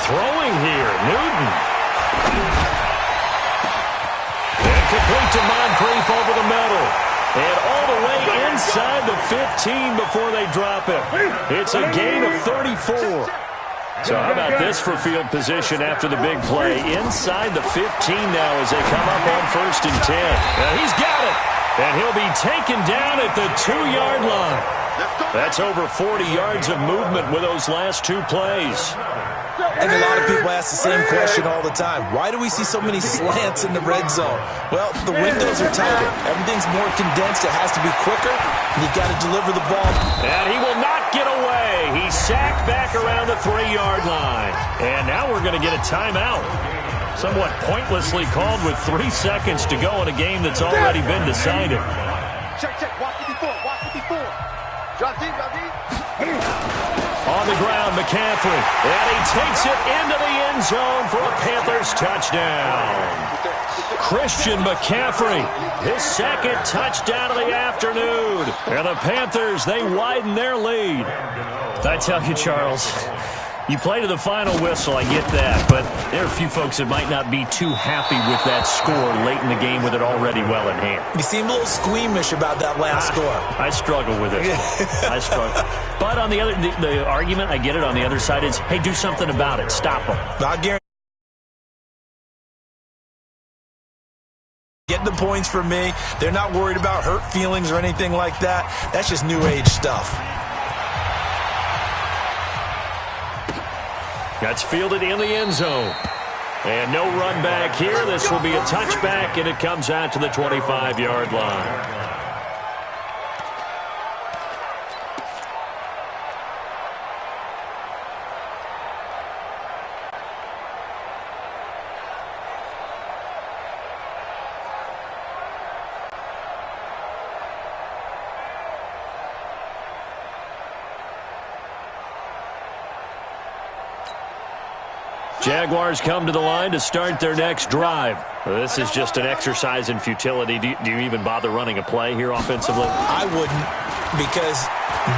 Throwing here, Newton. And complete to Moncrief over the middle. And all the way inside the 15 before they drop it. It's a gain of 34. So how about this for field position after the big play? Inside the 15 now as they come up on 1st and 10. Now he's got it. And he'll be taken down at the 2-yard line. That's over 40 yards of movement with those last 2 plays.
And a lot of people ask the same question all the time. Why do we see so many slants in the red zone? Well, the windows are tighter. Everything's more condensed. It has to be quicker, and you've got to deliver the ball.
And he will not get away. He's sacked back around the 3-yard line. And now we're going to get a timeout. Somewhat pointlessly called with 3 seconds to go in a game that's already been decided.
Check. Watch 54. Drop deep.
On the ground, McCaffrey. And he takes it into the end zone for a Panthers touchdown. Christian McCaffrey, his 2nd touchdown of the afternoon. And the Panthers, they widen their lead. I tell you, Charles, You play to the final whistle, I get that, but there are a few folks that might not be too happy with that score late in the game with it already well in hand.
You seem a little squeamish about that last score.
I struggle with it. I struggle. But on the other, the argument, I get it, on the other side is, hey, do something about it. Stop them.
I guarantee. Getting the points from me. They're not worried about hurt feelings or anything like that. That's just new age stuff.
That's fielded in the end zone. And no run back here. This will be a touchback, and it comes out to the 25-yard line. Jaguars come to the line to start their next drive. This is just an exercise in futility. Do you even bother running a play here offensively?
I wouldn't, because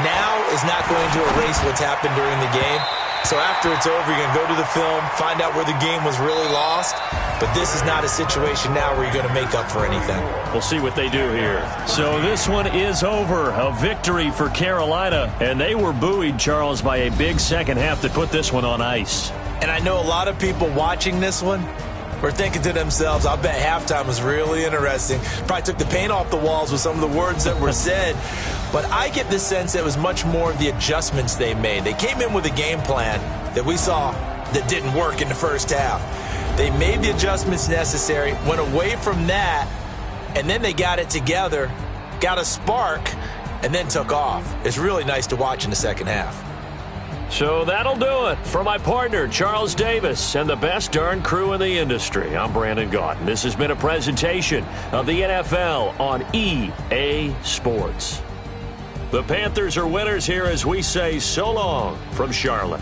now is not going to erase what's happened during the game. So after it's over, you're going to go to the film, find out where the game was really lost. But this is not a situation now where you're going to make up for anything.
We'll see what they do here. So this one is over. A victory for Carolina. And they were buoyed, Charles, by a big second half to put this one on ice.
And I know a lot of people watching this one were thinking to themselves, I bet halftime was really interesting. Probably took the paint off the walls with some of the words that were said. But I get the sense that it was much more of the adjustments they made. They came in with a game plan that we saw that didn't work in the first half. They made the adjustments necessary, went away from that, and then they got it together, got a spark, and then took off. It's really nice to watch in the second half.
So that'll do it. For my partner, Charles Davis, and the best darn crew in the industry, I'm Brandon Gaudin. This has been a presentation of the NFL on EA Sports. The Panthers are winners here as we say so long from Charlotte.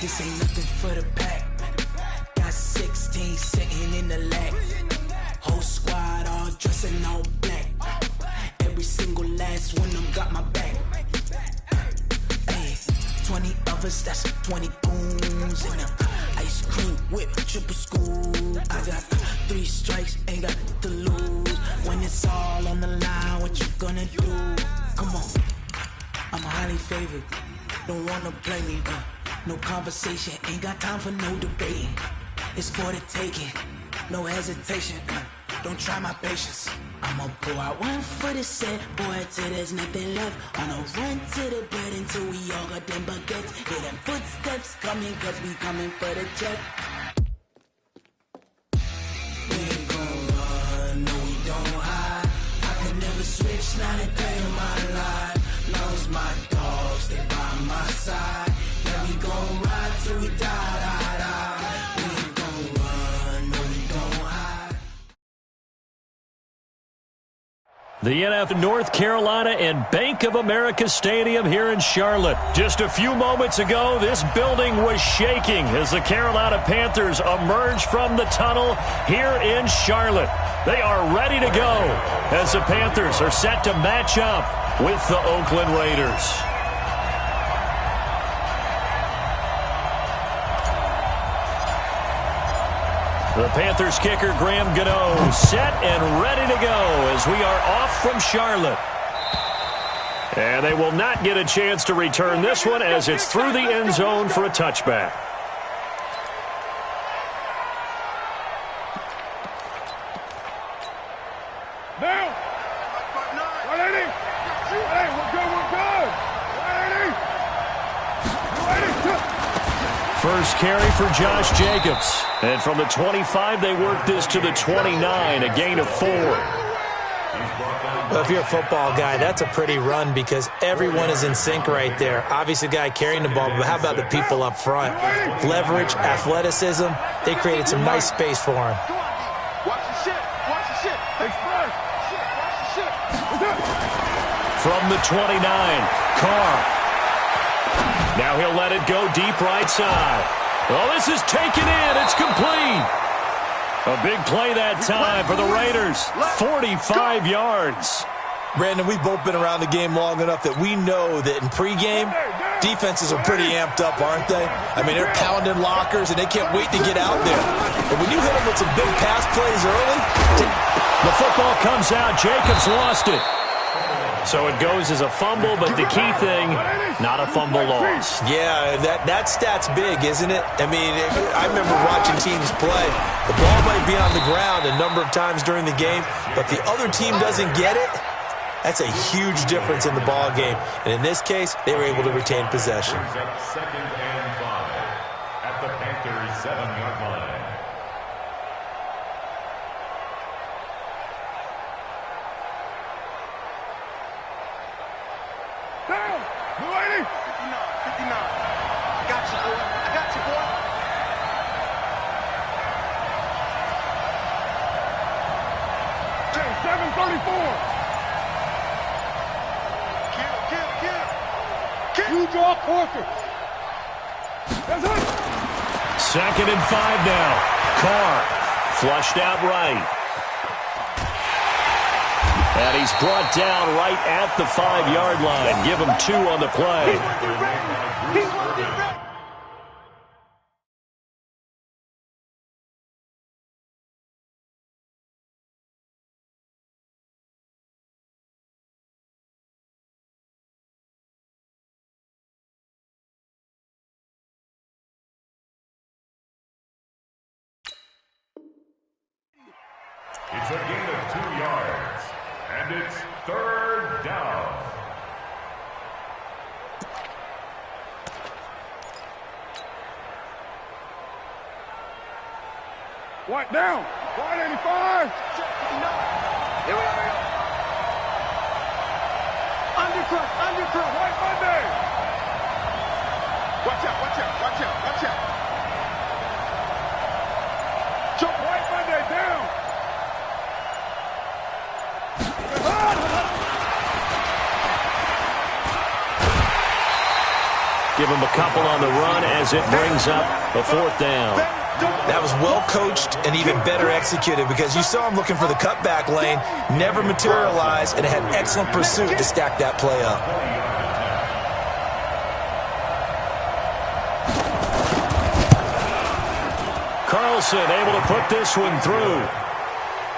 This ain't nothing for the pack. Got 16 sitting in the lag. Whole squad all dressing all black. Every single last one of them got my back. Hey, 20 of us, that's 20 goons in them. Ice cream whip, triple school. I got 3 strikes, ain't got to lose. When it's all on the line, what you gonna do? Come on, I'm highly favored. Don't wanna play me, no conversation, ain't got time for no debating. It's for the taking, no hesitation, don't try my patience. I'ma pour out one for the set, boy, till there's nothing left. On a run to the bed until we all got them baguettes. Hear them footsteps coming, cause we coming for the check. We ain't gon' run, no we don't hide. I can never switch, not a day in my life. Long as my dogs, they by my side. Then we gon' ride till we die. We ain't gon' run, no we don't hide.
The NF North Carolina and Bank of America Stadium here in Charlotte. Just a few moments ago, this building was shaking as the Carolina Panthers emerged from the tunnel here in Charlotte. They are ready to go as the Panthers are set to match up with the Oakland Raiders. The Panthers kicker, Graham Gano, set and ready to go as we are off from Charlotte. And they will not get a chance to return this one as it's through the end zone for a touchback.
Now! 180! Hey, we're good, we're good! 180!
First carry for Josh Jacobs. And from the 25, they work this to the 29, a gain of 4.
Well, if you're a football guy, that's a pretty run because everyone is in sync right there. Obviously, the guy carrying the ball, but how about the people up front? Leverage, athleticism, they created some nice space for him.
Watch the shit. Watch the shit. Watch the shit.
From the 29, Carr. Now he'll let it go deep right side. Well, this is taken in. It's complete. A big play that time for the Raiders. 45 yards.
Brandon, we've both been around the game long enough that we know that in pregame, defenses are pretty amped up, aren't they? I mean, they're pounding lockers, and they can't wait to get out there. But when you hit them with some big pass plays early,
the football comes out. Jacobs lost it. So it goes as a fumble, but the key thing, not a fumble loss.
Yeah, that stat's big, isn't it? I mean, I remember watching teams play. The ball might be on the ground a number of times during the game, but the other team doesn't get it. That's a huge difference in the ball game. And in this case, they were able to retain possession.
Second and 5 at the Panthers' 7-yard line.
Down! 280!
59. I got you, boy. I got you, boy.
Hey, 734! You draw quarter. That's it.
Second and 5 now. Carr flushed out right. And he's brought down right at the 5-yard line. Give him 2 on the play.
It's a gain of 2 yards, and it's 3rd down.
What down? 185.
Here we are. Undercut.
White Monday.
Watch out.
Jump White Monday down.
Give him a couple on the run as it brings up a 4th down.
That was well coached and even better executed because you saw him looking for the cutback lane, never materialized, and had excellent pursuit to stack that play up.
Carlson able to put this one through.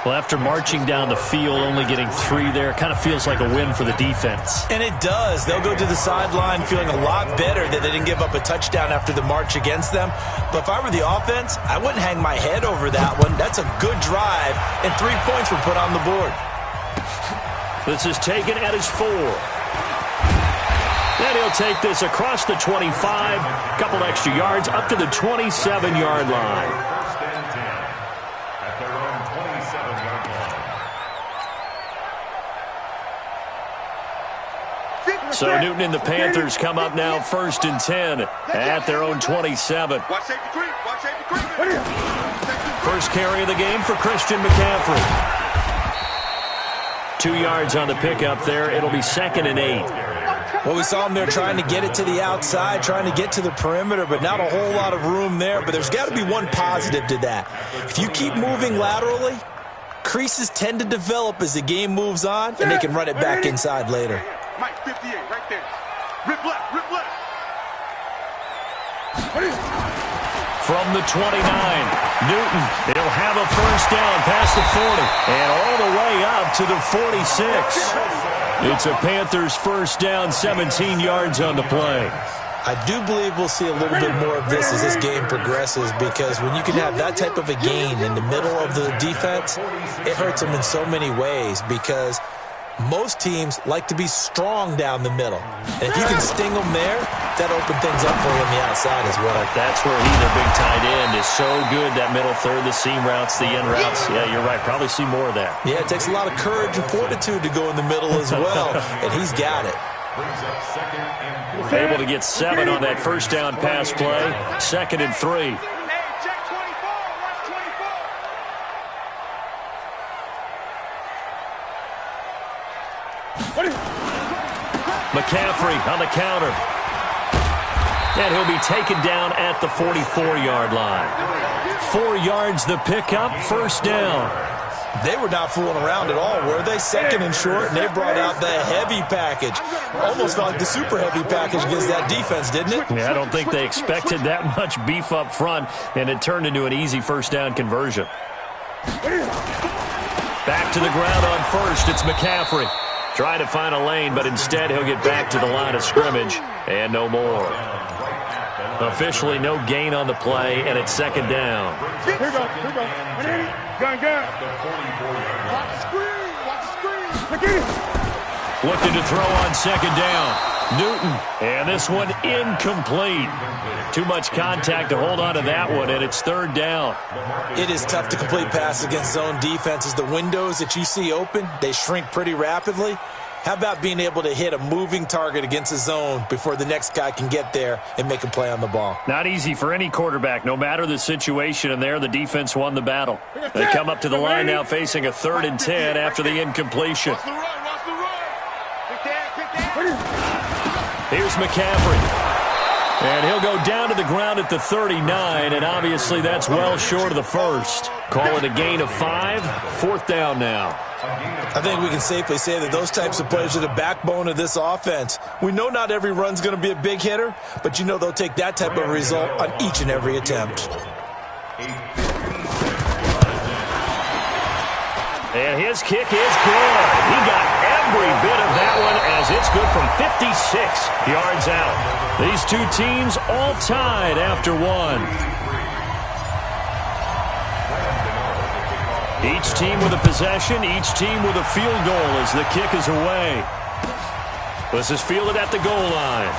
Well, after marching down the field, only getting 3 there, kind of feels like a win for the defense.
And it does. They'll go to the sideline feeling a lot better that they didn't give up a touchdown after the march against them. But if I were the offense, I wouldn't hang my head over that one. That's a good drive, and 3 points were put on the board.
This is taken at his 4. And he'll take this across the 25, a couple extra yards, up to the 27-yard line. So Newton and the Panthers come up now 1st and 10 at their own 27. First carry of the game for Christian McCaffrey. 2 yards on the pickup there. It'll be 2nd and 8.
Well, we saw him there trying to get it to the outside, trying to get to the perimeter, but not a whole lot of room there. But there's got to be one positive to that. If you keep moving laterally, creases tend to develop as the game moves on, and they can run it back inside later.
Mike, 58, right there. Rip left, rip left.
From the 29, Newton, he'll have a first down past the 40 and all the way up to the 46. It's a Panthers first down, 17 yards on the play.
I do believe we'll see a little bit more of this as this game progresses because when you can have that type of a gain in the middle of the defense, it hurts them in so many ways because most teams like to be strong down the middle. And if you can sting them there, that opens things up for you on the outside as well.
That's where he, their big tight end, is so good, that middle third, the seam routes, the in routes. Yeah, you're right. Probably see more of that.
Yeah, it takes a lot of courage and fortitude to go in the middle as well, and he's got it.
Able to get 7 on that first down pass play. 2nd and 3. McCaffrey on the counter. And he'll be taken down at the 44-yard line. 4 yards the pickup, first down.
They were not fooling around at all, were they? 2nd and short, and they brought out the heavy package. Almost like the super heavy package against that defense, didn't it?
Yeah, I don't think they expected that much beef up front, and it turned into an easy first down conversion. Back to the ground on first, it's McCaffrey. Trying to find a lane, but instead he'll get back to the line of scrimmage, and no more. Officially no gain on the play, and it's 2nd down.
Here we go. Gun.
Watch the screen.
Looking to throw on 2nd down. Newton, and this one incomplete. Too much contact to hold on to that one, and it's 3rd down.
It is tough to complete passes against zone defenses. The windows that you see open, they shrink pretty rapidly. How about being able to hit a moving target against a zone before the next guy can get there and make a play on the ball?
Not easy for any quarterback, no matter the situation, and there the defense won the battle. They come up to the line now facing a 3rd and 10 after the incompletion.
Watch the run.
Here's McCaffrey. And he'll go down to the ground at the 39, and obviously that's well short of the first. Call it a gain of 5, 4th down now.
I think we can safely say that those types of plays are the backbone of this offense. We know not every run's going to be a big hitter, but you know they'll take that type of result on each and every attempt.
And his kick is good. He got every bit of that one as it's good from 56 yards out. These two teams all tied after 1. Each team with a possession, each team with a field goal as the kick is away. This is fielded at the goal line.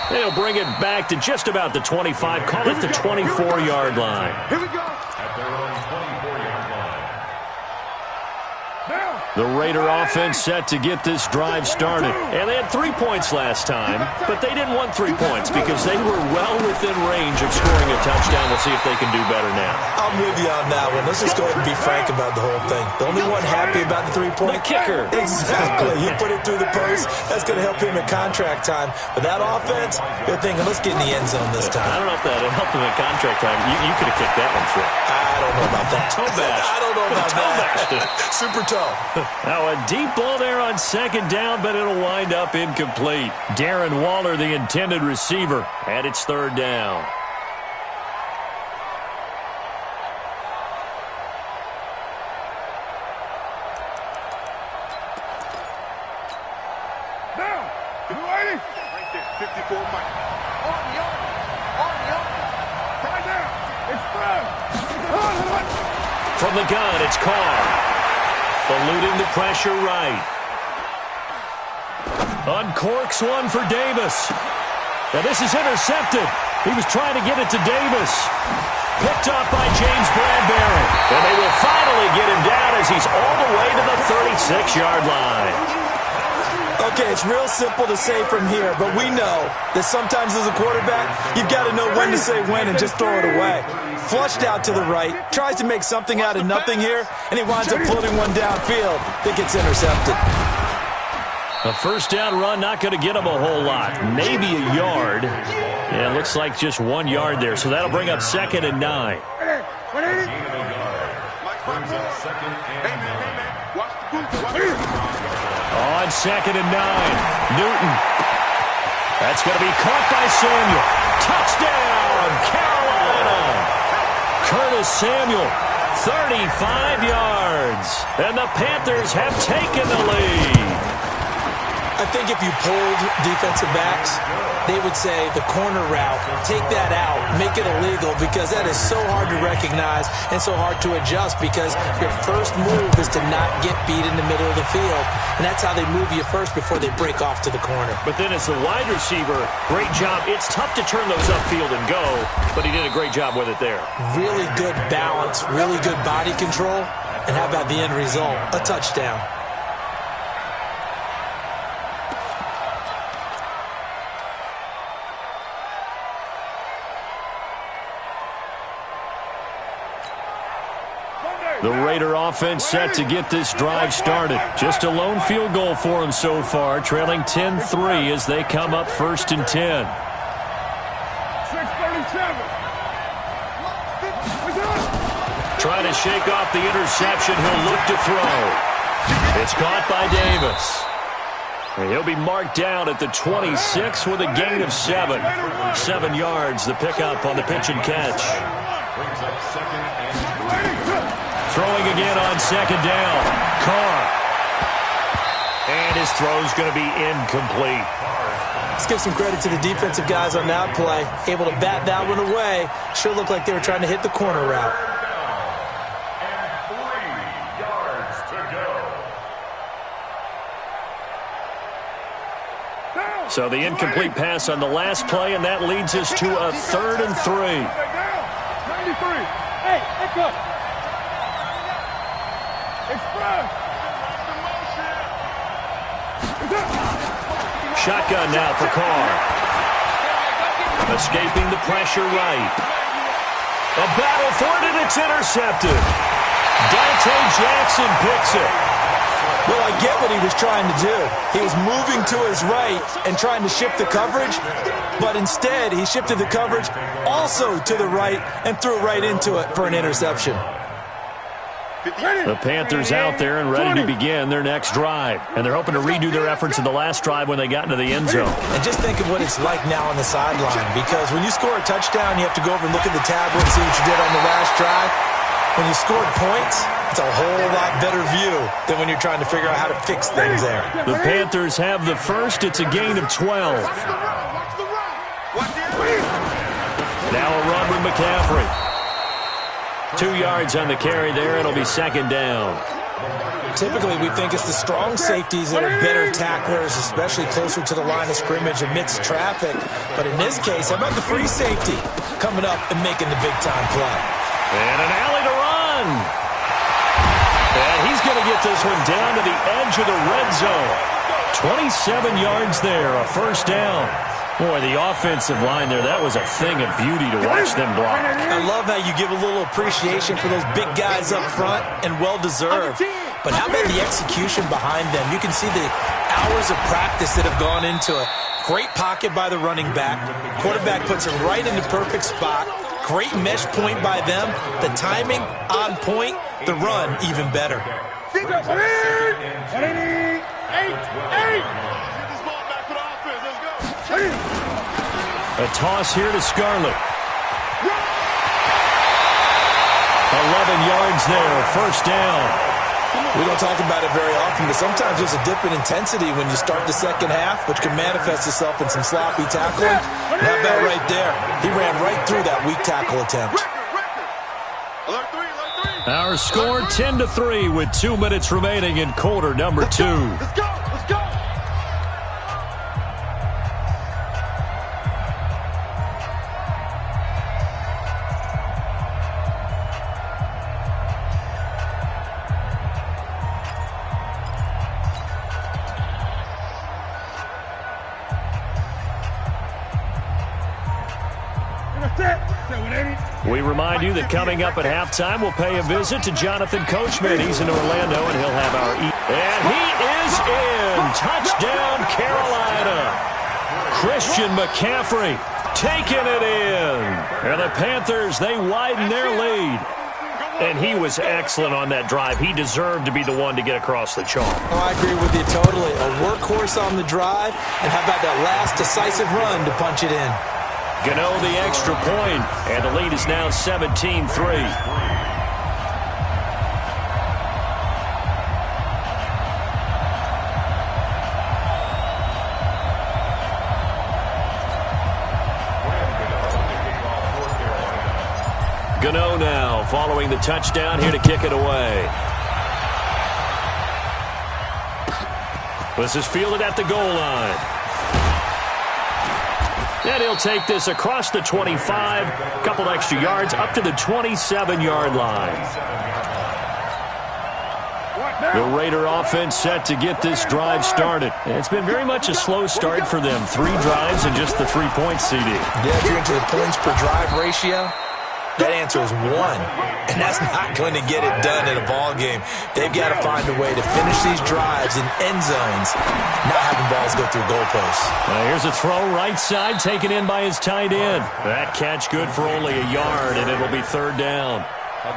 They'll bring it back to just about the 25, call it the 24-yard line.
Here we go.
At their own 24-yard line.
Now.
The Raider offense set to get this drive started. And they had 3 points last time, but they didn't want 3 points because they were well within range of scoring a touchdown. We'll see if they can do better now.
I'm with you on that one. Let's just go ahead and be frank about the whole thing. The only one happy about the 3-point?
The kicker.
Exactly. He put it through the post. That's going to help him in contract time. But that offense, they're thinking, let's get in the end zone this time.
I don't know if that helped him in contract time. You could have kicked that one through.
I don't know about that.
Toe bash.
I don't know about that. Super toe.
Now a deep ball there on second down, but it'll wind up incomplete. Darren Waller, the intended receiver, and it's third down.
Down. 280.
Right there. 54 Mike. On the arm.
Tie down. Express.
From the gun, it's Carr. Eluding the pressure right. Uncorks one for Davis. Now this is intercepted. He was trying to get it to Davis. Picked up by James Bradbury. And they will finally get him down as he's all the way to the 36-yard line.
Okay, it's real simple to say from here, but we know that sometimes as a quarterback, you've got to know when to say when and just throw it away. Flushed out to the right, tries to make something out of nothing here, and he winds up floating one downfield that gets intercepted.
A first down run, not going to get him a whole lot. Maybe a yard. Yeah, it looks like just 1 yard there, so that'll bring up 2nd and 9. On 2nd and 9, Newton. That's going to be caught by Samuel. Touchdown, Carolina. Curtis Samuel, 35 yards. And the Panthers have taken the lead.
I think if you polled defensive backs, they would say the corner route, take that out, make it illegal, because that is so hard to recognize and so hard to adjust, because your first move is to not get beat in the middle of the field. And that's how they move you first before they break off to the corner.
But then as the wide receiver, great job. It's tough to turn those upfield and go, but he did a great job with it there.
Really good balance, really good body control. And how about the end result? A touchdown.
The Raider offense set to get this drive started. Just a lone field goal for them so far, trailing 10-3 as they come up 1st and 10.
6:37.
Trying to shake off the interception. He'll look to throw. It's caught by Davis. And he'll be marked down at the 26 with a gain of 7. 7 yards, the pickup on the pitch and catch.
Brings up 2nd and 3.
Throwing again on 2nd down. Carr. And his throw's going to be incomplete.
Let's give some credit to the defensive guys on that play. Able to bat that one away. Sure looked like they were trying to hit the corner route.
And 3 yards to go.
So the incomplete pass on the last play, and that leads us to a 3rd and 3.
93. Hey, echo. Express.
Shotgun now for Carr. Escaping the pressure right. A battle for it, and it's intercepted. Dante Jackson picks it.
Well, I get what he was trying to do. He was moving to his right and trying to shift the coverage, but instead he shifted the coverage also to the right and threw right into it for an interception.
The Panthers out there and ready to begin their next drive. And they're hoping to redo their efforts in the last drive when they got into the end zone.
And just think of what it's like now on the sideline, because when you score a touchdown, you have to go over and look at the tablet and see what you did on the last drive. When you scored points, it's a whole lot better view than when you're trying to figure out how to fix things there.
The Panthers have the first. It's a gain of 12. Now a run with McCaffrey. 2 yards on the carry there. It'll be 2nd down.
Typically, we think it's the strong safeties that are better tacklers, especially closer to the line of scrimmage amidst traffic. But in this case, how about the free safety coming up and making the big-time play?
And an alley to run. And he's going to get this one down to the edge of the red zone. 27 yards there, a first down. Boy, the offensive line there, that was a thing of beauty to watch them block.
I love how you give a little appreciation for those big guys up front, and well-deserved. But how about the execution behind them? You can see the hours of practice that have gone into it. Great pocket by the running back. Quarterback puts him right in the perfect spot. Great mesh point by them. The timing on point. The run even better.
A toss here to Scarlett. 11 yards there, first down.
We don't talk about it very often, but sometimes there's a dip in intensity when you start the second half, which can manifest itself in some sloppy tackling. And how about right there? He ran right through that weak tackle attempt.
Our score 10-3 with 2 minutes remaining in quarter number 2.
Let's go! Let's go!
We remind you that coming up at halftime, we'll pay a visit to Jonathan Coachman. He's in Orlando, and he'll have our And he is in! Touchdown, Carolina! Christian McCaffrey taking it in. And the Panthers, they widen their lead. And he was excellent on that drive. He deserved to be the one to get across the chalk.
Oh, I agree with you totally. A workhorse on the drive, and how about that last decisive run to punch it in?
Gano the extra point, and the lead is now 17-3. Gano now following the touchdown here to kick it away. This is fielded at the goal line. And he'll take this across the 25, a couple extra yards, up to the 27-yard line. The Raider offense set to get this drive started. It's been very much a slow start for them. 3 drives and just the 3 points, CD.
Yeah, if you're into the points per drive ratio, that answer is 1. And that's not going to get it done in a ball game. They've got to find a way to finish these drives in end zones, not having balls go through goalposts.
Here's a throw right side, taken in by his tight end. That catch good for only a yard, and it'll be third down.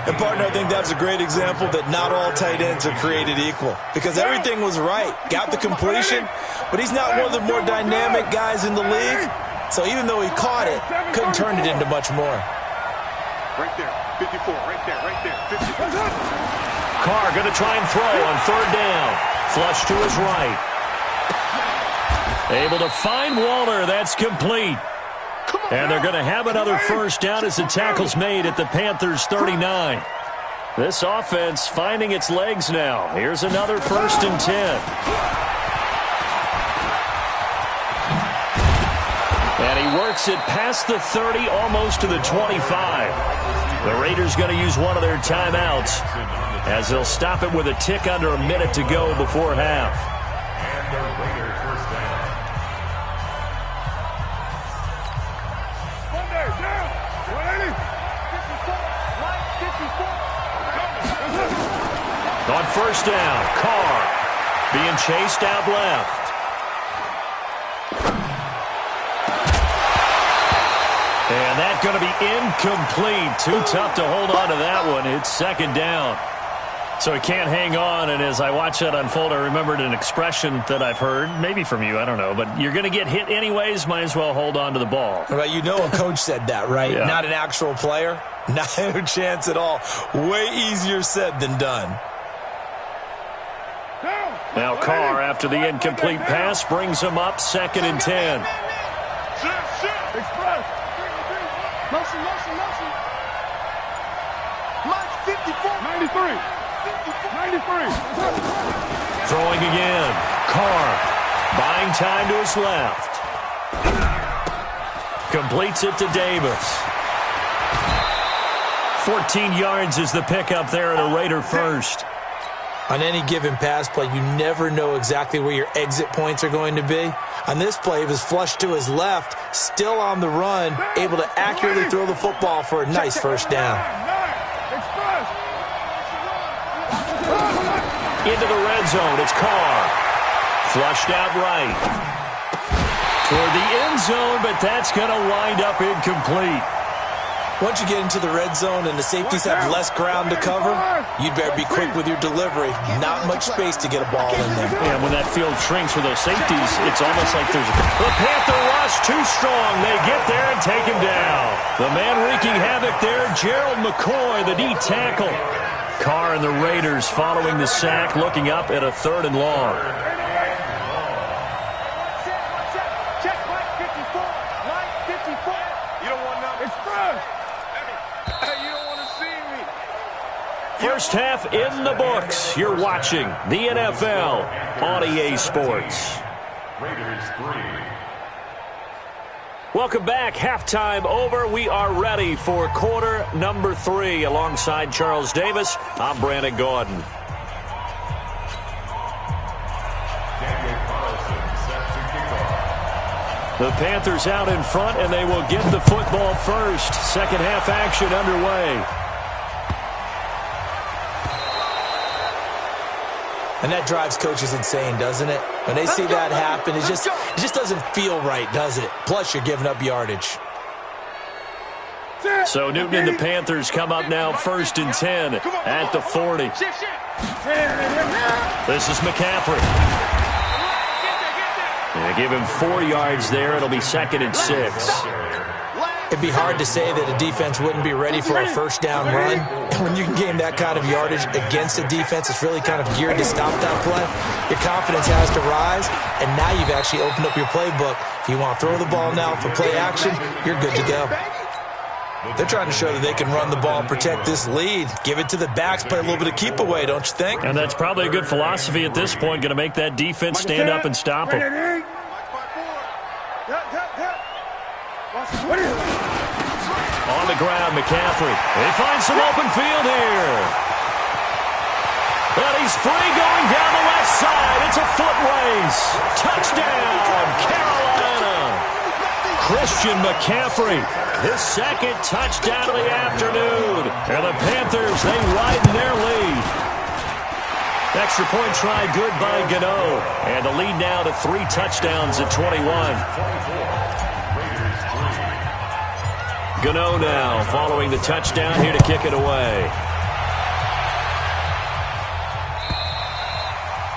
And, partner, I think that's a great example that not all tight ends are created equal, because everything was right. Got the completion, but he's not one of the more dynamic guys in the league. So even though he caught it, couldn't turn it into much more.
Right there, 54, right there, 54.
Carr going to try and throw on third down. Flush to his right. Able to find Waller. That's complete. And they're going to have another first down as the tackle's made at the Panthers' 39. This offense finding its legs now. Here's another 1st and 10. And he works it past the 30, almost to the 25. The Raiders going to use one of their timeouts as they'll stop it with a tick under a minute to go before half.
And the Raiders first down.
On first down, Carr being chased out left. And that's going to be incomplete. Too tough to hold on to that one. It's second down. So he can't hang on, and as I watch that unfold, I remembered an expression that I've heard, maybe from you, I don't know, but you're going to get hit anyways, might as well hold on to the ball.
Well, you know a coach said that, right?
Yeah.
Not an actual player. Not a chance at all. Way easier said than done.
Now Carr, after the incomplete pass, brings him up 2nd and 10.
Express. Motion, motion, motion. Mike, 54. 93. 93.
Throwing again. Carr buying time to his left. Completes it to Davis. 14 yards is the pickup there at a Raider first.
On any given pass play, you never know exactly where your exit points are going to be. On this play, he was flushed to his left, still on the run, able to accurately throw the football for a nice first down.
Into the red zone, it's Carr. Flushed out right. Toward the end zone, but that's going to wind up incomplete.
Once you get into the red zone and the safeties have less ground to cover, you'd better be quick with your delivery. Not much space to get a ball in there.
And when that field shrinks for those safeties, it's almost like there's the Panther rush too strong. They get there and take him down. The man wreaking havoc there, Gerald McCoy, the D tackle. Carr and the Raiders following the sack, looking up at a 3rd and long. First half in the books. You're watching the NFL on EA Sports.
Raiders 3.
Welcome back. Halftime over. We are ready for quarter number 3. Alongside Charles Davis, I'm Brandon Gordon. The Panthers out in front, and they will get the football first. Second half action underway.
And that drives coaches insane, doesn't it? When they see that happen, it just doesn't feel right, does it? Plus, you're giving up yardage.
So Newton and the Panthers come up now 1st and 10 at the 40. This is McCaffrey. They give him 4 yards there. It'll be 2nd and 6.
It'd be hard to say that a defense wouldn't be ready for a first down run. When you can gain that kind of yardage against a defense, it's really kind of geared to stop that play. Your confidence has to rise, and now you've actually opened up your playbook. If you want to throw the ball now for play action, you're good to go. They're trying to show that they can run the ball and protect this lead. Give it to the backs, play a little bit of keep away, don't you think?
And that's probably a good philosophy at this point, going to make that defense stand up and stop them. On the ground, McCaffrey. They find some open field here. But he's free going down the left side. It's a foot race. Touchdown, Carolina. Christian McCaffrey, his 2nd touchdown of the afternoon. And the Panthers, they widen their lead. Extra point try good by Gano. And the lead now to 3 touchdowns at 21. Gano now following the touchdown here to kick it away.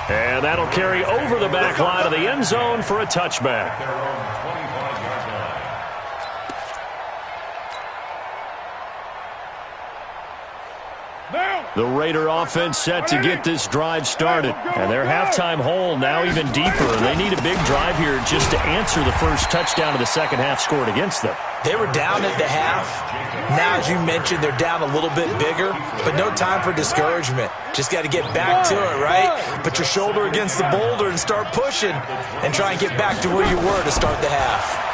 And that'll carry over the back line of the end zone for a touchback. The Raider offense set to get this drive started. And their halftime hole now even deeper. They need a big drive here just to answer the first touchdown of the second half scored against them.
They were down at the half. Now, as you mentioned, they're down a little bit bigger, but no time for discouragement. Just got to get back to it, right? Put your shoulder against the boulder and start pushing and try and get back to where you were to start the half.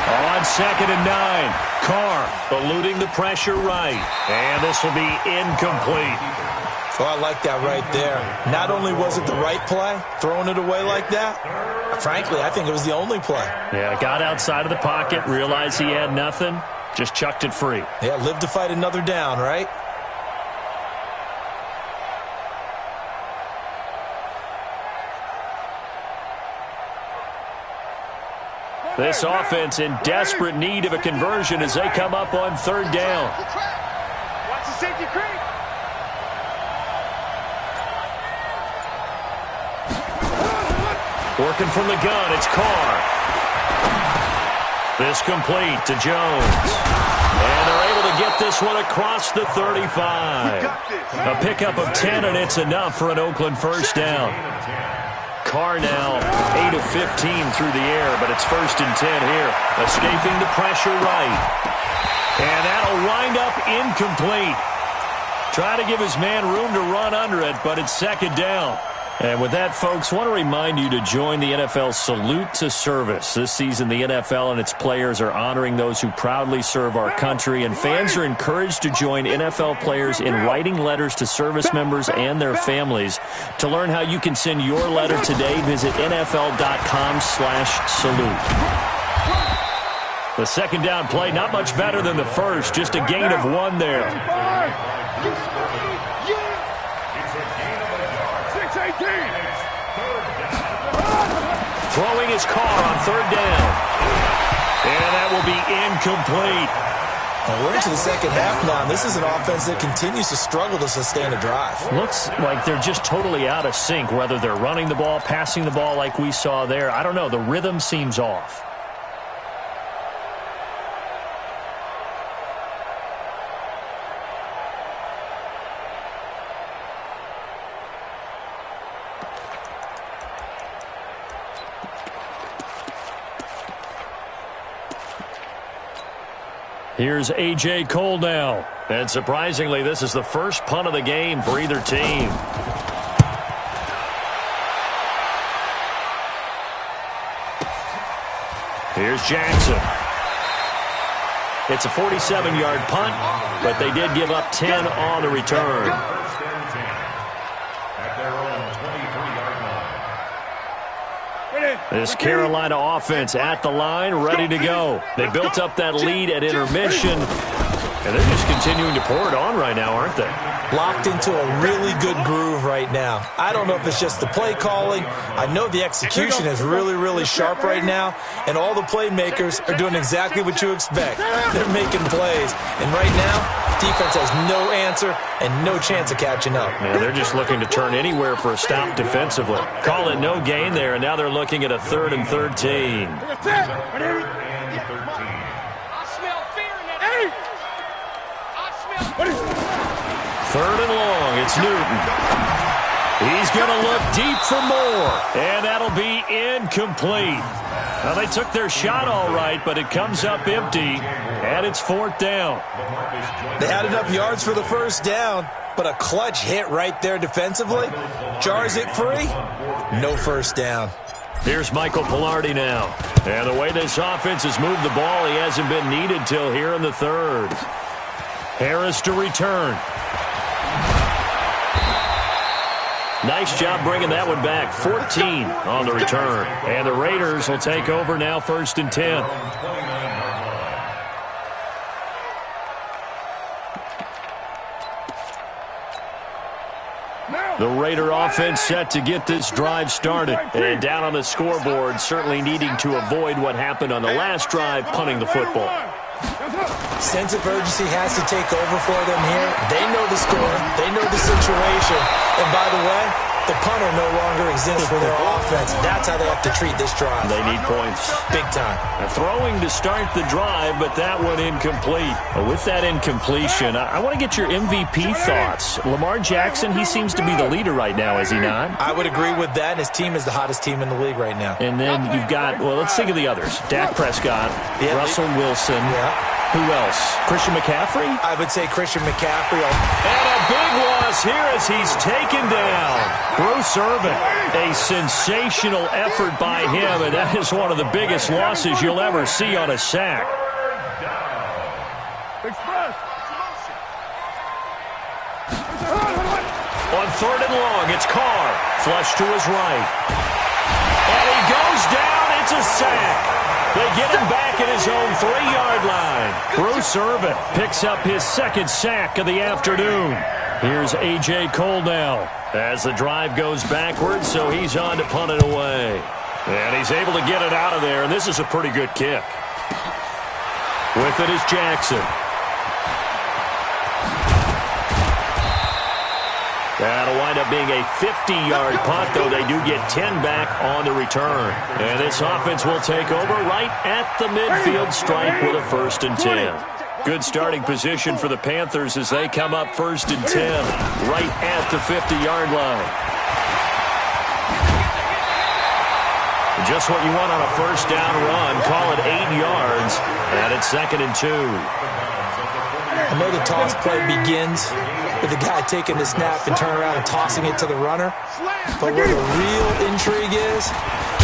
On 2nd and 9, Carr eluding the pressure right. And this will be incomplete.
Well, I like that right there. Not only was it the right play, throwing it away like that, frankly, I think it was the only play.
Yeah, got outside of the pocket, realized he had nothing, just chucked it free.
Yeah, live to fight another down, right?
This offense in desperate need of a conversion as they come up on 3rd down.
Watch the safety creep.
Working from the gun, it's Carr. This complete to Jones. And they're able to get this one across the 35. A pickup of 10, and it's enough for an Oakland first down. Carr now 8 of 15 through the air, but it's 1st and 10 here. Escaping the pressure right. And that'll wind up incomplete. Try to give his man room to run under it, but it's 2nd down. And with that, folks, I want to remind you to join the NFL Salute to Service. This season, the NFL and its players are honoring those who proudly serve our country, and fans are encouraged to join NFL players in writing letters to service members and their families. To learn how you can send your letter today, visit NFL.com/salute. The second down play, not much better than the first, just a gain of 1 there. Throwing his car on 3rd down. And that will be incomplete.
And we're into the second half now. This is an offense that continues to struggle to sustain a drive.
Looks like they're just totally out of sync, whether they're running the ball, passing the ball like we saw there. I don't know. The rhythm seems off. Here's A.J. Cole now. And surprisingly, this is the first punt of the game for either team. Here's Jackson. It's a 47-yard punt, but they did give up 10 on the return.
First and 10 at their own 23-yard line.
This Carolina offense at the line, ready to go. They built up that lead at intermission, and they're just continuing to pour it on right now, aren't they?
Locked into a really good groove right now. I don't know if it's just the play calling. I know the execution is really, really sharp right now, and all the playmakers are doing exactly what you expect. They're making plays, and right now, defense has no answer and no chance of catching up.
Yeah, they're just looking to turn anywhere for a stop defensively. Call it no gain there, and now they're looking at a 3rd and 13. Third and long, it's Newton. He's going to look deep for more, and that'll be incomplete. Now, they took their shot all right, but it comes up empty, and it's 4th down.
They had enough yards for the first down, but a clutch hit right there defensively. Jars it free, no first down.
Here's Michael Pilardi now. And the way this offense has moved the ball, he hasn't been needed till here in the 3rd. Harris to return. Nice job bringing that one back. 14 on the return. And the Raiders will take over now, 1st and 10. The Raider offense set to get this drive started. And down on the scoreboard, certainly needing to avoid what happened on the last drive, punting the football.
Sense of urgency has to take over for them here. They know the score. They know the situation. And by the way, the punter no longer exists for their offense. That's how they have to treat this drive.
They need points.
Big time.
Throwing to start the drive, but that one incomplete. With that incompletion, I want to get your MVP thoughts. Lamar Jackson, he seems to be the leader right now, is he not?
I would agree with that. His team is the hottest team in the league right now.
And then you've got, well, let's think of the others. Dak Prescott, Russell Wilson. Who else? Christian McCaffrey?
I would say Christian McCaffrey.
And a big loss here as he's taken down. Bruce Irvin, a sensational effort by him, and that is one of the biggest losses you'll ever see on a sack. On 3rd and long, it's Carr. Flush to his right. And he goes down. It's a sack. They get him back at his own 3-yard line. Bruce Irvin picks up his 2nd sack of the afternoon. Here's A.J. Cole now as the drive goes backwards, so he's on to punt it away. And he's able to get it out of there, and this is a pretty good kick. With it is Jackson. That'll wind up being a 50-yard punt, though they do get 10 back on the return. And this offense will take over right at the midfield stripe with a 1st and 10. Good starting position for the Panthers as they come up 1st and 10 right at the 50-yard line. Just what you want on a 1st down run. Call it 8 yards, and it's 2nd and 2.
I know the toss play begins with the guy taking the snap and turning around and tossing it to the runner. But where the real intrigue is,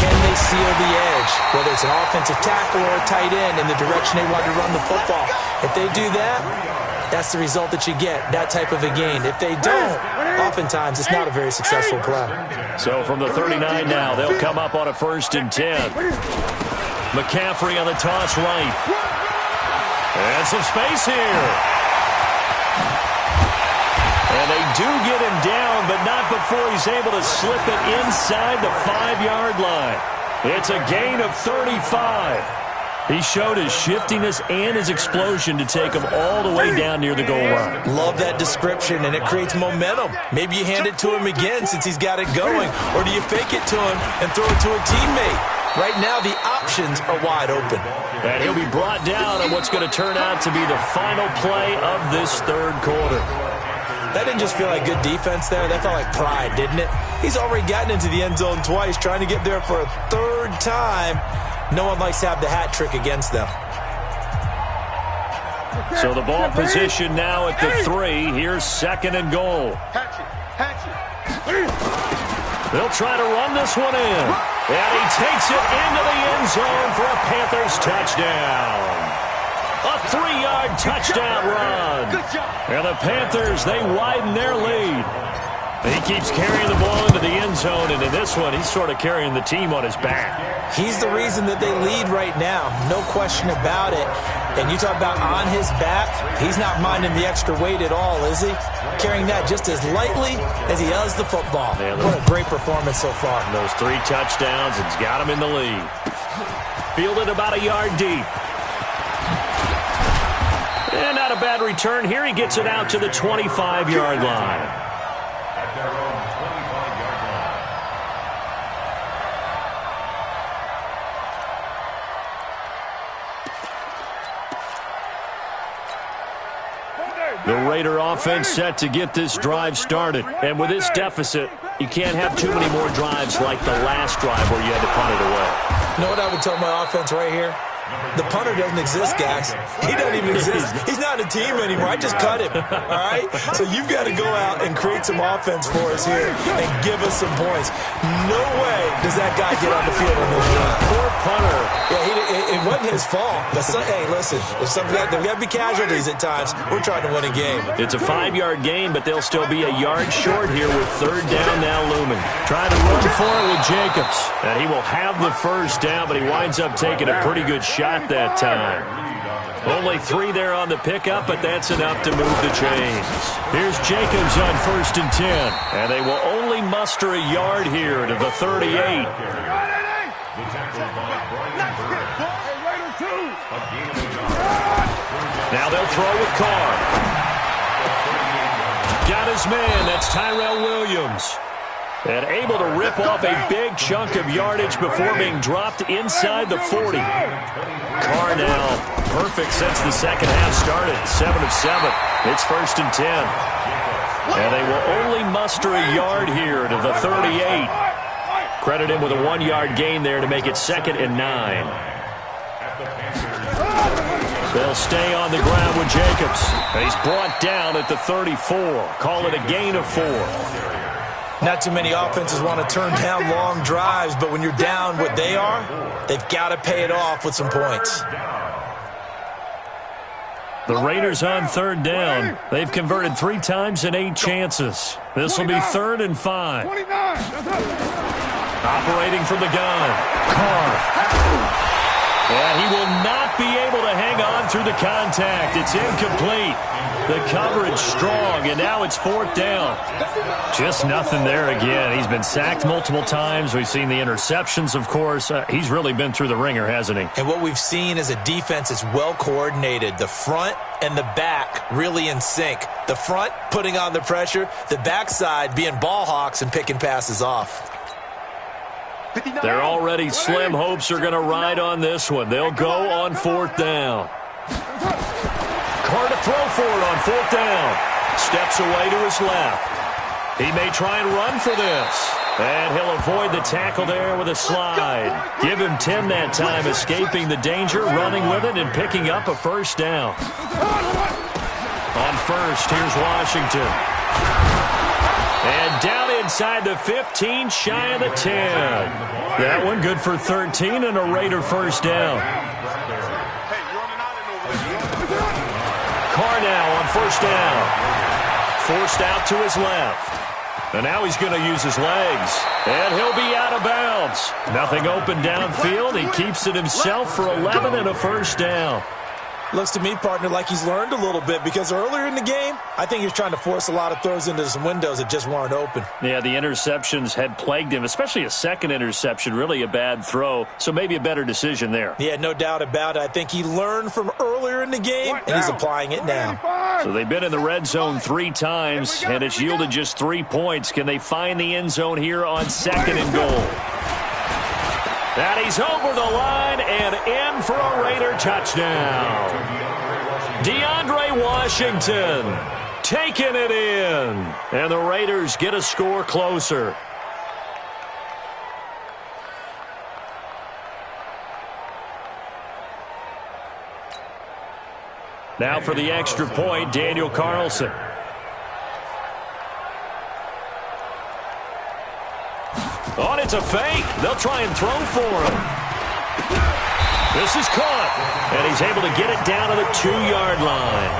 can they seal the edge, whether it's an offensive tackle or a tight end in the direction they want to run the football? If they do that, that's the result that you get, that type of a gain. If they don't, oftentimes it's not a very successful play.
So from the 39 now, they'll come up on a 1st and 10. McCaffrey on the toss right. And some space here. And they do get him down, but not before he's able to slip it inside the 5-yard line. It's a gain of 35. He showed his shiftiness and his explosion to take him all the way down near the goal line.
Love that description, and it creates momentum. Maybe you hand it to him again since he's got it going, or do you fake it to him and throw it to a teammate? Right now, the options are wide open.
And he'll be brought down on what's going to turn out to be the final play of this 3rd quarter.
That didn't just feel like good defense there. That felt like pride, didn't it? He's already gotten into the end zone twice, trying to get there for a 3rd time. No one likes to have the hat trick against them.
So the ball position now at the 3. Here's 2nd and goal. They'll try to run this one in. And he takes it into the end zone for a Panthers touchdown. A 3-yard touchdown run. And the Panthers, they widen their lead. He keeps carrying the ball into the end zone, and in this one, he's sort of carrying the team on his back.
He's the reason that they lead right now, no question about it. And you talk about on his back, he's not minding the extra weight at all, is he? Carrying that just as lightly as he does the football. Yeah, what a great performance so far.
Those 3 touchdowns, it's got him in the lead. Fielded about a yard deep. And not a bad return here. He gets it out to the 25-yard line.
At their own 25-yard line.
The Raider offense set to get this drive started. And with this deficit, you can't have too many more drives like the last drive where you had to punt it away.
You know what I would tell my offense right here? The punter doesn't exist, guys. He doesn't even exist. He's not a team anymore. I just cut him, all right? So you've got to go out and create some offense for us here and give us some points. No way does that guy get on the field on this run.
Poor punter.
Yeah, it wasn't his fault. But hey, listen, there's got to be casualties at times. We're trying to win a game.
It's a 5-yard gain, but they'll still be a yard short here with 3rd down now looming. Trying to run for it with Jacobs. And he will have the 1st down, but he winds up taking a pretty good shot that time. Only 3 there on the pickup, but that's enough to move the chains. Here's Jacobs on 1st and 10, and they will only muster a yard here to the 38. Now they'll throw with Carr. Got his man, that's Tyrell Williams. And able to rip off a big chunk of yardage before being dropped inside the 40. Carr now perfect since the second half started. 7 of 7. It's 1st and 10. And they will only muster a yard here to the 38. Credit him with a 1-yard gain there to make it 2nd and 9. They'll stay on the ground with Jacobs. He's brought down at the 34. Call it a gain of 4.
Not too many offenses want to turn down long drives, but when you're down what they are, they've got to pay it off with some points.
The Raiders on 3rd down. They've converted 3 times in 8 chances. This will be 3rd and 5. Operating from the gun. Carr. And he will not be able to hang on through the contact. It's incomplete. The coverage strong, and now it's 4th down. Just nothing there again. He's been sacked multiple times. We've seen the interceptions, of course. He's really been through the ringer, hasn't he?
And what we've seen is a defense that's well coordinated. The front and the back really in sync. The front putting on the pressure, the backside being ball hawks and picking passes off.
Their already slim hopes are going to ride on this one. They'll go on 4th down. Carr to throw for it on 4th down. Steps away to his left. He may try and run for this. And he'll avoid the tackle there with a slide. Give him 10 that time, escaping the danger, running with it, and picking up a 1st down. On first, here's Washington. And down inside the 15, shy of the 10. That one good for 13 and a Raider first down. Carr now on first down. Forced out to his left. And now he's going to use his legs. And he'll be out of bounds. Nothing open downfield. He keeps it himself for 11 and a first down.
Looks to me, partner, like he's learned a little bit because earlier in the game, I think he was trying to force a lot of throws into some windows that just weren't open.
Yeah, the interceptions had plagued him, especially a second interception, really a bad throw. So maybe a better decision there.
Yeah, no doubt about it. I think he learned from earlier in the game, and he's applying it now.
So they've been in the red zone 3 times, and it's yielded just 3 points. Can they find the end zone here on second and goal? And he's over the line and in for a Raider touchdown. DeAndre Washington taking it in. And the Raiders get a score closer. Now for the extra point, Daniel Carlson. Oh, it's a fake. They'll try and throw for him. This is caught. And he's able to get it down to the 2-yard line.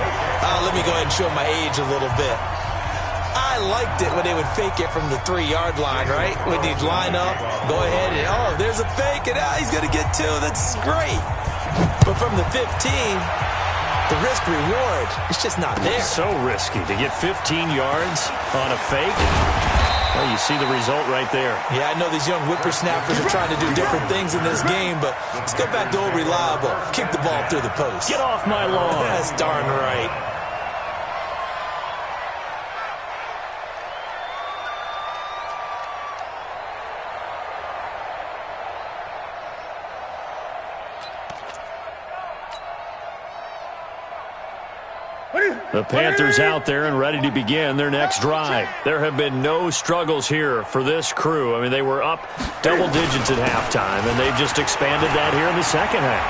Let me go ahead and show my age a little bit. I liked it when they would fake it from the 3-yard line, right? When they'd line up, go ahead and, oh, there's a fake, and he's going to get 2. That's great. But from the 15, the risk-reward, it's just not there.
So risky to get 15 yards on a fake. Well, you see the result right there.
Yeah, I know these young whippersnappers are trying to do different things in this game, but let's go back to old reliable. Kick the ball through the post.
Get off my lawn.
That's darn right.
The Panthers out there and ready to begin their next drive. There have been no struggles here for this crew. I mean, they were up double digits at halftime, and they've just expanded that here in the second half.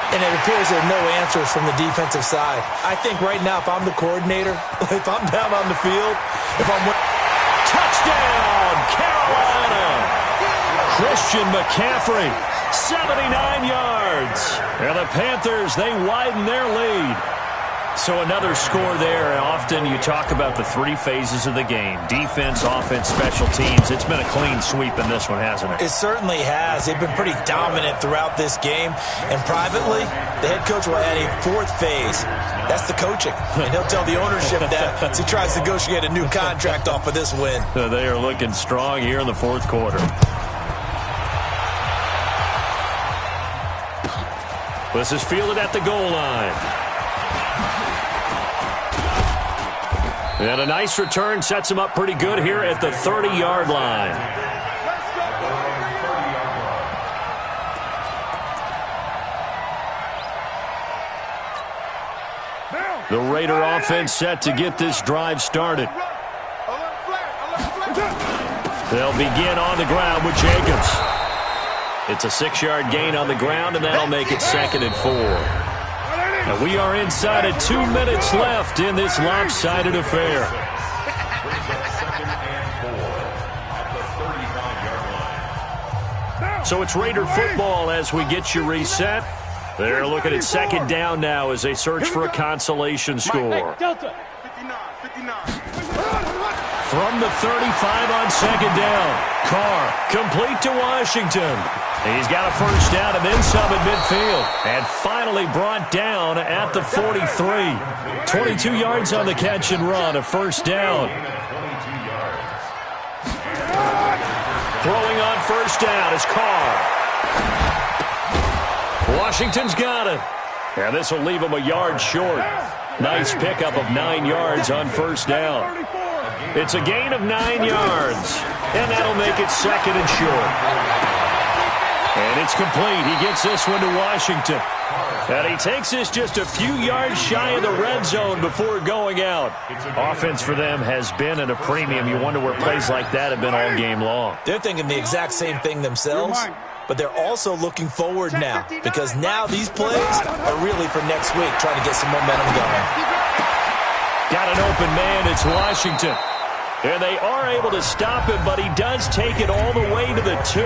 And it appears there are no answers from the defensive side. I think right now, if I'm the coordinator, if I'm down on the field, if I'm...
Touchdown, Carolina! Christian McCaffrey, 79 yards. And the Panthers, they widen their lead. So another score there. Often you talk about the 3 phases of the game. Defense, offense, special teams. It's been a clean sweep in this one, hasn't it?
It certainly has. They've been pretty dominant throughout this game. And privately, the head coach will add a 4th phase. That's the coaching. And he'll tell the ownership that as he tries to negotiate a new contract off of this win.
They are looking strong here in the 4th quarter. This is fielded at the goal line. And a nice return sets him up pretty good here at the 30-yard line. The Raider offense set to get this drive started. They'll begin on the ground with Jacobs. It's a 6-yard gain on the ground, and that'll make it 2nd and 4. And we are inside of 2 minutes left in this lopsided affair. So it's Raider football as we get you reset. They're looking at 2nd down now as they search for a consolation score. From the 35 on 2nd down. Carr complete to Washington. He's got a first down and then some at midfield. And finally brought down at the 43. 22 yards on the catch and run, a first down. Throwing on first down is Carr. Washington's got it. And this will leave him a yard short. Nice pickup of 9 yards on first down. It's a gain of 9 yards. And that'll make it 2nd and short. And it's complete. He gets this one to Washington. And he takes this just a few yards shy of the red zone before going out. Offense for them has been at a premium. You wonder where plays like that have been all game long.
They're thinking the exact same thing themselves, but they're also looking forward now because now these plays are really for next week, trying to get some momentum going.
Got an open man. It's Washington. And they are able to stop him, but he does take it all the way to the 2.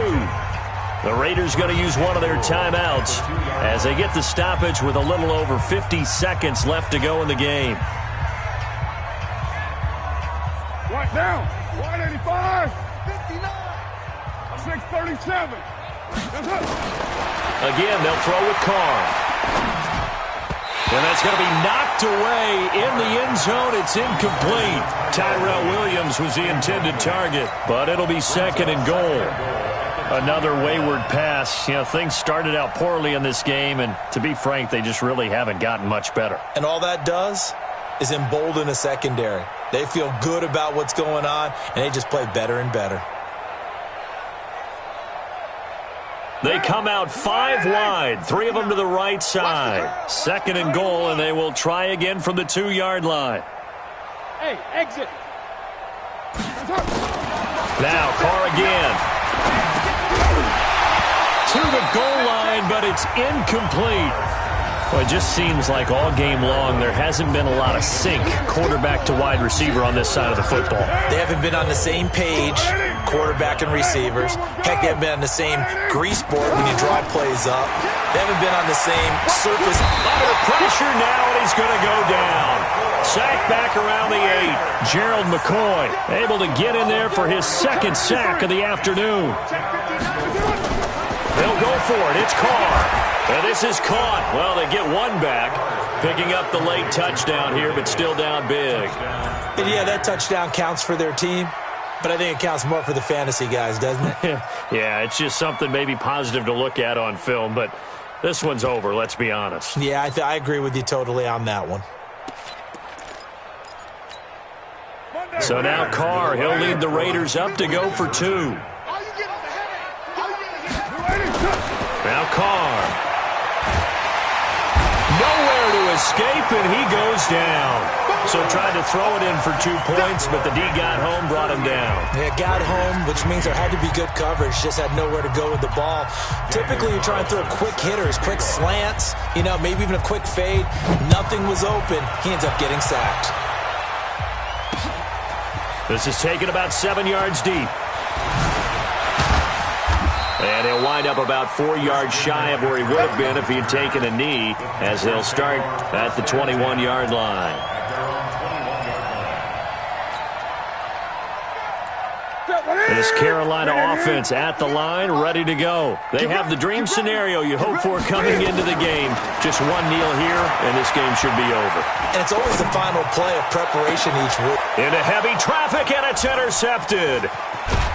The Raiders going to use one of their timeouts as they get the stoppage with a little over 50 seconds left to go in the game.
Right down. 185. 59. 637. That's it.
Again, they'll throw with Carr. And that's going to be knocked away in the end zone. It's incomplete. Tyrell Williams was the intended target, but it'll be second and goal. Another wayward pass. You know, things started out poorly in this game, and to be frank, they just really haven't gotten much better.
And all that does is embolden a secondary. They feel good about what's going on, and they just play better and better.
They come out 5 wide, 3 of them to the right side. Second and goal, and they will try again from the 2-yard line.
Hey, exit.
Now, Carr again. To the goal line, but it's incomplete. Well, it just seems like all game long there hasn't been a lot of sync quarterback to wide receiver on this side of the football.
They haven't been on the same page, quarterback and receivers. Heck, they haven't been on the same grease board when you drive plays up. They haven't been on the same surface.
Under pressure now, and he's going to go down. Sack back around the 8. Gerald McCoy able to get in there for his second sack of the afternoon. They'll go for it. It's Carr. And this is caught. Well, they get one back, picking up the late touchdown here, but still down big.
And yeah, that touchdown counts for their team, but I think it counts more for the fantasy guys, doesn't it?
Yeah, it's just something maybe positive to look at on film, but this one's over, let's be honest.
Yeah, I agree with you totally on that one.
So now Carr, he'll lead the Raiders up to go for 2. Now Carr. Nowhere to escape, and he goes down. So tried to throw it in for 2 points, but the D got home, brought him down.
Yeah, got home, which means there had to be good coverage. Just had nowhere to go with the ball. Typically, you're trying to throw quick hitters, quick slants, maybe even a quick fade. Nothing was open. He ends up getting sacked.
This is taken about 7 yards deep. And he'll wind up about 4 yards shy of where he would have been if he had taken a knee, as they'll start at the 21-yard line. This Carolina offense at the line, ready to go. They have the dream scenario you hope for coming into the game. Just one kneel here, and this game should be over.
And it's always the final play of preparation each week.
Into heavy traffic, and it's intercepted.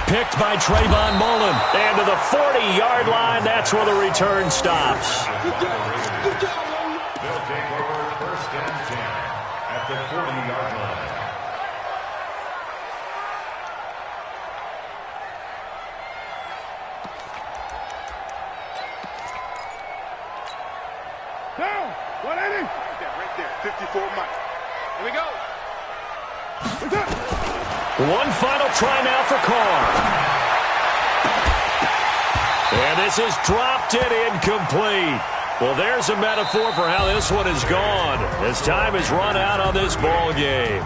Picked by Trayvon Mullen. And to the 40-yard line, that's where the return stops.
They'll take over first and 10 at the 40-yard line.
Down. 180.
Right there. 54 Mike. Here we go.
One final try now for Carr. And this is dropped it incomplete. Well, there's a metaphor for how this one is gone, as time has run out on this ball game.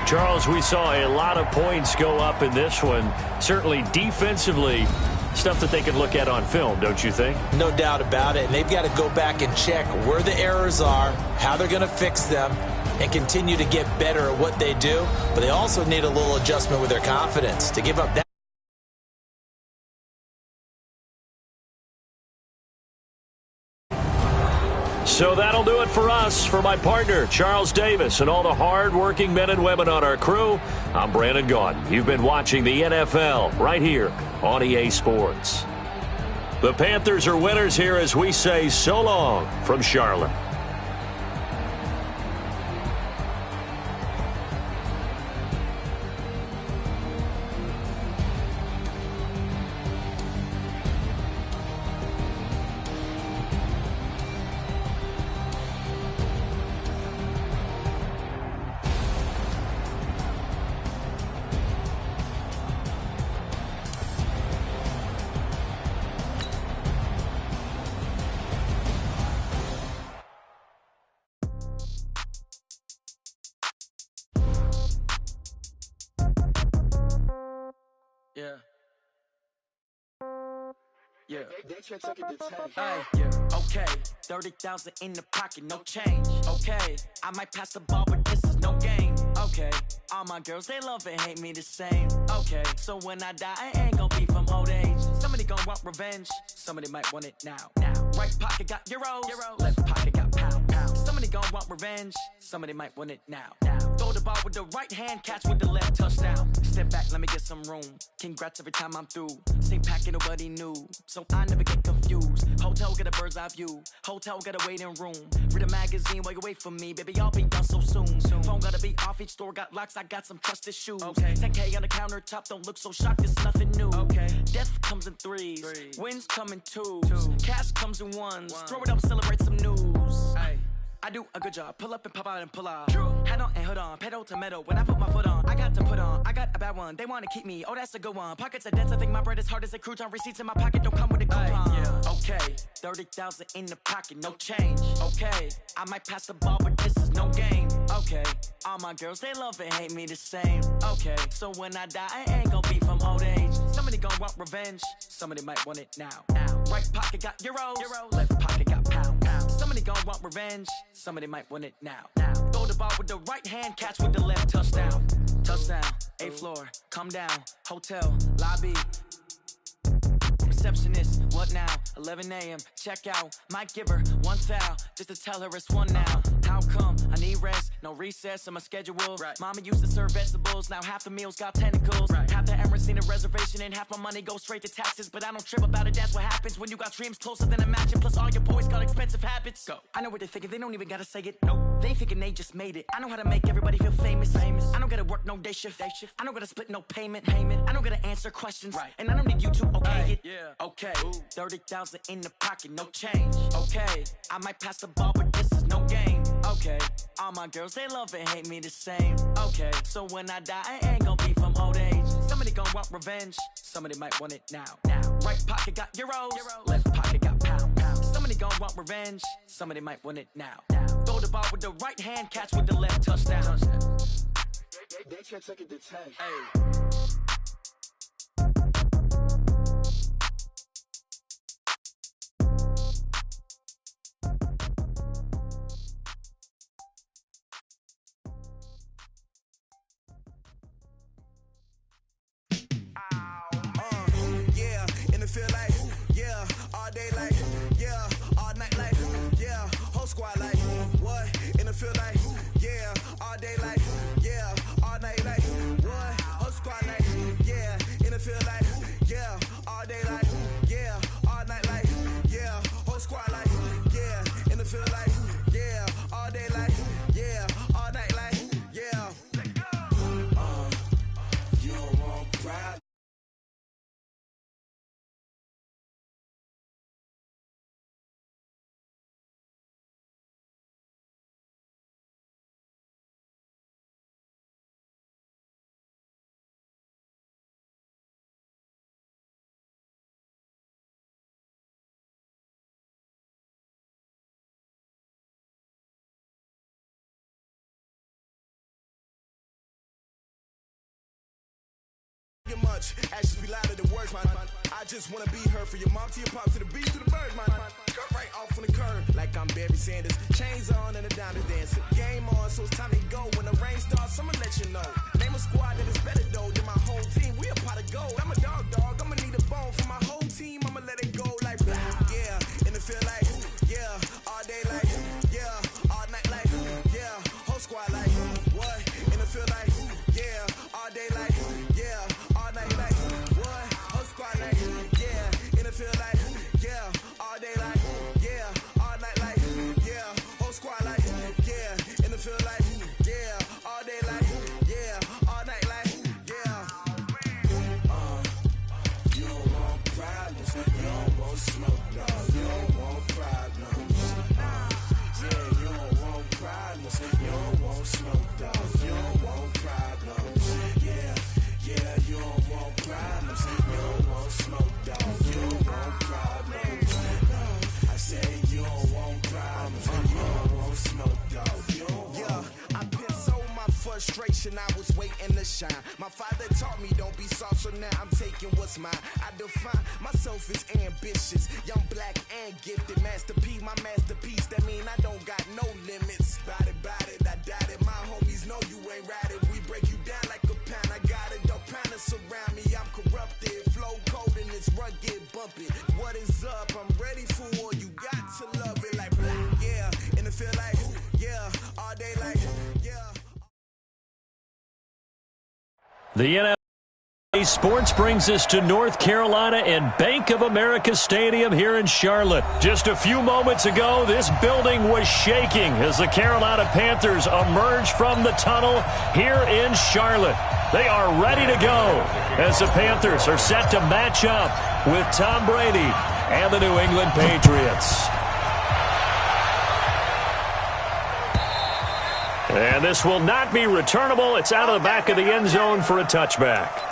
Charles, we saw a lot of points go up in this one. Certainly defensively, stuff that they can look at on film, don't you think?
No doubt about it. And they've got to go back and check where the errors are, how they're going to fix them, and continue to get better at what they do. But they also need a little adjustment with their confidence to give up that.
So that'll do it for us. For my partner, Charles Davis, and all the hard-working men and women on our crew, I'm Brandon Gaudin. You've been watching the NFL right here on EA Sports. The Panthers are winners here as we say so long from Charlotte.
Yeah. Yeah. Hey, yeah. Okay, 30,000 in the pocket, no change. Okay, I might pass the ball, but this is no game. Okay, all my girls, they love and hate me the same. Okay, so when I die, I ain't gonna be from old age. Somebody gon' want revenge, somebody might want it now. Right pocket got euros, left pocket got pound. Somebody gon' want revenge, somebody might want it now. Throw the ball with the right hand, catch with the left, touchdown. Step back, let me get some room. Congrats every time I'm through. Same packet, nobody knew, so I never get confused. Hotel get a bird's eye view. Hotel get a waiting room. Read a magazine while you wait for me, baby. I'll be done so soon. Phone gotta be off. Each store got locks. I got some trusted shoes. Okay. 10K on the countertop. Don't look so shocked. It's nothing new. Okay. Death comes in threes. Wins come in twos. Cash comes in ones. Throw it up, celebrate some news. Hey. I do a good job, pull up and pop out and pull off. Head on and hood on, pedal to metal. When I put my foot on, I got to put on. I got a bad one, they wanna keep me. Oh, that's a good one. Pockets are dense, I think my bread is hard as a crouton. Receipts in my pocket don't come with a coupon. Yeah. Okay, 30,000 in the pocket, no change. Okay, I might pass the ball, but this is no game. Okay, all my girls, they love and hate me the same. Okay, so when I die, I ain't gonna be from old age. Somebody gon' want revenge, somebody might want it now. Right pocket got euros, left pocket got pound. Somebody gon' want revenge, somebody might want it now. Throw the ball with the right hand, catch with the left, touchdown. Touchdown, 8th floor, come down, hotel, lobby. Receptionist, what now? 11 a.m., check out. Might give her one foul, just to tell her it's one now. How come? I need rest, no recess in my schedule. Mama used to serve vegetables, now half the meals got tentacles. Half the Emirates need a reservation and half my money goes straight to taxes. But I don't trip about it, that's what happens when you got dreams closer than a match. And plus all your boys got expensive habits. Go. I know what they're thinking, they don't even gotta say it. Nope. They ain't thinking they just made it. I know how to make everybody feel famous. I don't gotta work no day shift. I don't gotta split no payment. I don't gotta answer questions. And I don't need you to okay it. Yeah. Okay, 30,000 in the pocket, no change. Okay, I might pass the ball, but this is no game. Okay, all my girls, they love and hate me the same. Okay, so when I die, I ain't gonna be from old age. Somebody gon' want revenge, somebody might want it now. Right pocket got euros, left pocket got pound. Somebody gon' want revenge, somebody might want it now. Throw the ball with the right hand, catch with the left, touchdown.
They can't take it to 10.
Hey.
Feel like, yeah, all day like, yeah, all night like, yeah, whole squad like, what? And it feel like, yeah, all day like, yeah, all night like, what? Whole squad like, yeah, and it feel like, yeah, all day like, yeah, all night like, yeah, whole squad like, yeah, and it feel like, yeah, all day like, yeah, all night like, yeah. You don't want crap. Much actions be louder than words, man. I just wanna be heard for your mom to your pop to the beat to the birds, man. Cut right off on the curb like I'm Barry Sanders. Chains on and the diamond dancing. Game on, so it's time to go. When the rain starts, I'ma let you know. Name a squad that is better though than my whole team. We a pot of gold. I'm a dog. I'ma need a bone for my whole team. I'ma let it go like yeah, and it feel like yeah, all day like yeah, all night like yeah, whole squad like what? And it feel like yeah, all day like yeah. Night like what? Whole squad like yeah, and it feel like yeah, all day like yeah, all night like yeah, whole squad like yeah, and it feel like yeah, all day like yeah, all night like yeah. You don't want generation, I was waiting to shine. My father taught me don't be soft, so now I'm taking what's mine. I define myself as ambitious, young, black, and gifted. Master P, my masterpiece, that mean I don't got no limits. Bout it, I doubt it. My homies know you ain't ratted. We break you down like a pound. I got it, don't pound us around me. I'm corrupted, flow cold and it's rugged, bumpy. What is up? I'm ready for war. You got to love it like yeah, and it feel like yeah, all day like yeah.
The NFL Sports brings us to North Carolina and Bank of America Stadium here in Charlotte. Just a few moments ago, this building was shaking as the Carolina Panthers emerged from the tunnel here in Charlotte. They are ready to go as the Panthers are set to match up with Tom Brady and the New England Patriots. And this will not be returnable. It's out of the back of the end zone for a touchback.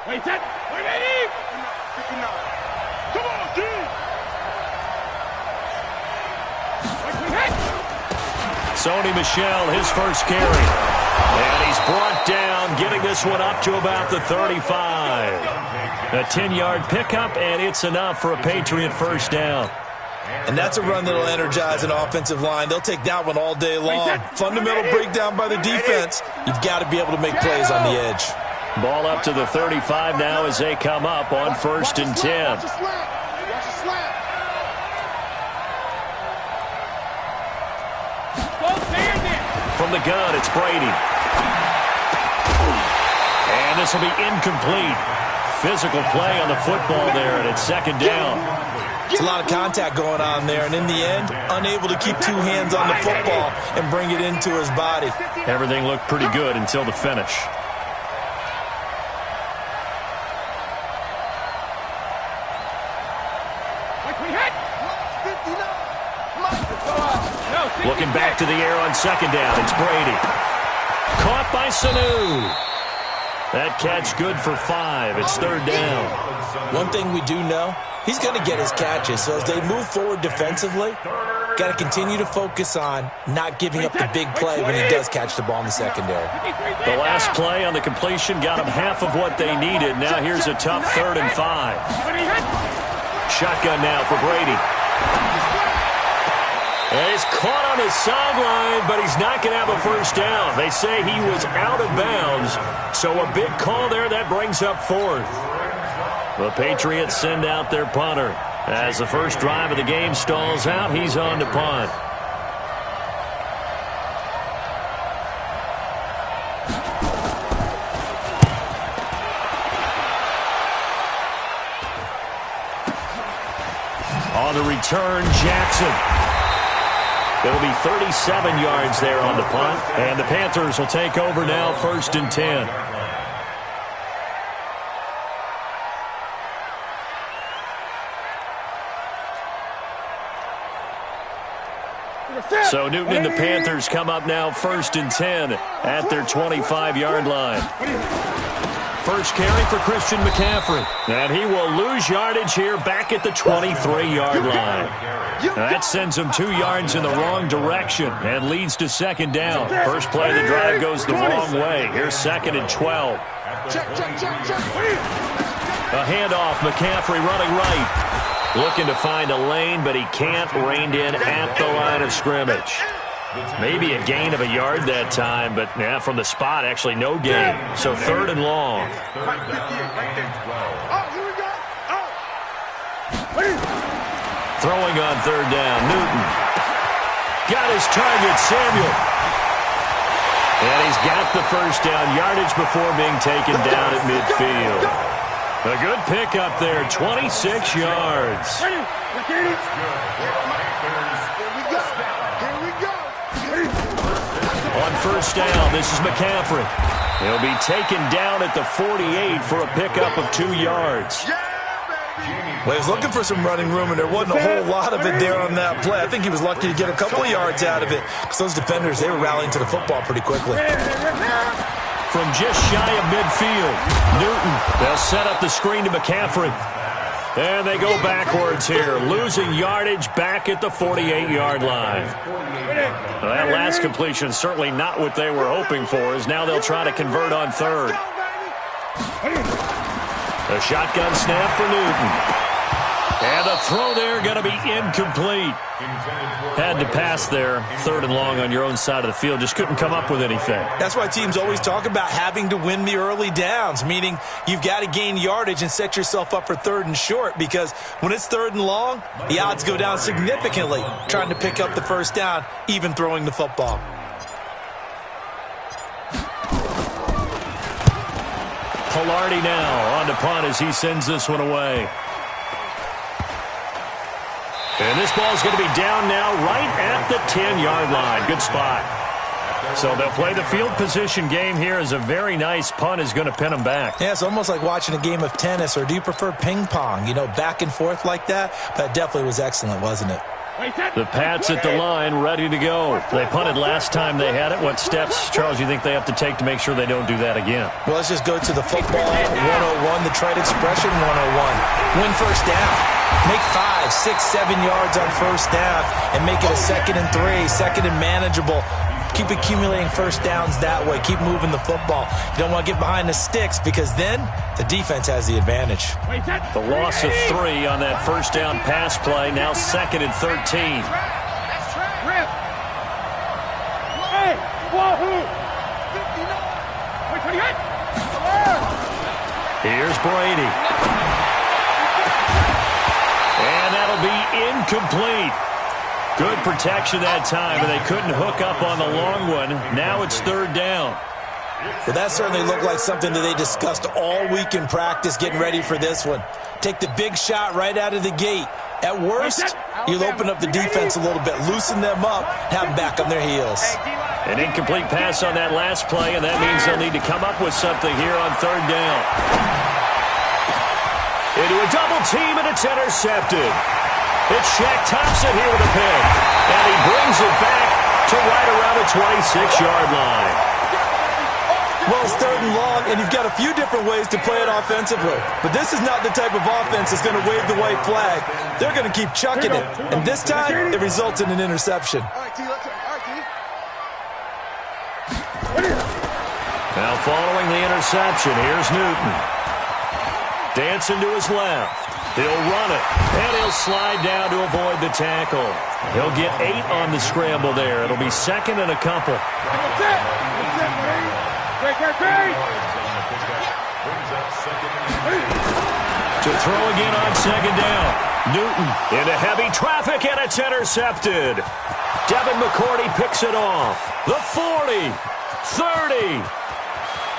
Wait, set. Wait, Eddie. Come on, D.
Sony Michel, his first carry. And he's brought down, getting this one up to about the 35. A 10-yard pickup, and it's enough for a Patriot first down.
And that's a run that'll energize an offensive line. They'll take that one all day long. Fundamental breakdown by the defense. You've got to be able to make plays on the edge.
Ball up to the 35 now as they come up on 1st and 10. From the gun, it's Brady. And this will be incomplete. Physical play on the football there, and it's 2nd down.
It's a lot of contact going on there, and in the end, unable to keep two hands on the football and bring it into his body.
Everything looked pretty good until the finish. Looking back to the air on 2nd down. It's Brady. Caught by Sanu. That catch good for 5. It's 3rd down.
One thing we do know, he's going to get his catches. So as they move forward defensively, got to continue to focus on not giving up the big play when he does catch the ball in the secondary.
The last play on the completion got him half of what they needed. Now here's a tough 3rd and 5. Shotgun now for Brady. And he's caught on his sideline, but he's not going to have a first down. They say he was out of bounds, so a big call there. That brings up 4th. The Patriots send out their punter. As the first drive of the game stalls out, he's on to punt. On the return, Jackson. It'll be 37 yards there on the punt, and the Panthers will take over now 1st and 10. So Newton and the Panthers come up now 1st and 10 at their 25-yard line. First carry for Christian McCaffrey, and he will lose yardage here back at the 23-yard line. That sends him 2 yards in the wrong direction and leads to 2nd down. First play of the drive goes the wrong way. Here's 2nd and 12. A handoff, McCaffrey running right. Looking to find a lane, but he can't. Reined in at the line of scrimmage. Maybe a gain of a yard that time, but yeah, from the spot, actually no gain. So 3rd and long. Throwing on 3rd down, Newton. Got his target, Samuel. And he's got the first down, yardage before being taken down at midfield. A good pickup there, 26 yards. On 1st down, this is McCaffrey. He'll be taken down at the 48 for a pickup of 2 yards.
Well, he was looking for some running room, and there wasn't a whole lot of it there on that play. I think he was lucky to get a couple of yards out of it because those defenders, they were rallying to the football pretty quickly.
From just shy of midfield, Newton, they'll set up the screen to McCaffrey. And they go backwards here, losing yardage back at the 48-yard line. Well, that last completion certainly not what they were hoping for, as now they'll try to convert on third. A shotgun snap for Newton. And the throw there going to be incomplete. Had to pass there, 3rd and long on your own side of the field. Just couldn't come up with anything.
That's why teams always talk about having to win the early downs, meaning you've got to gain yardage and set yourself up for 3rd and short, because when it's 3rd and long, the odds go down significantly trying to pick up the first down, even throwing the football.
Pilardi now on to punt as he sends this one away. And this ball is going to be down now right at the 10-yard line. Good spot. So they'll play the field position game here as a very nice punt is going to pin them back.
Yeah, it's almost like watching a game of tennis, or do you prefer ping pong? You know, back and forth like that? That definitely was excellent, wasn't it?
The Pats at the line, ready to go. They punted last time they had it. What steps, Charles, you think they have to take to make sure they don't do that again?
Well, let's just go to the football 101, the trite expression 101. Win first down. Make 5, 6, 7 yards on first down and make it a 2nd and 3, 2nd and manageable. Keep accumulating first downs that way. Keep moving the football. You don't want to get behind the sticks because then the defense has the advantage.
The loss of 3 on that first down pass play. Now 2nd and 13. Here's Brady. And that'll be incomplete. Good protection that time, and they couldn't hook up on the long one. Now it's 3rd down.
Well, that certainly looked like something that they discussed all week in practice getting ready for this one. Take the big shot right out of the gate. At worst, you'll open up the defense a little bit, loosen them up, have them back on their heels.
An incomplete pass on that last play, and that means they'll need to come up with something here on 3rd down. Into a double team, and it's intercepted. It's Shaq Thompson here with a pick, and he brings it back to right around the 26-yard line.
Well, it's 3rd and long, and you've got a few different ways to play it offensively. But this is not the type of offense that's going to wave the white flag. They're going to keep chucking it, and this time it results in an interception.
Now following the interception, here's Newton. Dancing to his left. He'll run it, and he'll slide down to avoid the tackle. He'll get 8 on the scramble there. It'll be 2nd and a couple. To throw again on 2nd down. Newton into heavy traffic, and it's intercepted. Devin McCourty picks it off. The 40, 30,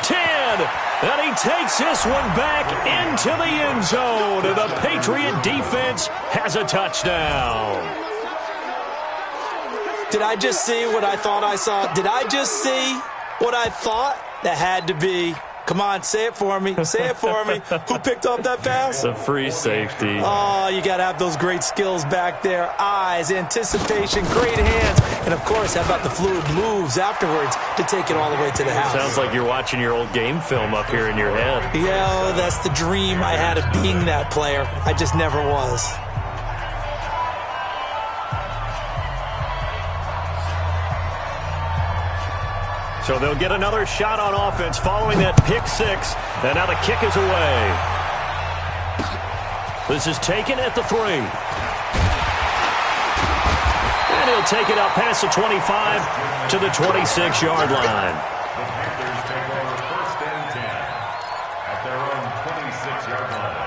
10, and he takes this one back into the end zone, and the Patriot defense has a touchdown.
Did I just see what I thought I saw? Did I just see what I thought? That had to be. Come on, say it for me. Say it for me. Who picked up that pass?
The free safety.
Oh, you got to have those great skills back there. Eyes, anticipation, great hands. And, of course, how about the fluid moves afterwards to take it all the way to the house?
Sounds like you're watching your old game film up here in your head.
Yeah, that's the dream I had of being that player. I just never was.
So they'll get another shot on offense following that pick 6. And now the kick is away. This is taken at the 3. And he'll take it out past the 25 to the 26-yard line.
The Panthers take over 1st and 10 at their own 26-yard line.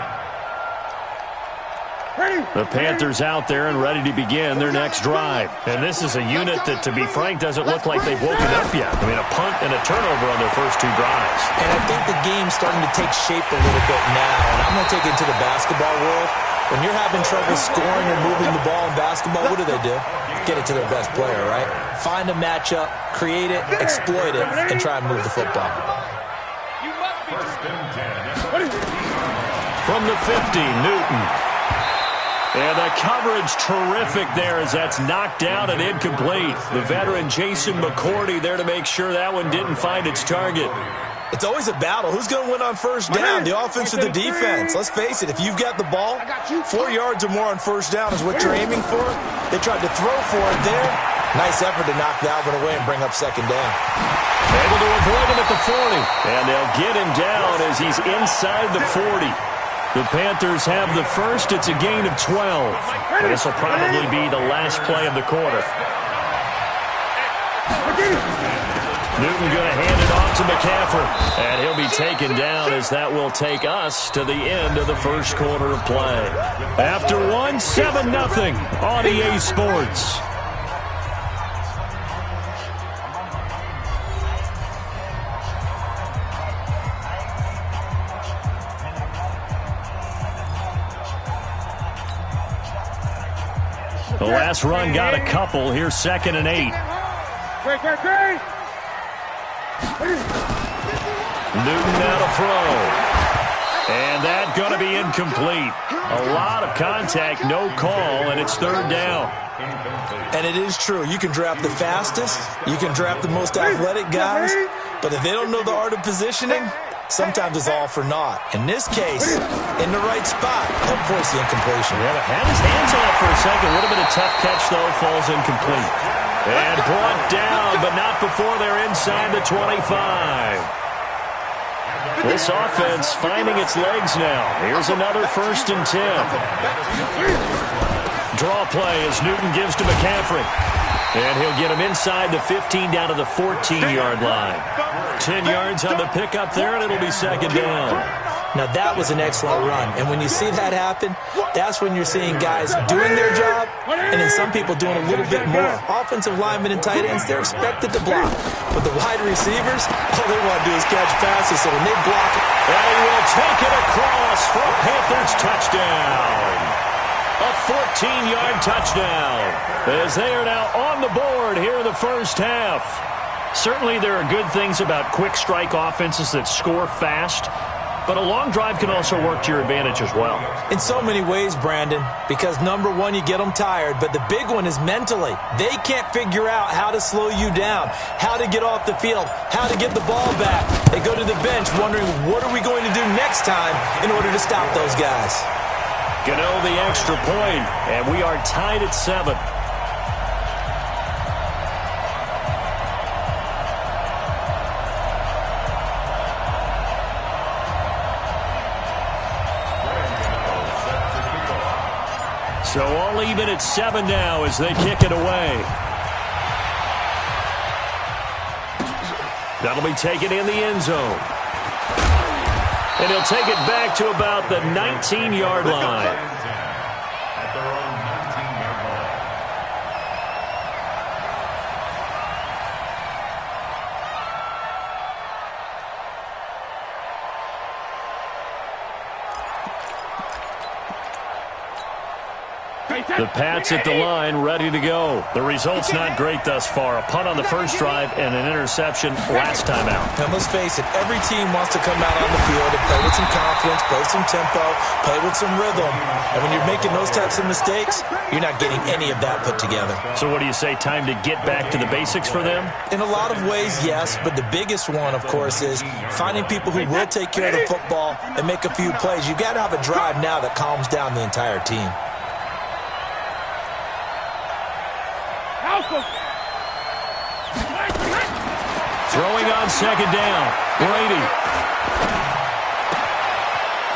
The Panthers out there and ready to begin their next drive. And this is a unit that, to be frank, doesn't look like they've woken up yet. I mean, a punt and a turnover on their first 2 drives.
And I think the game's starting to take shape a little bit now. And I'm going to take it into the basketball world. When you're having trouble scoring or moving the ball in basketball, what do? Get it to their best player, right? Find a matchup, create it, exploit it, and try and move the football.
from the 50, Newton. And the coverage terrific there as that's knocked down and incomplete. The veteran Jason McCourty there to make sure that one didn't find its target.
It's always a battle. Who's going to win on first down, the offense or the defense? Let's face it, if you've got the ball, 4 yards or more on first down is what you're aiming for. They tried to throw for it there. Nice effort to knock that one away and bring up second down.
Able to avoid him at the 40. And they'll get him down as he's inside the 40. The Panthers have the first. It's a gain of 12. And this will probably be the last play of the quarter. Newton going to hand it off to McCaffrey. And he'll be taken down as that will take us to the end of the first quarter of play. After one, 7-0 on EA Sports. The last run got a couple. Here's 2nd and 8. Newton now to throw. And that going to be incomplete. A lot of contact, no call, and it's 3rd down.
And it is true. You can draft the fastest. You can draft the most athletic guys. But if they don't know the art of positioning, sometimes it's all for naught. In this case, in the right spot, he'll force the incompletion.
Yeah, had his hands on it for a second. Would have been a tough catch, though. Falls incomplete. And brought down, but not before they're inside the 25. This offense finding its legs now. Here's another 1st and 10. Draw play as Newton gives to McCaffrey. And he'll get him inside the 15 down to the 14-yard line. 10 yards on the pickup there, and it'll be 2nd down.
Now, that was an excellent run. And when you see that happen, that's when you're seeing guys doing their job and then some people doing a little bit more. Offensive linemen and tight ends, they're expected to block. But the wide receivers, all they want to do is catch passes. So when they block it,
and he will take it across for a Panthers touchdown. A 14-yard touchdown as they are now on the board here in the first half. Certainly there are good things about quick strike offenses that score fast, but a long drive can also work to your advantage as well.
In so many ways, Brandon, because number one, you get them tired, but the big one is mentally. They can't figure out how to slow you down, how to get off the field, how to get the ball back. They go to the bench wondering, what are we going to do next time in order to stop those guys?
Gano the extra point, and we are tied at 7. So all even at 7 now as they kick it away. That'll be taken in the end zone. And he'll take it back to about the 19-yard line.
At their own 19-yard line.
The Pats at the line, ready to go. The result's not great thus far. A punt on the first drive and an interception last time out.
And let's face it, every team wants to come out on the field and play with some confidence, play some tempo, play with some rhythm. And when you're making those types of mistakes, you're not getting any of that put together.
So what do you say, time to get back to the basics for them?
In a lot of ways, yes, but the biggest one, of course, is finding people who will take care of the football and make a few plays. You've got to have a drive now that calms down the entire team.
Throwing on second down, Brady.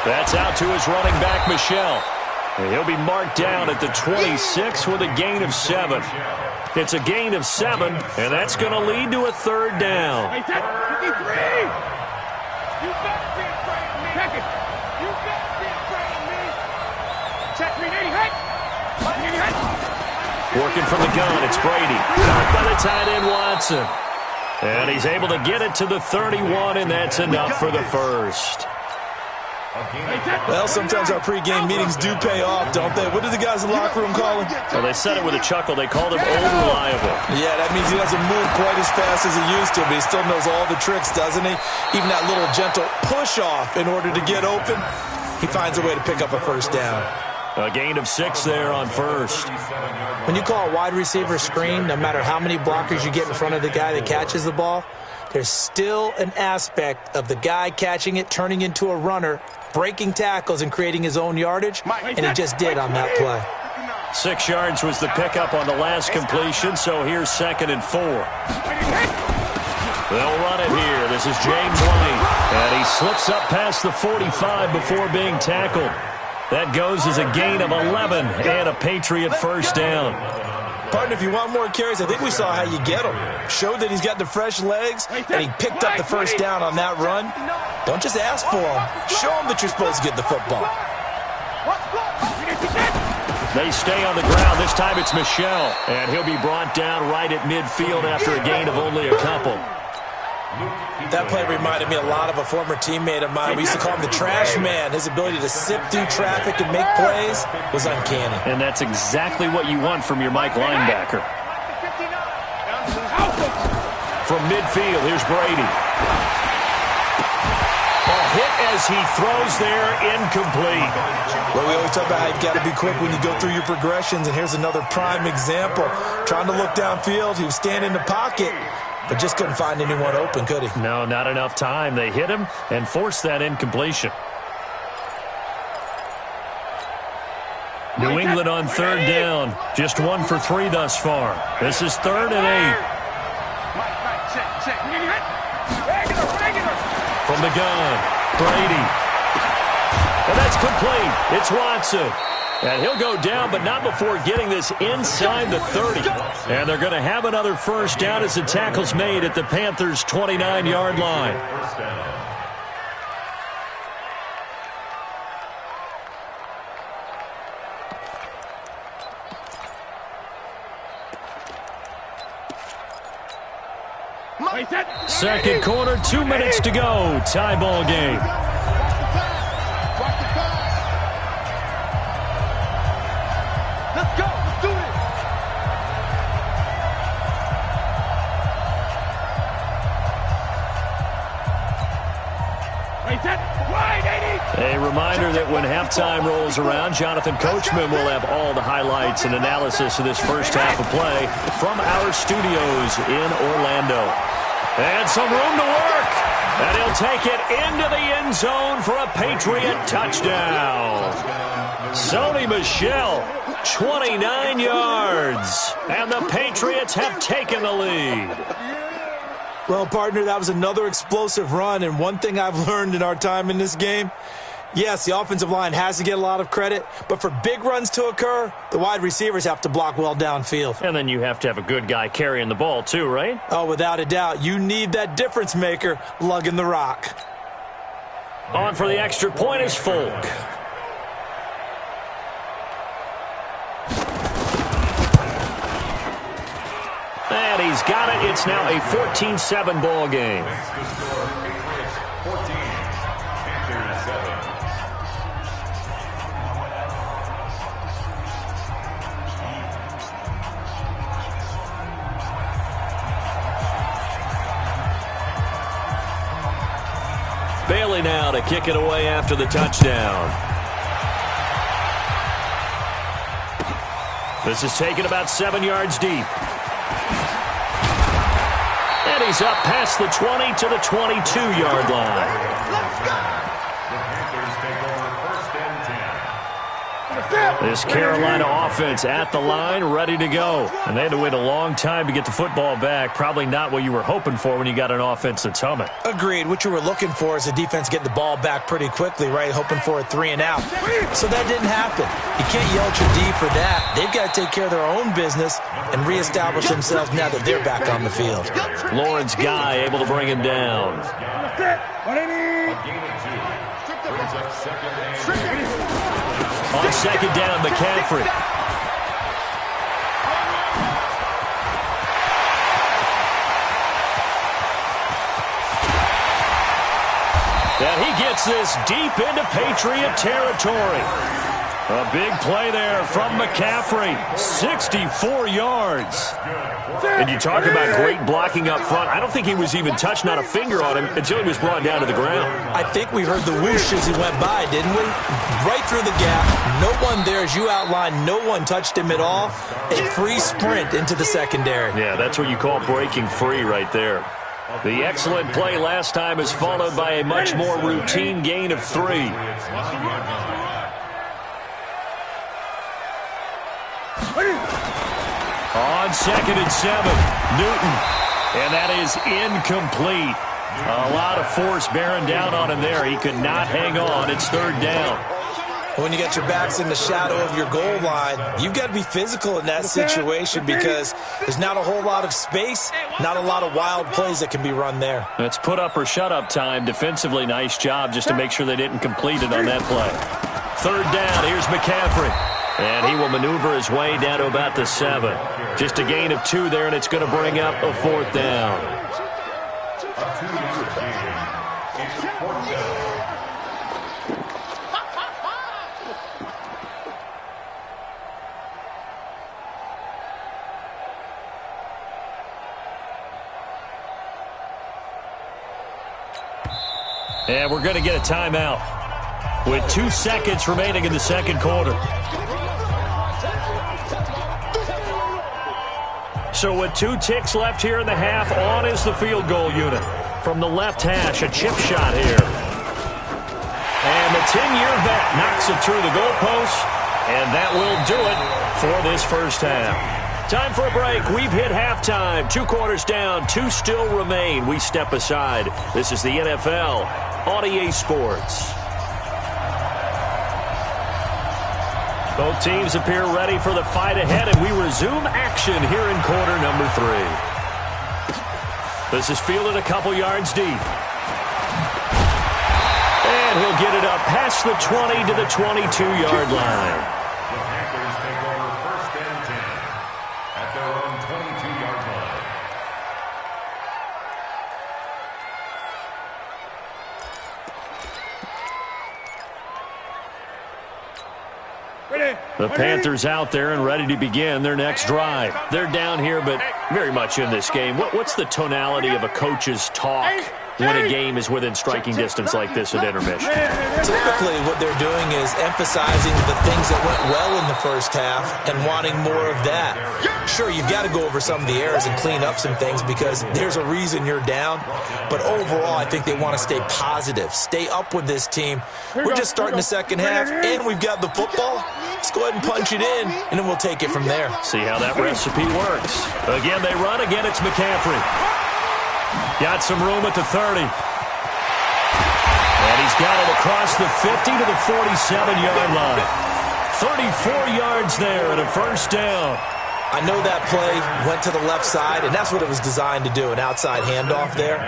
That's out to his running back, Michel. And he'll be marked down at the 26 with a gain of 7. It's a gain of 7, and that's going to lead to a 3rd down.
Hey, 53! You better be afraid of me. Check it. You better be afraid of me. Check me, hey.
Working from the gun, it's Brady. Out by the tight end, Watson. And he's able to get it to the 31, and that's enough for the first.
Well, sometimes our pregame meetings do pay off, don't they? What do the guys in the locker room call him?
Well, they said it with a chuckle. They called him old reliable.
Yeah, that means he doesn't move quite as fast as he used to, but he still knows all the tricks, doesn't he? Even that little gentle push-off in order to get open. he finds a way to pick up a first down.
A gain of 6 there on first.
When you call a wide receiver screen, no matter how many blockers you get in front of the guy that catches the ball, there's still an aspect of the guy catching it, turning into a runner, breaking tackles and creating his own yardage, and he just did on that play.
6 yards was the pickup on the last completion, so here's 2nd and 4. They'll run it here. This is James White, and he slips up past the 45 before being tackled. That goes as a gain of 11 and a Patriot first down.
Partner, if you want more carries, I think we saw how you get him. Showed that he's got the fresh legs, and he picked up the first down on that run. Don't just ask for him. Show him that you're supposed to get the football.
They stay on the ground. This time it's Michel, and he'll be brought down right at midfield after a gain of only a couple.
That play reminded me a lot of a former teammate of mine. We used to call him the trash man. His ability to sift through traffic and make plays was uncanny.
And that's exactly what you want from your Mike linebacker. From midfield, here's Brady. A hit as he throws there, incomplete.
Well, we always talk about how you've got to be quick when you go through your progressions, and here's another prime example. Trying to look downfield, he was standing in the pocket, but just couldn't find anyone open, could he?
No, not enough time. They hit him and forced that incompletion. New England on 3rd down. Just 1 for 3 thus far. This is 3rd and 8. From the gun, Brady. And that's complete. It's Watson. And he'll go down, but not before getting this inside the 30. And they're going to have another first down as the tackle's made at the Panthers' 29-yard line. Second quarter, 2 minutes to go. Tie ball game.
Let's go. Let's do it.
A reminder that when halftime rolls around, Jonathan Coachman will have all the highlights and analysis of this first half of play from our studios in Orlando. And some room to work. And he'll take it into the end zone for a Patriot touchdown. Sony Michel, 29 yards. And the Patriots have taken the lead.
Well, partner, that was another explosive run, and one thing I've learned in our time in this game, yes, the offensive line has to get a lot of credit, but for big runs to occur, the wide receivers have to block well downfield.
And then you have to have a good guy carrying the ball too, right?
Oh, without a doubt. You need that difference maker lugging the rock.
On for the extra point is Folk. And he's got it. It's now a 14-7 ball game. Bailey now to kick it away after the touchdown. This is taken about 7 yards deep. And he's up past the 20 to the 22-yard line.
Let's go.
This Carolina offense at the line, ready to go. And they had to wait a long time to get the football back. Probably not what you were hoping for when you got an offense that's humming.
Agreed. What you were looking for is the defense getting the ball back pretty quickly, right? Hoping for a 3 and out. So that didn't happen. You can't yell at your D for that. They've got to take care of their own business and reestablish themselves now that they're back on the field.
Lawrence Guy able to bring him down. On second down, McCaffrey. And he gets this deep into Patriot territory. A big play there from McCaffrey. 64 yards. And you talk about great blocking up front. I don't think he was even touched, not a finger on him, until he was brought down to the ground.
I think we heard the whoosh as he went by, didn't we? Right through the gap. No one there, as you outlined. No one touched him at all. A free sprint into the secondary.
Yeah, that's what you call breaking free right there. The excellent play last time is followed by a much more routine gain of 3. On 2nd and 7, Newton. And that is incomplete. A lot of force bearing down on him there. He could not hang on. It's 3rd down.
When you got your backs in the shadow of your goal line, you've got to be physical in that situation because there's not a whole lot of space, not a lot of wild plays that can be run there.
It's put up or shut up time. Defensively, nice job just to make sure they didn't complete it on that play. 3rd down, here's McCaffrey. And he will maneuver his way down to about the 7. Just a gain of 2 there, and it's going to bring up a 4th down. And we're going to get a timeout with 2 seconds remaining in the second quarter. So with 2 ticks left here in the half, on is the field goal unit. From the left hash, a chip shot here. And the 10-year vet knocks it through the goalpost, and that will do it for this first half. Time for a break. We've hit halftime. 2 quarters down, 2 still remain. We step aside. This is the NFL on EA Sports. Both teams appear ready for the fight ahead, and we resume action here in quarter number 3. This is fielded a couple yards deep. And he'll get it up past the 20 to the 22-yard line.
The Panthers take over 1st and 10 at their own 22-yard line.
The Panthers out there and ready to begin their next drive. They're down here, but very much in this game. What's the tonality of a coach's talk when a game is within striking distance like this at intermission?
Typically, what they're doing is emphasizing the things that went well in the first half and wanting more of that. Sure, you've got to go over some of the errors and clean up some things because there's a reason you're down. But overall, I think they want to stay positive, stay up with this team. We're just starting the second half, and we've got the football. Let's go ahead and punch it in, and then we'll take it from there.
See how that recipe works. Again, they run. Again, it's McCaffrey. Got some room at the 30. And he's got it across the 50 to the 47-yard line. 34 yards there and a first down.
I know that play went to the left side, and that's what it was designed to do, an outside handoff there.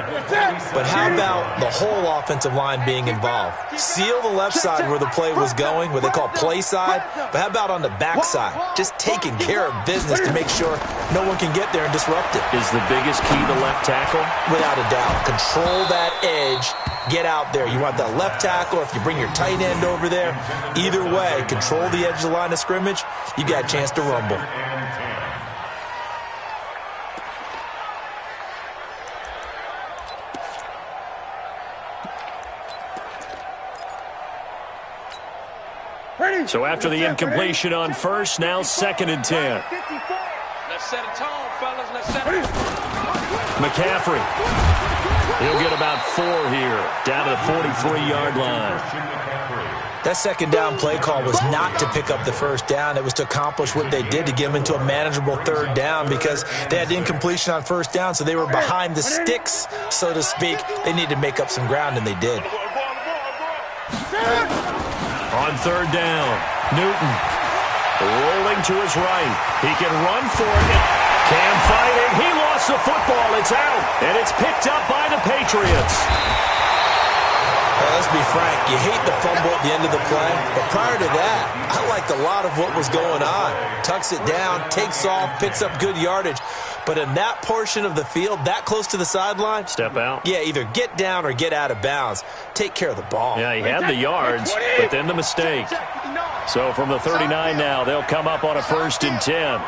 But how about the whole offensive line being involved? Seal the left side where the play was going, what they call play side, but how about on the back side? Just taking care of business to make sure no one can get there and disrupt it.
Is the biggest key the left tackle?
Without a doubt. Control that edge. Get out there. You want that left tackle. If you bring your tight end over there, either way, control the edge of the line of scrimmage, you got a chance to rumble.
So after the incompletion on first, now 2nd and 10.
Let's set a tone, fellas. Let's set it.
McCaffrey. He'll get about 4 here, down to the 43-yard line.
That second down play call was not to pick up the first down. It was to accomplish what they did to get them into a manageable 3rd down because they had incompletion on first down, so they were behind the sticks, so to speak. They needed to make up some ground, and they did.
On 3rd down, Newton rolling to his right. He can run for it. Cam fighting. He lost the football. It's out, and it's picked up by the Patriots.
Well, let's be frank. You hate the fumble at the end of the play, but prior to that, I liked a lot of what was going on. Tucks it down, takes off, picks up good yardage. But in that portion of the field, that close to the sideline,
step out.
Yeah, either get down or get out of bounds. Take care of the ball.
Yeah, he had the yards, but then the mistake. So from the 39 now, they'll come up on a 1st and 10.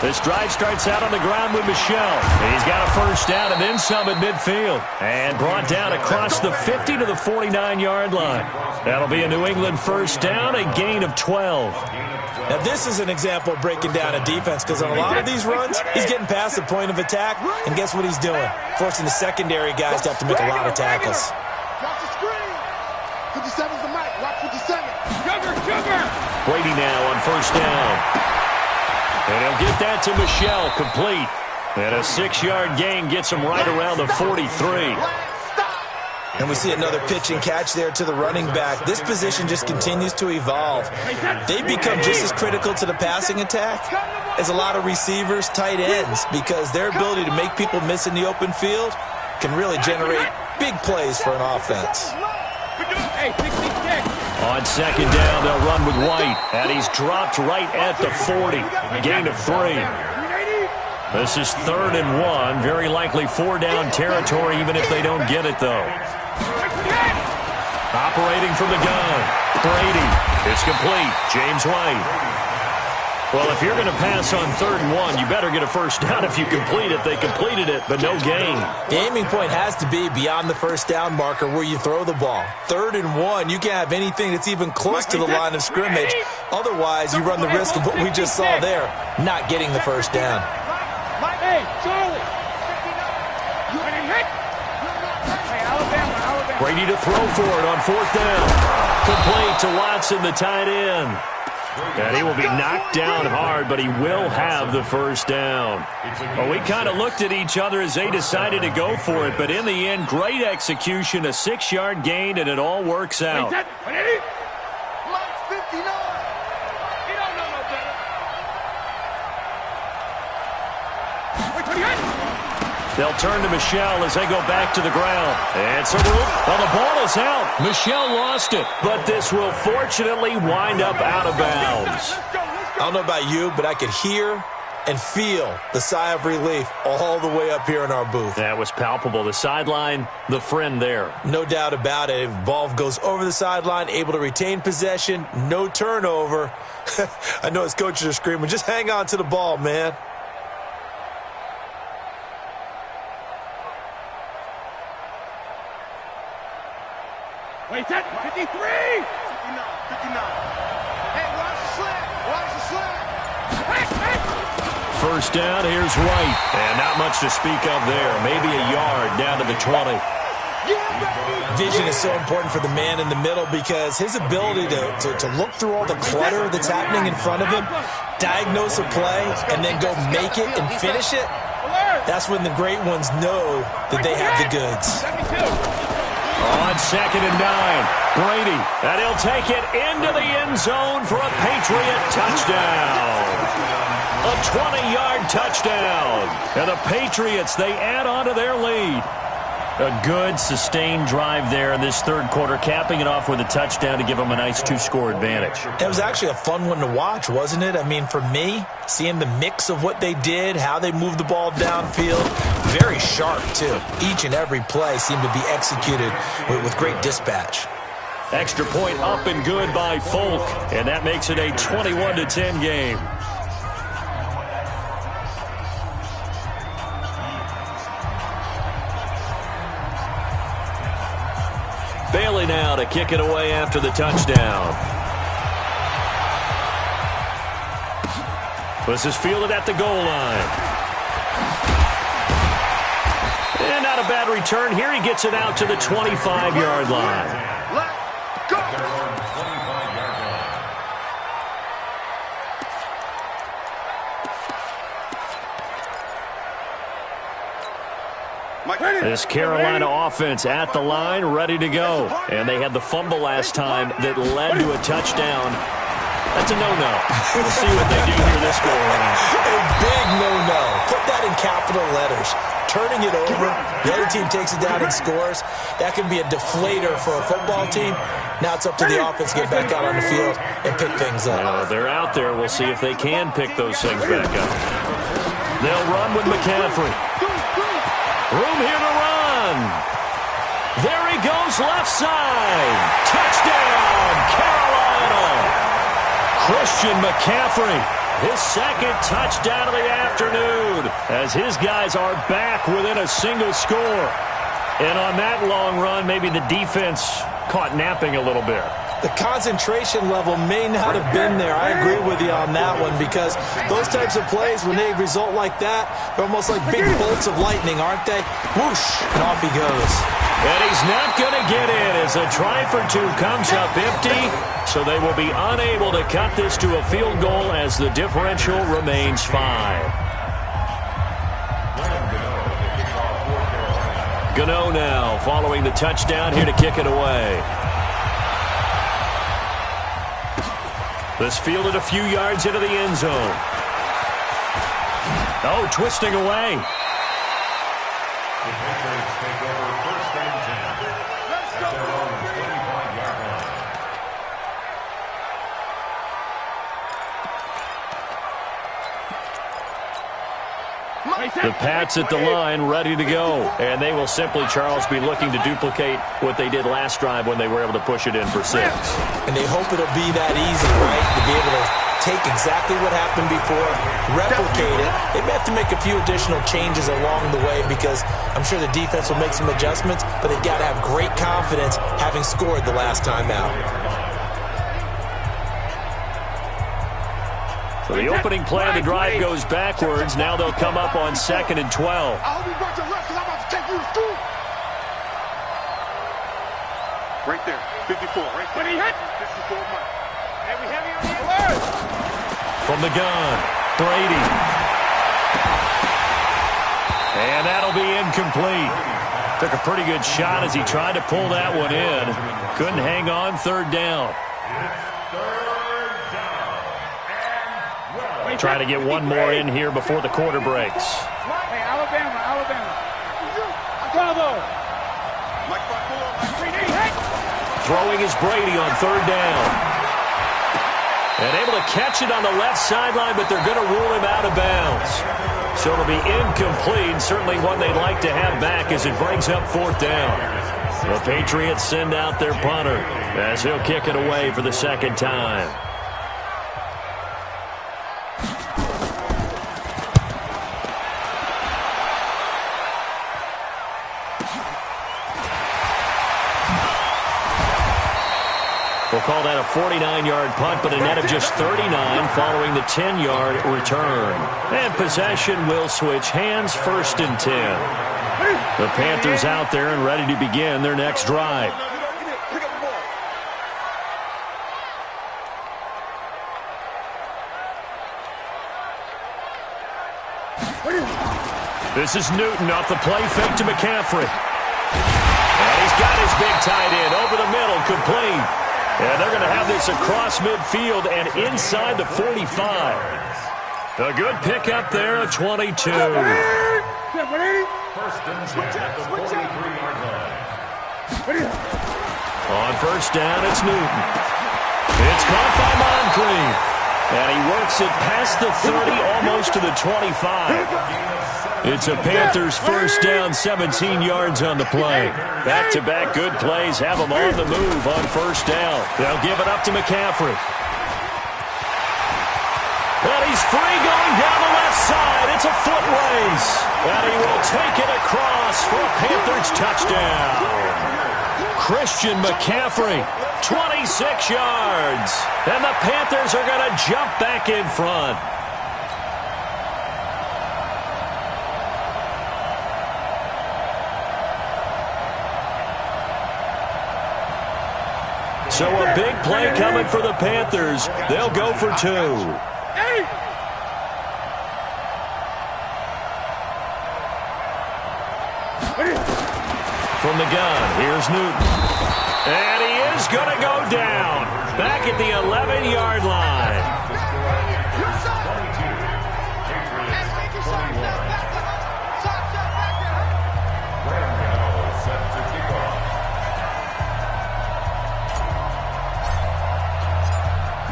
This drive starts out on the ground with Michel. He's got a 1st down and then some at midfield. And brought down across the 50 to the 49-yard line. That'll be a New England 1st down, a gain of 12.
Now, this is an example of breaking down a defense because on a lot of these runs, he's getting past the point of attack, and guess what he's doing? Forcing the secondary guys to have to make a lot of tackles.
Watch the screen. 57's the mic. Watch 57.
Sugar!
Brady now on 1st down. And he'll get that to Michel, complete. And a 6-yard gain gets him right around the 43.
And we see another pitch and catch there to the running back. This position just continues to evolve. They've become just as critical to the passing attack as a lot of receivers, tight ends, because their ability to make people miss in the open field can really generate big plays for an offense.
Hey, 66.
On 2nd down, they'll run with White. And he's dropped right at the 40. Gain of 3. This is 3rd and 1. Very likely 4-down territory, even if they don't get it, though. Operating from the gun. Brady. It's complete. James White. Well, if you're going to pass on 3rd and 1, you better get a 1st down if you complete it. They completed it, but no gain.
The aiming point has to be beyond the 1st down marker where you throw the ball. 3rd and 1, you can't have anything that's even close to the line of scrimmage. Otherwise, you run the risk of what we just saw there, not getting the 1st down.
Hey, Charlie.
Brady to throw for it on 4th down. Complete to Watson, the tight end. And he will be knocked down hard, but he will have the 1st down. Well, we kind of looked at each other as they decided to go for it, but in the end, great execution, a 6-yard gain, and it all works out.
Mike 59.
He don't know no better.
They'll turn to Michel as they go back to the ground. And so, well, the ball is out. Michel lost it, but this will fortunately wind up out of bounds.
I don't know about you, but I could hear and feel the sigh of relief all the way up here in our booth.
That was palpable. The sideline, the friend there.
No doubt about it. If ball goes over the sideline, able to retain possession, no turnover. I know his coaches are screaming, just hang on to the ball, man.
Wait, that 53!
59. Hey, watch the slant. Watch the slant.
1st down, here's White. And not much to speak of there. Maybe a yard down to the 20.
Vision is so important for the man in the middle because his ability to look through all the clutter that's happening in front of him, diagnose a play, and then go make it and finish it, that's when the great ones know that they have the goods.
72.
On 2nd and 9, Brady, and he'll take it into the end zone for a Patriot touchdown. A 20-yard touchdown. And the Patriots, they add on to their lead. A good, sustained drive there in this 3rd quarter, capping it off with a touchdown to give them a nice 2-score advantage.
It was actually a fun one to watch, wasn't it? I mean, for me, seeing the mix of what they did, how they moved the ball downfield, very sharp, too. Each and every play seemed to be executed with great dispatch.
Extra point up and good by Folk, and that makes it a 21-10 game. Bailey now to kick it away after the touchdown. This is fielded at the goal line. And not a bad return here. He gets it out to the 25-yard line.
Let's go.
This Carolina offense at the line, ready to go. And they had the fumble last time that led to a touchdown. That's a no-no. We'll see what they do here this go around.
A big no-no. Put that in capital letters. Turning it over, the other team takes it down and scores. That can be a deflator for a football team. Now it's up to the offense to get back out on the field and pick things up.
They're out there. We'll see if they can pick those things back up. They'll run with McCaffrey. Room here to run. There he goes, left side. Touchdown, Christian McCaffrey, his second touchdown of the afternoon, as his guys are back within a single score. And on that long run, maybe the defense caught napping a little bit.
The concentration level may not have been there. I agree with you on that one, because those types of plays, when they result like that, they're almost like big bolts of lightning, aren't they? Whoosh, and off he goes.
And he's not going to get in as a try for two comes up empty, so they will be unable to cut this to a field goal as the differential remains 5. Gano now following the touchdown, here to kick it away. This fielded a few yards into the end zone. Oh, twisting away.
The Patriots take over first and 10. Let's go. At their own 25-yard line.
The Pats at the line, ready to go. And they will simply, Charles, be looking to duplicate what they did last drive when they were able to push it in for 6.
And they hope it'll be that easy, right? To be able to take exactly what happened before, replicate it. They may have to make a few additional changes along the way, because I'm sure the defense will make some adjustments, but they've got to have great confidence having scored the last time out.
So the opening play of the drive goes backwards. Now they'll come up on 2nd and 12.
I hope you brought your left, because I'm about to take you to school.
Right there, 54, right there.
When he hit.
54 miles.
And we heavy on the alert.
From the gun, Brady. And that'll be incomplete. Took a pretty good shot as he tried to pull that one in. Couldn't hang on, 3rd down. Trying to get one more in here before the quarter breaks.
Hey, Alabama. Bravo.
Throwing is Brady on 3rd down. And able to catch it on the left sideline, but they're going to rule him out of bounds. So it'll be incomplete, certainly one they'd like to have back as it brings up 4th down. The Patriots send out their punter as he'll kick it away for the 2nd time. We'll call that a 49-yard punt, but a net of just 39 following the 10-yard return. And possession will switch hands, 1st and 10. The Panthers out there and ready to begin their next drive. This is Newton off the play fake to McCaffrey. And he's got his big tight end over the middle, complete. And they're going to have this across midfield and inside the 45. A good pickup there at 22.
1st and 10 at the 43-yard line.
On 1st down, it's Newton. It's caught by Moncrief. And he works it past the 30, almost to the 25. It's a Panthers 1st down, 17 yards on the play. Back-to-back good plays have them on the move on 1st down. They'll give it up to McCaffrey. And he's free going down the left side. It's a foot race. And he will take it across for a Panthers touchdown. Christian McCaffrey, 26 yards. And the Panthers are going to jump back in front. So a big play coming for the Panthers. They'll go for 2. From the gun, here's Newton. And he is going to go down. Back at the 11-yard line.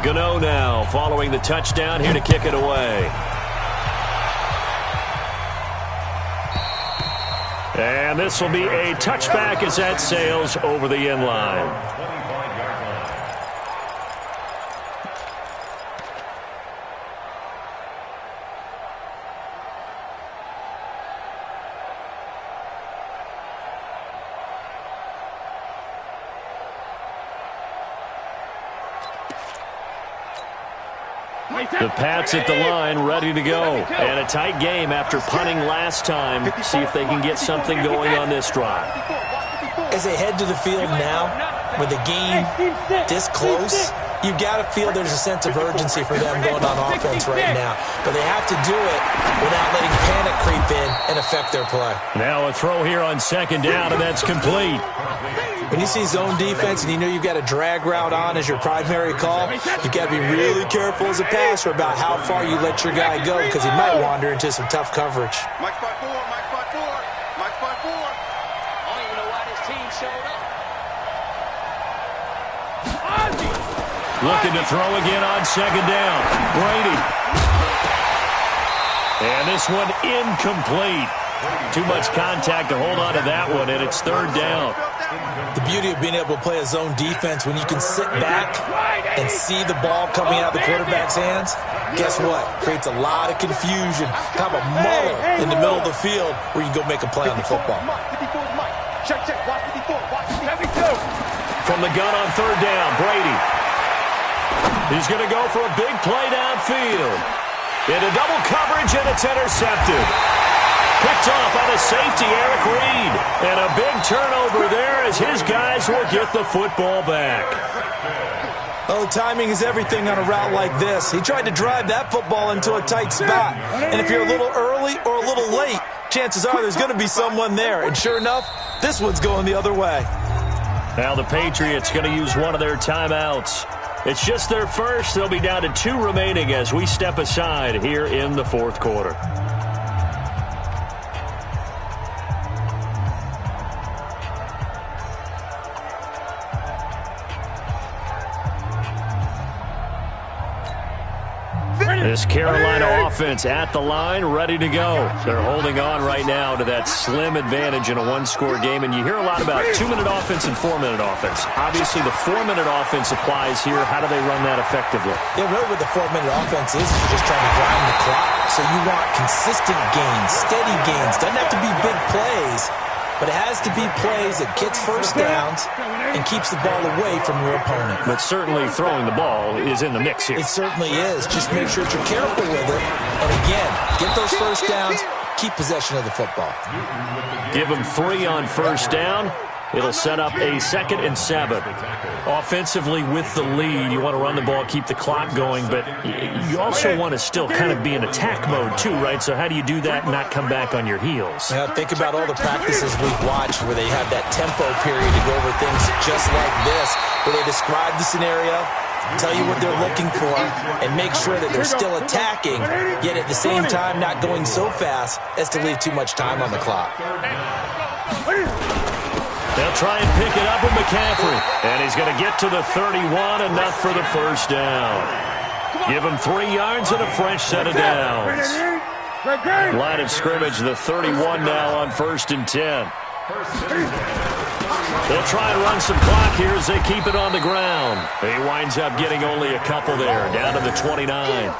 Gano now following the touchdown, here to kick it away. And this will be a touchback as that sails over the end line. The Pats at the line, ready to go. And a tight game after punting last time. See if they can get something going on this drive.
As they head to the field now, with the game this close, you've got to feel there's a sense of urgency for them going on offense right now. But they have to do it without letting panic creep in and affect their play.
Now a throw here on second down, and that's complete.
When you see zone defense and you know you've got a drag route on as your primary call, you've got to be really careful as a passer about how far you let your guy go because he might wander into some tough coverage.
Mike 5-4, Mike 5-4, Mike 5-4.
I don't even know why this team showed up.
Looking to throw again on second down. Brady. And this one incomplete. Too much contact to hold on to that one, and it's third down.
The beauty of being able to play a zone defense when you can sit back and see the ball coming out of the quarterback's hands, guess what? Creates a lot of confusion, kind of a muddle in the middle of the field where you can go make a play on the football.
From the gun on third down, Brady. He's going to go for a big play downfield. Into double coverage, and it's intercepted. Picked off by the safety, Eric Reed. And a big turnover there as his guys will get the football back.
Oh, timing is everything on a route like this. He tried to drive that football into a tight spot. And if you're a little early or a little late, chances are there's going to be someone there. And sure enough, this one's going the other way.
Now the Patriots going to use one of their timeouts. It's just their first. They'll be down to 2 remaining as we step aside here in the fourth quarter. This Carolina offense at the line, ready to go. They're holding on right now to that slim advantage in a one-score game. And you hear a lot about 2-minute offense and 4-minute offense. Obviously, the 4-minute offense applies here. How do they run that effectively?
Yeah, really what the 4-minute offense is you're just trying to grind the clock. So you want consistent gains, steady gains. Doesn't have to be big plays, but it has to be plays that gets first downs and keeps the ball away from your opponent.
But certainly throwing the ball is in the mix here.
It certainly is. Just make sure that you're careful with it. And again, get those first downs, keep possession of the football.
Give them 3 on first down. It'll set up a 2nd and 7. Offensively with the lead, you want to run the ball, keep the clock going, but you also want to still kind of be in attack mode too, right? So how do you do that and not come back on your heels?
Yeah, think about all the practices we've watched where they have that tempo period to go over things just like this, where they describe the scenario, tell you what they're looking for, and make sure that they're still attacking, yet at the same time not going so fast as to leave too much time on the clock.
They'll try and pick it up with McCaffrey. And he's going to get to the 31, enough for the first down. Give him 3 yards and a fresh set of downs. Line of scrimmage, the 31 now on 1st and 10. They'll try and run some clock here as they keep it on the ground. He winds up getting only a couple there, down to the 29.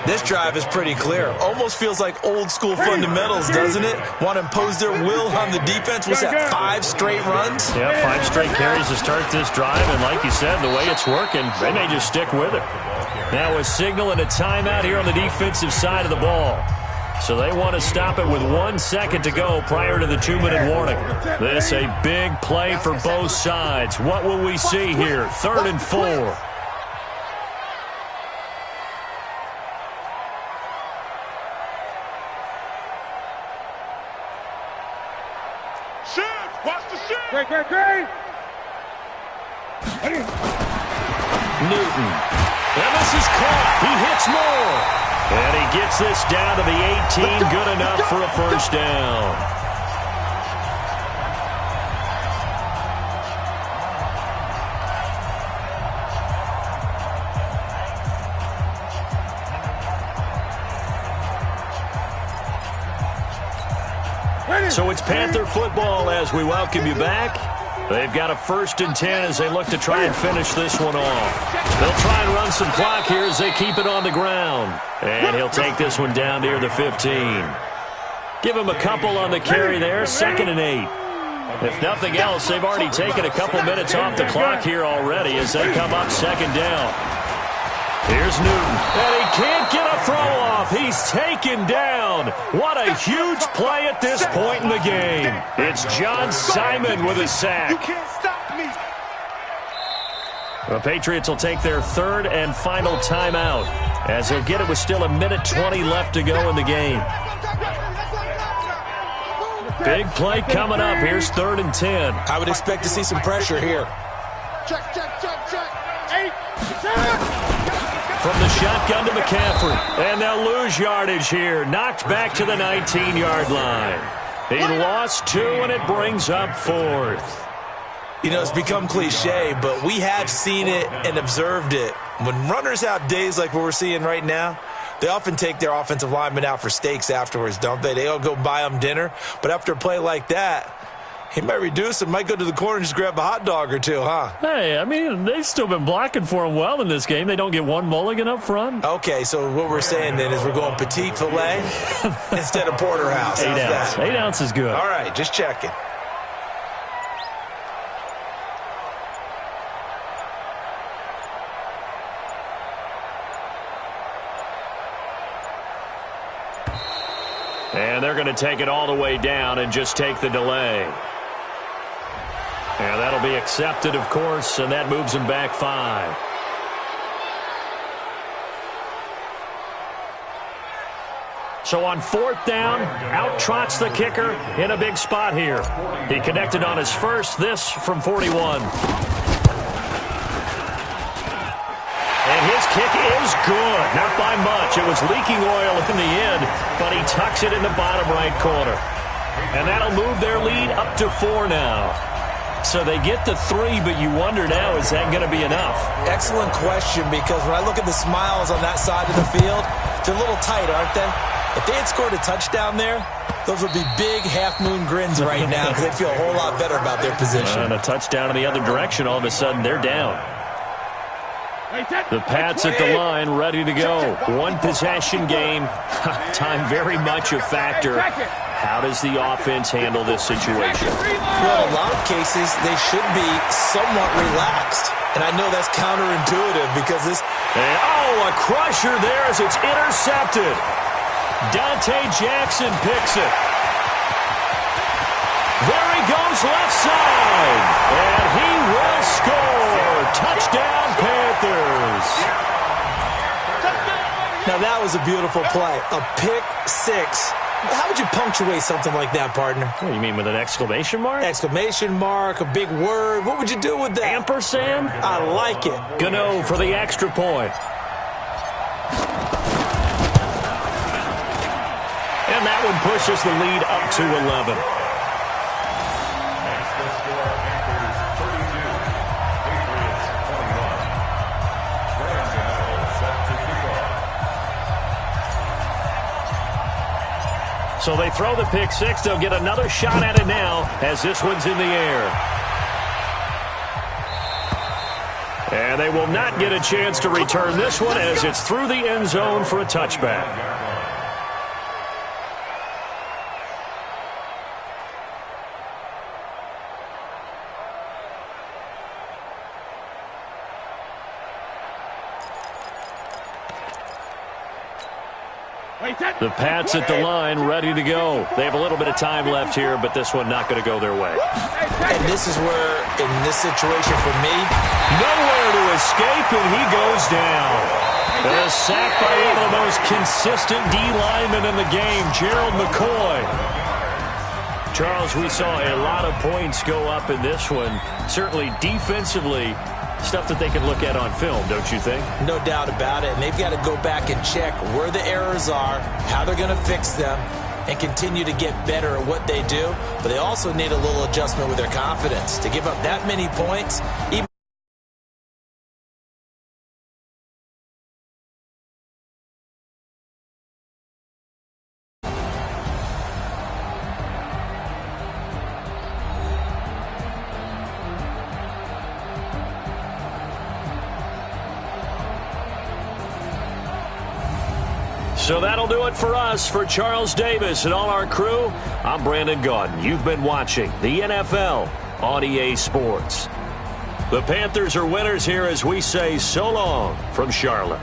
This drive is pretty clear. Almost feels like old school fundamentals, doesn't it? Want to impose their will on the defense. Was that 5 straight runs?
Yeah, 5 straight carries to start this drive. And like you said, the way it's working, they may just stick with it. Now a signal and a timeout here on the defensive side of the ball. So they want to stop it with 1 second to go prior to the 2-minute warning. This a big play for both sides. What will we see here? 3rd and 4.
Great.
Newton. And this is caught. He hits more. And he gets this down to the 18. Good enough for a first down. So it's Panther football as we welcome you back. They've got a 1st and 10 as they look to try and finish this one off. They'll try and run some clock here as they keep it on the ground. And he'll take this one down near the 15. Give him a couple on the carry there, 2nd and 8. If nothing else, they've already taken a couple minutes off the clock here already as they come up 2nd down. Here's Newton, and he can't get a throw off. He's taken down. What a huge play at this point in the game. It's John Simon with a sack.
You can't stop me.
The Patriots will take their third and final timeout as they'll get it with still 1:20 left to go in the game. Big play coming up. Here's 3rd and 10.
I would expect to see some pressure here.
Check. 8, 7.
From the shotgun to McCaffrey. And they'll lose yardage here. Knocked back to the 19-yard line. He lost 2, and it brings up 4th.
You know, it's become cliche, but we have seen it and observed it. When runners have days like what we're seeing right now, they often take their offensive linemen out for steaks afterwards, don't they? They all go buy them dinner. But after a play like that, he might reduce it, might go to the corner and just grab a hot dog or two, huh?
Hey, I mean, they've still been blocking for him well in this game. They don't get one mulligan up front.
Okay, so what we're saying then is we're going petite filet instead of porterhouse.
8 ounce. 8 ounce is good.
All right, just checking.
And they're going to take it all the way down and just take the delay. And that'll be accepted, of course, and that moves him back 5. So on 4th down, out trots the kicker in a big spot here. He connected on his first, this from 41. And his kick is good. Not by much. It was leaking oil in the end, but he tucks it in the bottom right corner. And that'll move their lead up to 4 now. So they get to 3, but you wonder now, is that going to be enough?
Excellent question, because when I look at the smiles on that side of the field, they're a little tight, aren't they? If they had scored a touchdown there, those would be big half-moon grins right now because they'd feel a whole lot better about their position.
And a touchdown in the other direction, all of a sudden they're down. The Pats at the line, ready to go. One possession game. Time very much a factor. How does the offense handle this situation?
Well, in a lot of cases, they should be somewhat relaxed. And I know that's counterintuitive because this...
And, oh, a crusher there as it's intercepted. Dante Jackson picks it. There he goes left side. And he will score. Touchdown, Panthers.
Now, that was a beautiful play. A pick 6. How would you punctuate something like that, partner?
What do you mean, with an exclamation mark?
Exclamation mark, a big word. What would you do with that?
Ampersand?
I like it.
Gano for the extra point. And that one pushes the lead up to 11.
Next, the score, Panthers 32, Patriots 21. Brandon set to kick off.
So they throw the pick 6. They'll get another shot at it now as this one's in the air. And they will not get a chance to return this one as it's through the end zone for a touchback. The Pats at the line, ready to go. They have a little bit of time left here, but this one not going to go their way.
And this is where, in this situation for me,
nowhere to escape, and he goes down. A sack by one of the most consistent D linemen in the game, Gerald McCoy. Charles, we saw a lot of points go up in this one. Certainly defensively, stuff that they can look at on film, don't you think?
No doubt about it. And they've got to go back and check where the errors are, how they're going to fix them, and continue to get better at what they do. But they also need a little adjustment with their confidence. To give up that many points, even
So that'll do it for us. For Charles Davis and all our crew, I'm Brandon Gaudin. You've been watching the NFL on EA Sports. The Panthers are winners here as we say so long from Charlotte.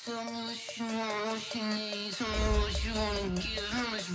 Tell me what you want, what you need. Tell me what you wanna give, how much